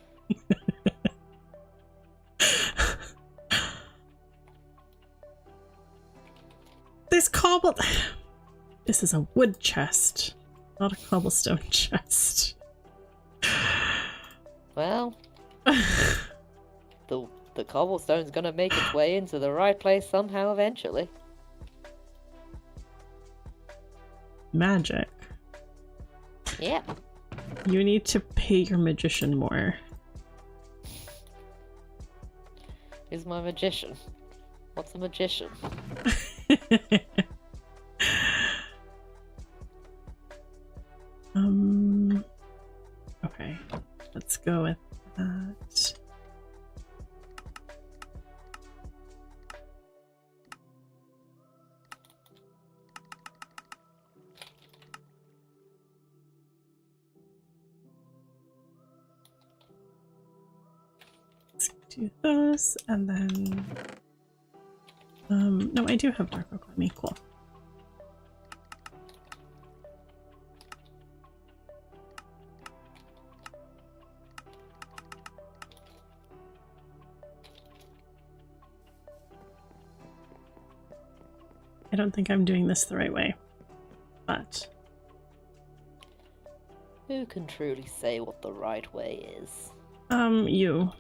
This cobble... This is a wood chest, not a cobblestone chest. Well... the cobblestone's gonna make its way into the right place somehow eventually. Magic. Yeah. You need to pay your magician more. Who's my magician? What's a magician? Okay. Let's go with that. Do those, and then no, I do have dark oak on me. Cool. I don't think I'm doing this the right way, but who can truly say what the right way is? You.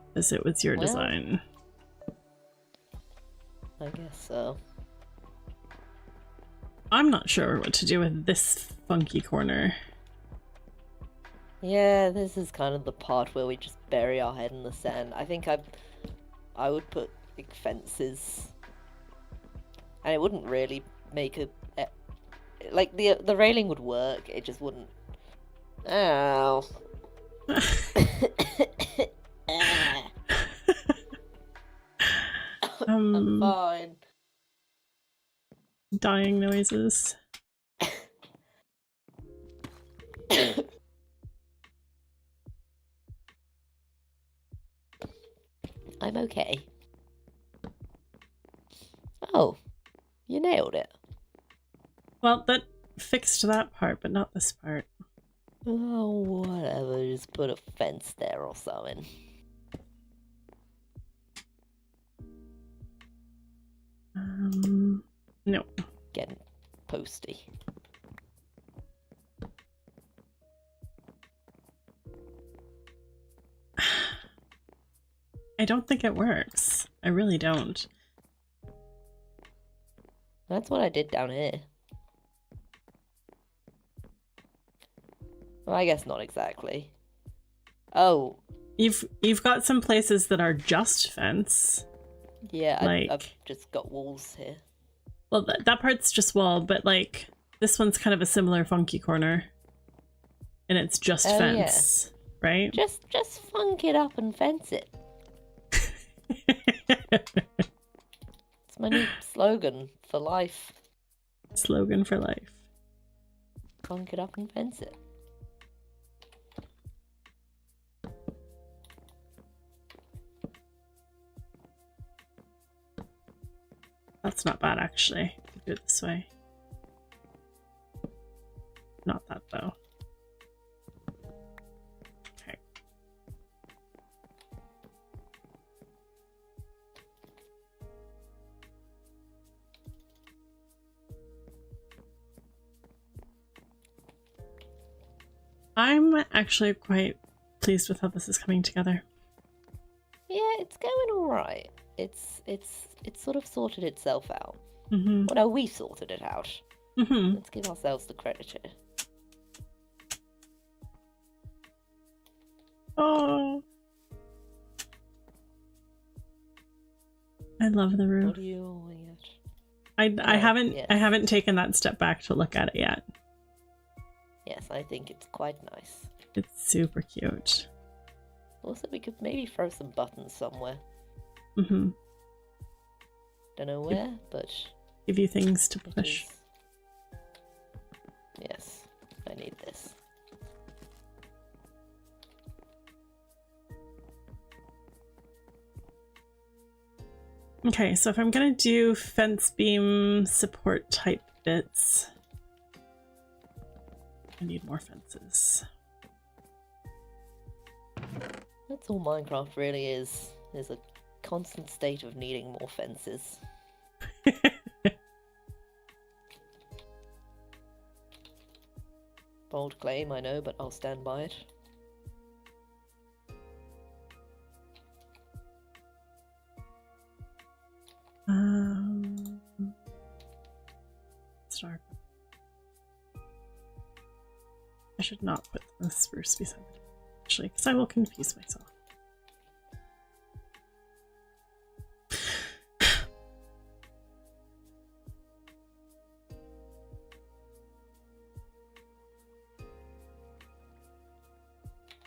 Because it was your Well, design. I guess so. I'm not sure what to do with this funky corner. Yeah, this is kind of the part where we just bury our head in the sand. I think I would put like fences, and it wouldn't really make like the railing would work. It just wouldn't. Ow. I'm fine. Dying noises. I'm okay. Oh, you nailed it. Well, that fixed that part, but not this part. Oh, whatever. Just put a fence there or something. No. Getting posty. I don't think it works. I really don't. That's what I did down here. Well, I guess not exactly. Oh. You've got some places that are just fence. Yeah, like, I've just got walls here. Well, that part's just wall, but like this one's kind of a similar funky corner, and it's just fence, yeah. Right? Just funk it up and fence it. It's my new slogan for life. Slogan for life. Funk it up and fence it. That's not bad, actually. Could do it this way. Not that, though. Okay. I'm actually quite pleased with how this is coming together. Yeah, it's going all right. It's sort of sorted itself out. Mm-hmm. Well, no, we sorted it out. Mm-hmm. Let's give ourselves the credit here. Oh, I love the roof. What are you all at? I haven't taken that step back to look at it yet. Yes, I think it's quite nice. It's super cute. Also, we could maybe throw some buttons somewhere. Mm-hmm. Don't know where, but give you things to push. Yes, I need this. Okay, so if I'm gonna do fence beam support type bits, I need more fences. That's all Minecraft really is a constant state of needing more fences. Bold claim, I know, but I'll stand by it. Start. I should not put the spruce beside it, actually, because I will confuse myself.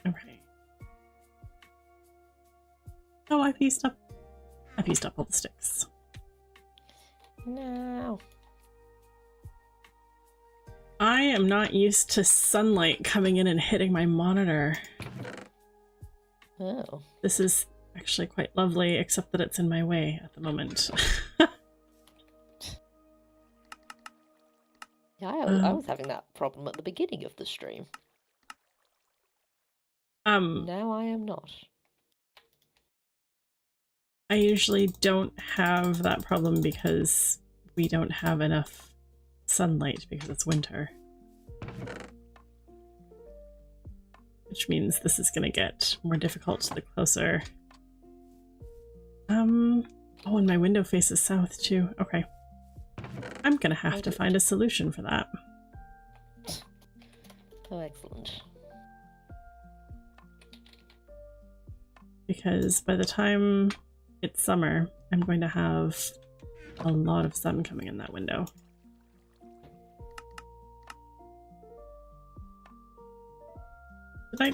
Okay. Oh, I've used up all the sticks. No. I am not used to sunlight coming in and hitting my monitor. Oh. This is actually quite lovely, except that it's in my way at the moment. Yeah, I was having that problem at the beginning of the stream. Now I am not. I usually don't have that problem because we don't have enough sunlight because it's winter. which means this is going to get more difficult the closer. Oh, and my window faces south too. Okay. I'm going to have to find a solution for that. Oh, excellent. Because by the time it's summer, I'm going to have a lot of sun coming in that window. Did I?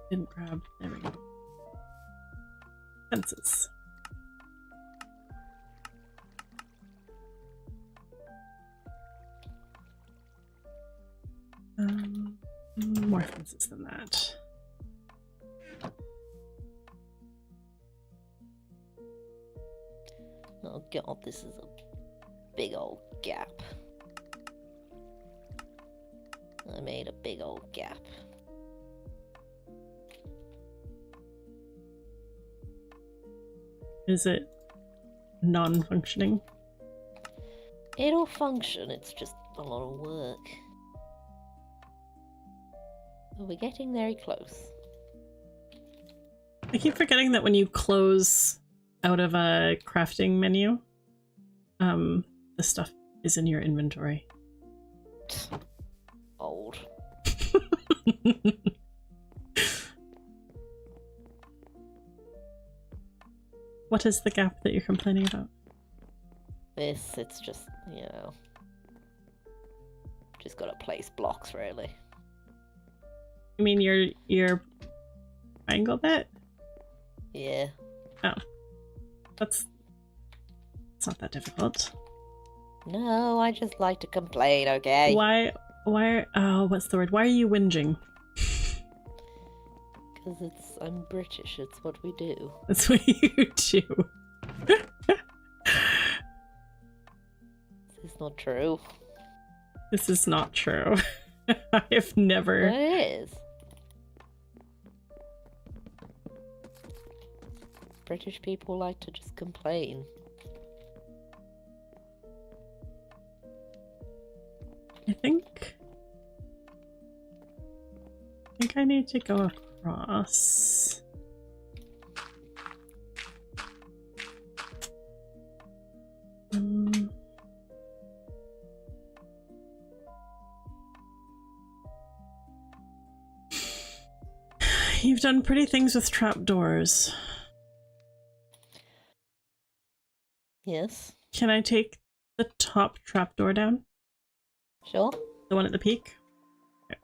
Didn't grab. There we go. Fences. More fences than that. Oh god, this is a big old gap. I made a big old gap. Is it non-functioning? It'll function, it's just a lot of work. But we're getting very close. I keep forgetting that when you close out of a crafting menu, the stuff is in your inventory. Old. What is the gap that you're complaining about? This, it's just, you know... Just gotta place blocks, really. You mean your triangle bit? Yeah. Oh. It's not that difficult. No, I just like to complain, okay? Why, oh, what's the word? Why are you whinging? Because I'm British, it's what we do. That's what you do. This is not true. This is not true. I have never... It is. British people like to just complain. I think I need to go across. You've done pretty things with trapdoors. Yes. Can I take the top trapdoor down? Sure. The one at the peak? Okay.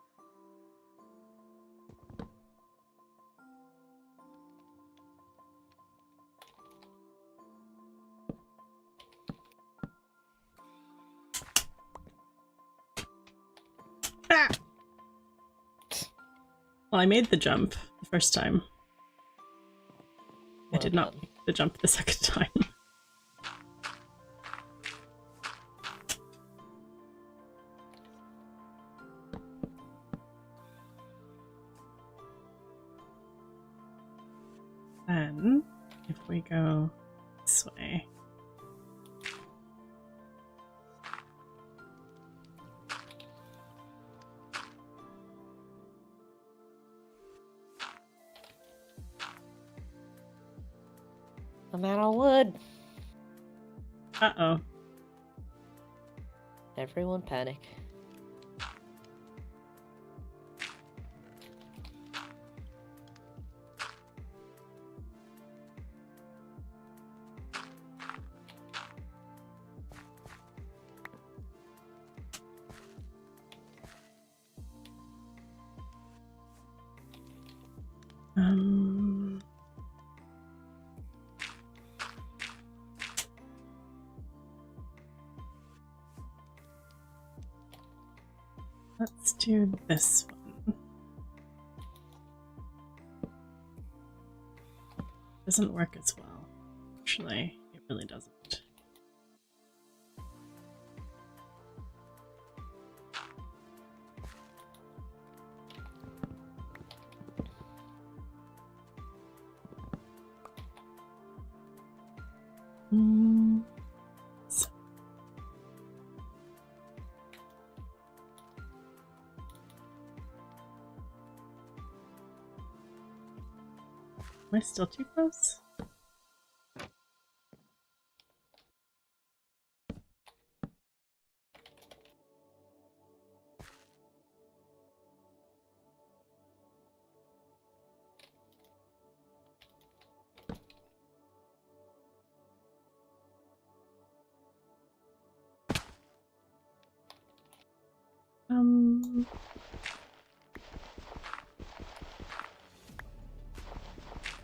Ah! Well, I made the jump the first time. I did not make the jump the second time. Then, if we go this way. I'm out of wood. Uh-oh. Everyone panic. Let's do this one. Doesn't work as well. Actually, it really doesn't. So. Am I still too close?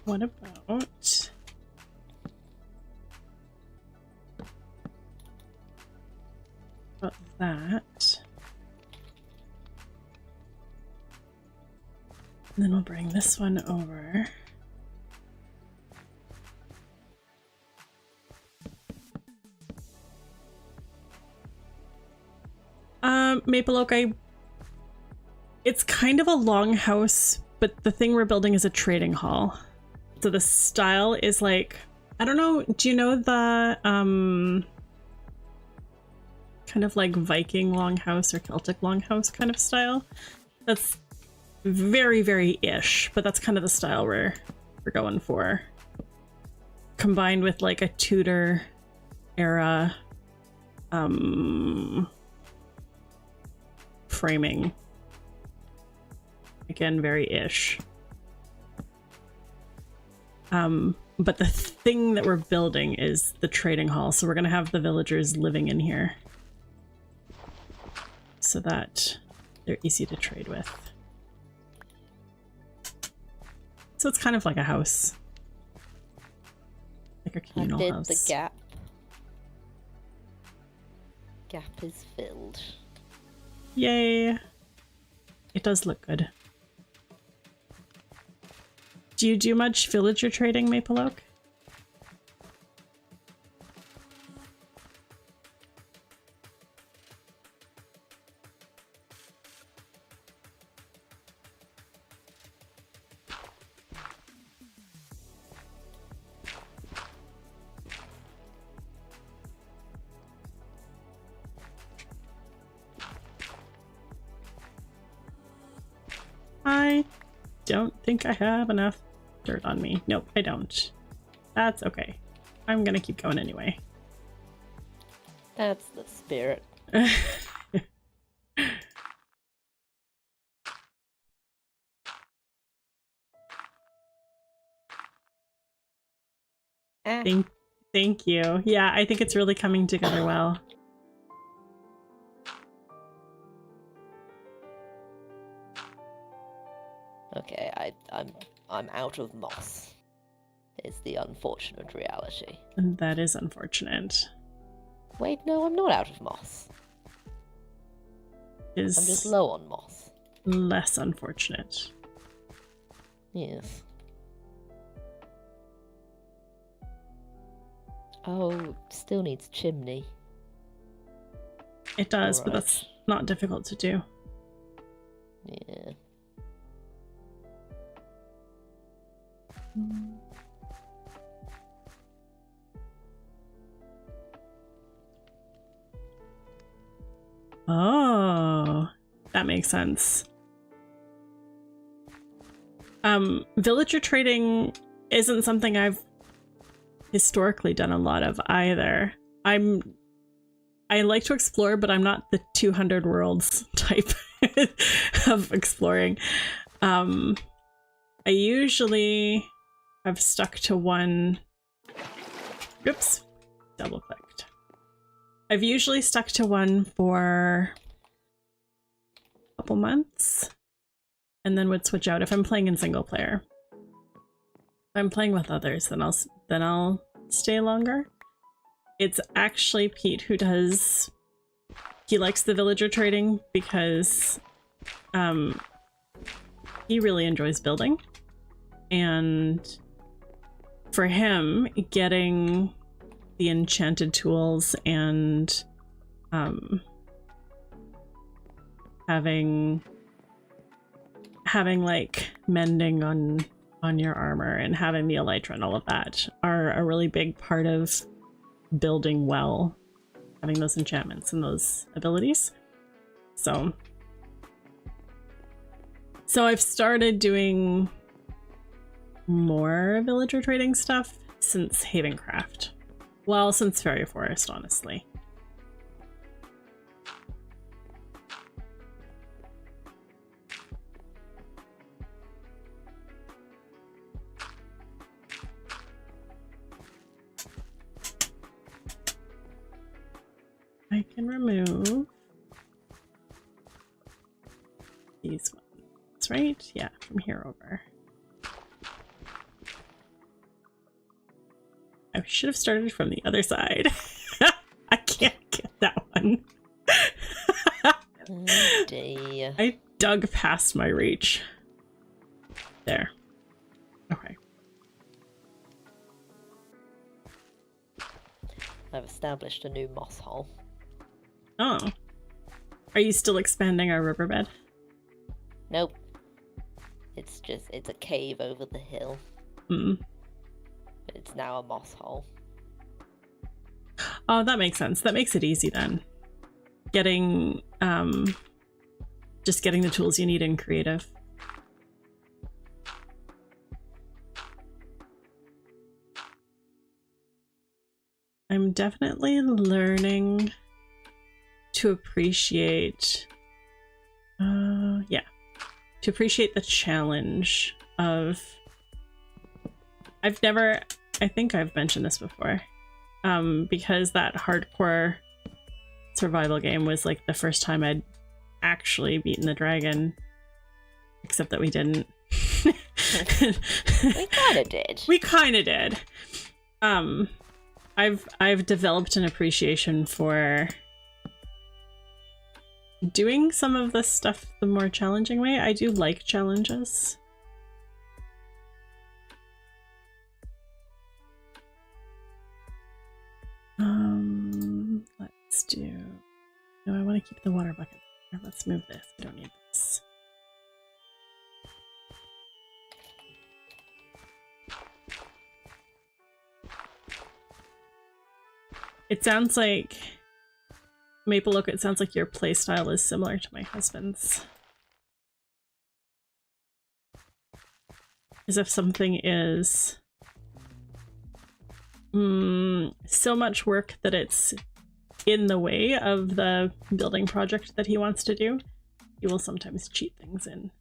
What about that? And then we'll bring this one over. Maple Oak, it's kind of a long-house, but the thing we're building is a trading hall. So the style is like, I don't know, do you know the kind of like Viking longhouse or Celtic longhouse kind of style? That's very, very ish, but that's kind of the style we're going for. Combined with like a Tudor era framing. Again, very ish. But the thing that we're building is the trading hall, so we're gonna have the villagers living in here so that they're easy to trade with. So it's kind of like a house. Like a communal house. The gap. Gap is filled. Yay! It does look good. Do you do much villager trading, Maple Oak? I don't think I have enough dirt on me. Nope, I don't. That's okay. I'm gonna keep going anyway. That's the spirit. Thank you. Yeah, I think it's really coming together well. Okay, I'm out of moss. Is the unfortunate reality. That is unfortunate. Wait, no, I'm not out of moss. I'm just low on moss. Less unfortunate. Yes. Oh, still needs chimney. It does, but that's not difficult to do. Yeah. Oh, that makes sense. Villager trading isn't something I've historically done a lot of either. I like to explore, but I'm not the 200 worlds type of exploring. I usually have stuck to one. Oops, double clicked. I've usually stuck to one for a couple months and then would switch out if I'm playing in single player. If I'm playing with others, then I'll stay longer. It's actually Pete who does. He likes the villager trading because he really enjoys building, and for him, getting the enchanted tools and having like mending on your armor and having the elytra and all of that are a really big part of building well, having those enchantments and those abilities. So I've started doing more villager trading stuff since Havencraft. Well, since Fairy Forest, honestly. I can remove these ones, right? Yeah, from here over. I should have started from the other side. I can't get that one. Oh dear. I dug past my reach. There. Okay. I've established a new moss hole. Oh. Are you still expanding our riverbed? Nope. It's a cave over the hill. Hmm. But it's now a moss hole. Oh, that makes sense. That makes it easy then. Getting, just getting the tools you need in creative. I'm definitely learning to appreciate, to appreciate the challenge of, I think I've mentioned this before, because that hardcore survival game was like the first time I'd actually beaten the dragon, except that we didn't. We kind of did. We kind of did. I've developed an appreciation for doing some of this stuff the more challenging way. I do like challenges. Let's do... No, I want to keep the water bucket. Let's move this. I don't need this. It sounds like... Maple Oak, it sounds like your playstyle is similar to my husband's. As if something is so much work that it's in the way of the building project that he wants to do, he will sometimes cheat things in.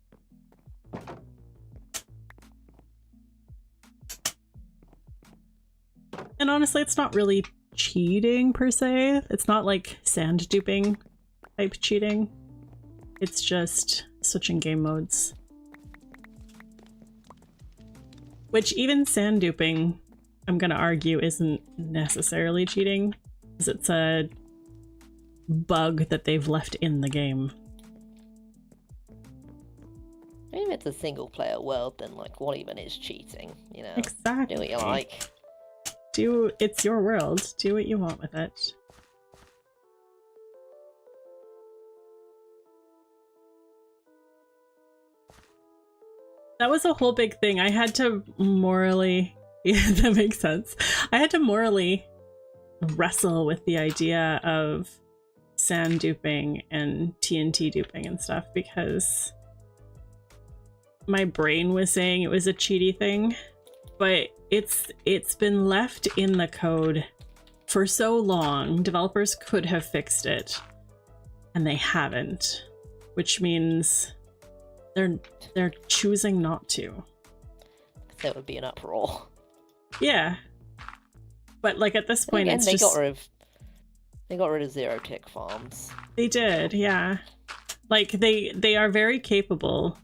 And honestly, it's not really cheating per se. It's not like sand duping type cheating. It's just switching game modes. Which even sand duping, I'm gonna argue, isn't necessarily cheating, because it's a bug that they've left in the game. If it's a single player world, then like what even is cheating, you know? Exactly. Do what you like. It's your world. Do what you want with it. That was a whole big thing. I had to morally... Yeah, that makes sense. I had to morally wrestle with the idea of sand duping and TNT duping and stuff, because my brain was saying it was a cheaty thing, but it's been left in the code for so long. Developers could have fixed it, and they haven't, which means they're choosing not to. There would be an uproar. Yeah, but like at this point, again, it's they just got rid of zero tick farms. They did, yeah. Like they are very capable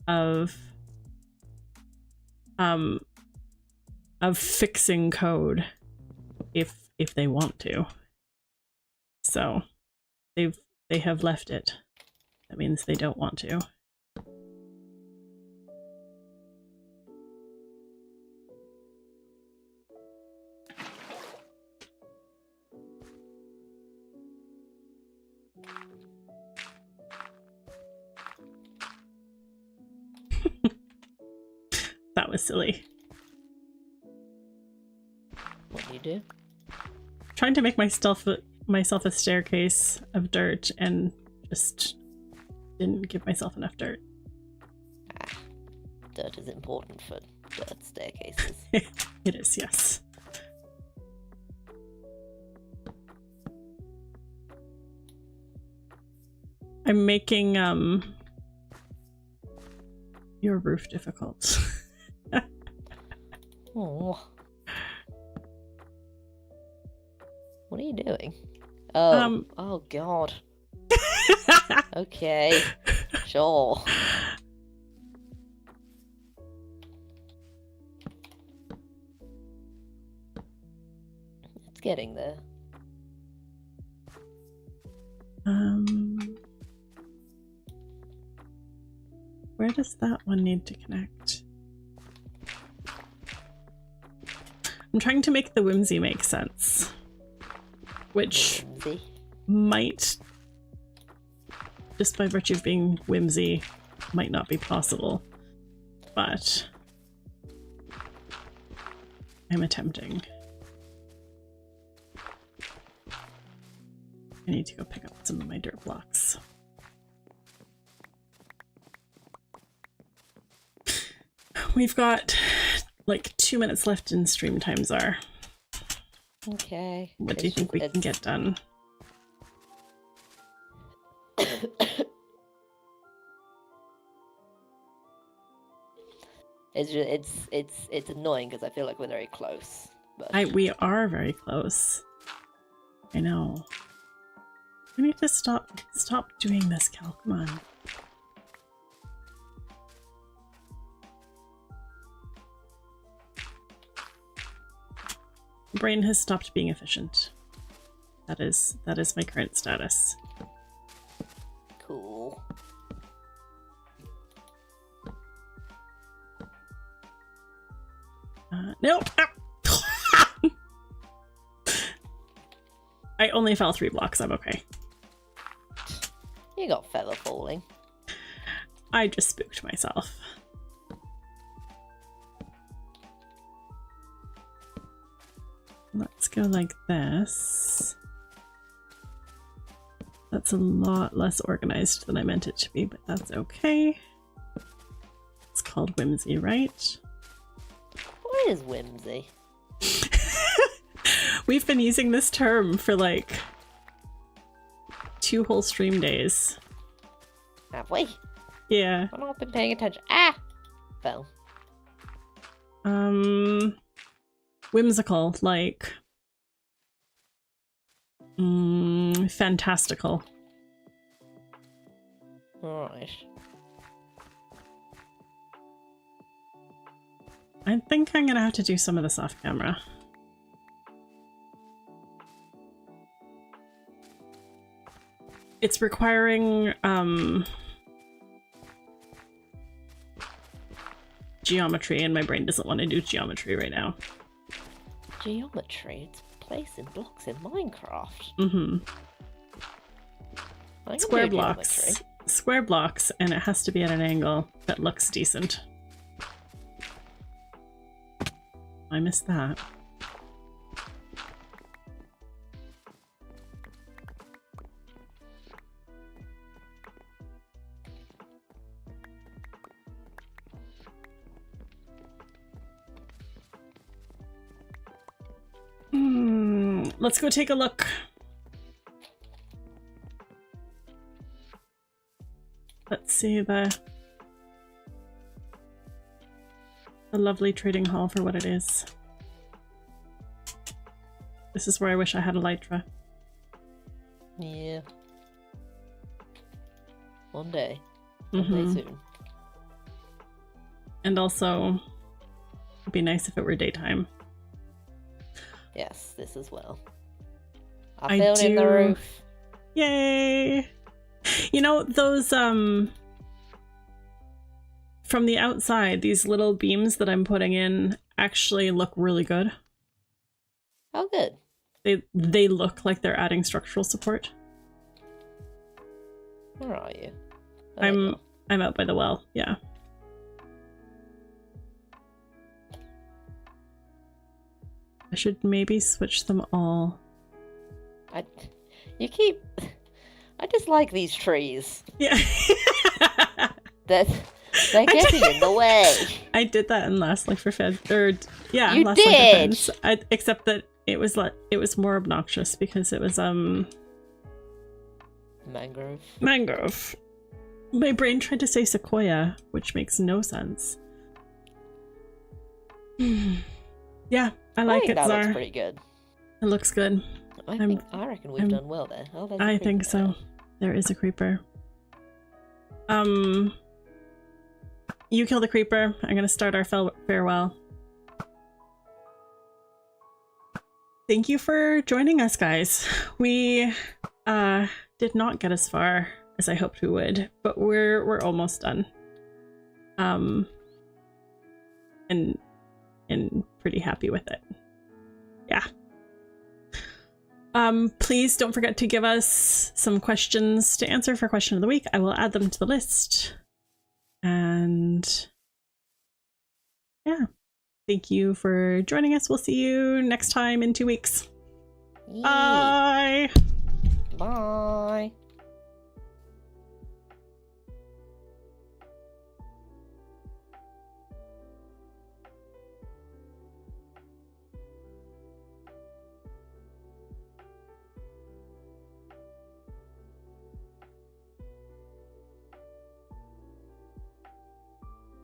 of fixing code if they want to. So they have left it. That means they don't want to. That was silly. What do you do? Trying to make myself a staircase of dirt and just didn't give myself enough dirt. Dirt is important for dirt staircases. It is, yes. I'm making your roof difficult. Oh. What are you doing? Oh, oh god. Okay, sure. It's getting there. Where does that one need to connect? I'm trying to make the whimsy make sense. Which might, just by virtue of being whimsy, might not be possible. But I'm attempting. I need to go pick up some of my dirt blocks. We've got like 2 minutes left in stream time, Xar. Okay. What do you think we can get done? It's annoying because I feel like we're very close. But... We are very close. I know. We need to stop doing this, Cal. Come on. Brain has stopped being efficient. That is my current status. Cool. No! I only fell 3 blocks, I'm okay. You got feather falling. I just spooked myself. Let's go like this. That's a lot less organized than I meant it to be, but that's okay. It's called whimsy, right? What is whimsy? We've been using this term for like 2 whole stream days. Have we? Yeah. I've not been paying attention. Ah! Fell. Whimsical, like fantastical. Alright. I think I'm gonna have to do some of this off camera. It's requiring geometry, and my brain doesn't want to do geometry right now. Geometry? It's placing blocks in Minecraft. Mm-hmm. Square blocks. Geometry. Square blocks, and it has to be at an angle that looks decent. I missed that. Let's go take a look. Let's see the lovely trading hall for what it is. This is where I wish I had Elytra. Yeah. One day. One day soon. And also, it'd be nice if it were daytime. Yes, this as well. I filled in the roof. Yay! You know, those, from the outside, these little beams that I'm putting in actually look really good. Oh, good. They look like they're adding structural support. Where are you? I'm out by the well, yeah. I should maybe switch them all. I just like these trees. Yeah. They're getting in the way. I did that in last Life for Fed, or yeah, You last did! Life for Feds. Except that it was more obnoxious because it was mangrove. My brain tried to say sequoia, which makes no sense. Yeah, I like it, that Xar. looks pretty good. It looks good. I reckon we've done well there. Oh, there's a I creeper think so. there. There is a creeper. You kill the creeper. I'm gonna start our farewell. Thank you for joining us, guys. We did not get as far as I hoped we would, but we're almost done. And pretty happy with it. Yeah. Please don't forget to give us some questions to answer for question of the week. I will add them to the list. And yeah, thank you for joining us. We'll see you next time in 2 weeks. Yay. Bye. Bye.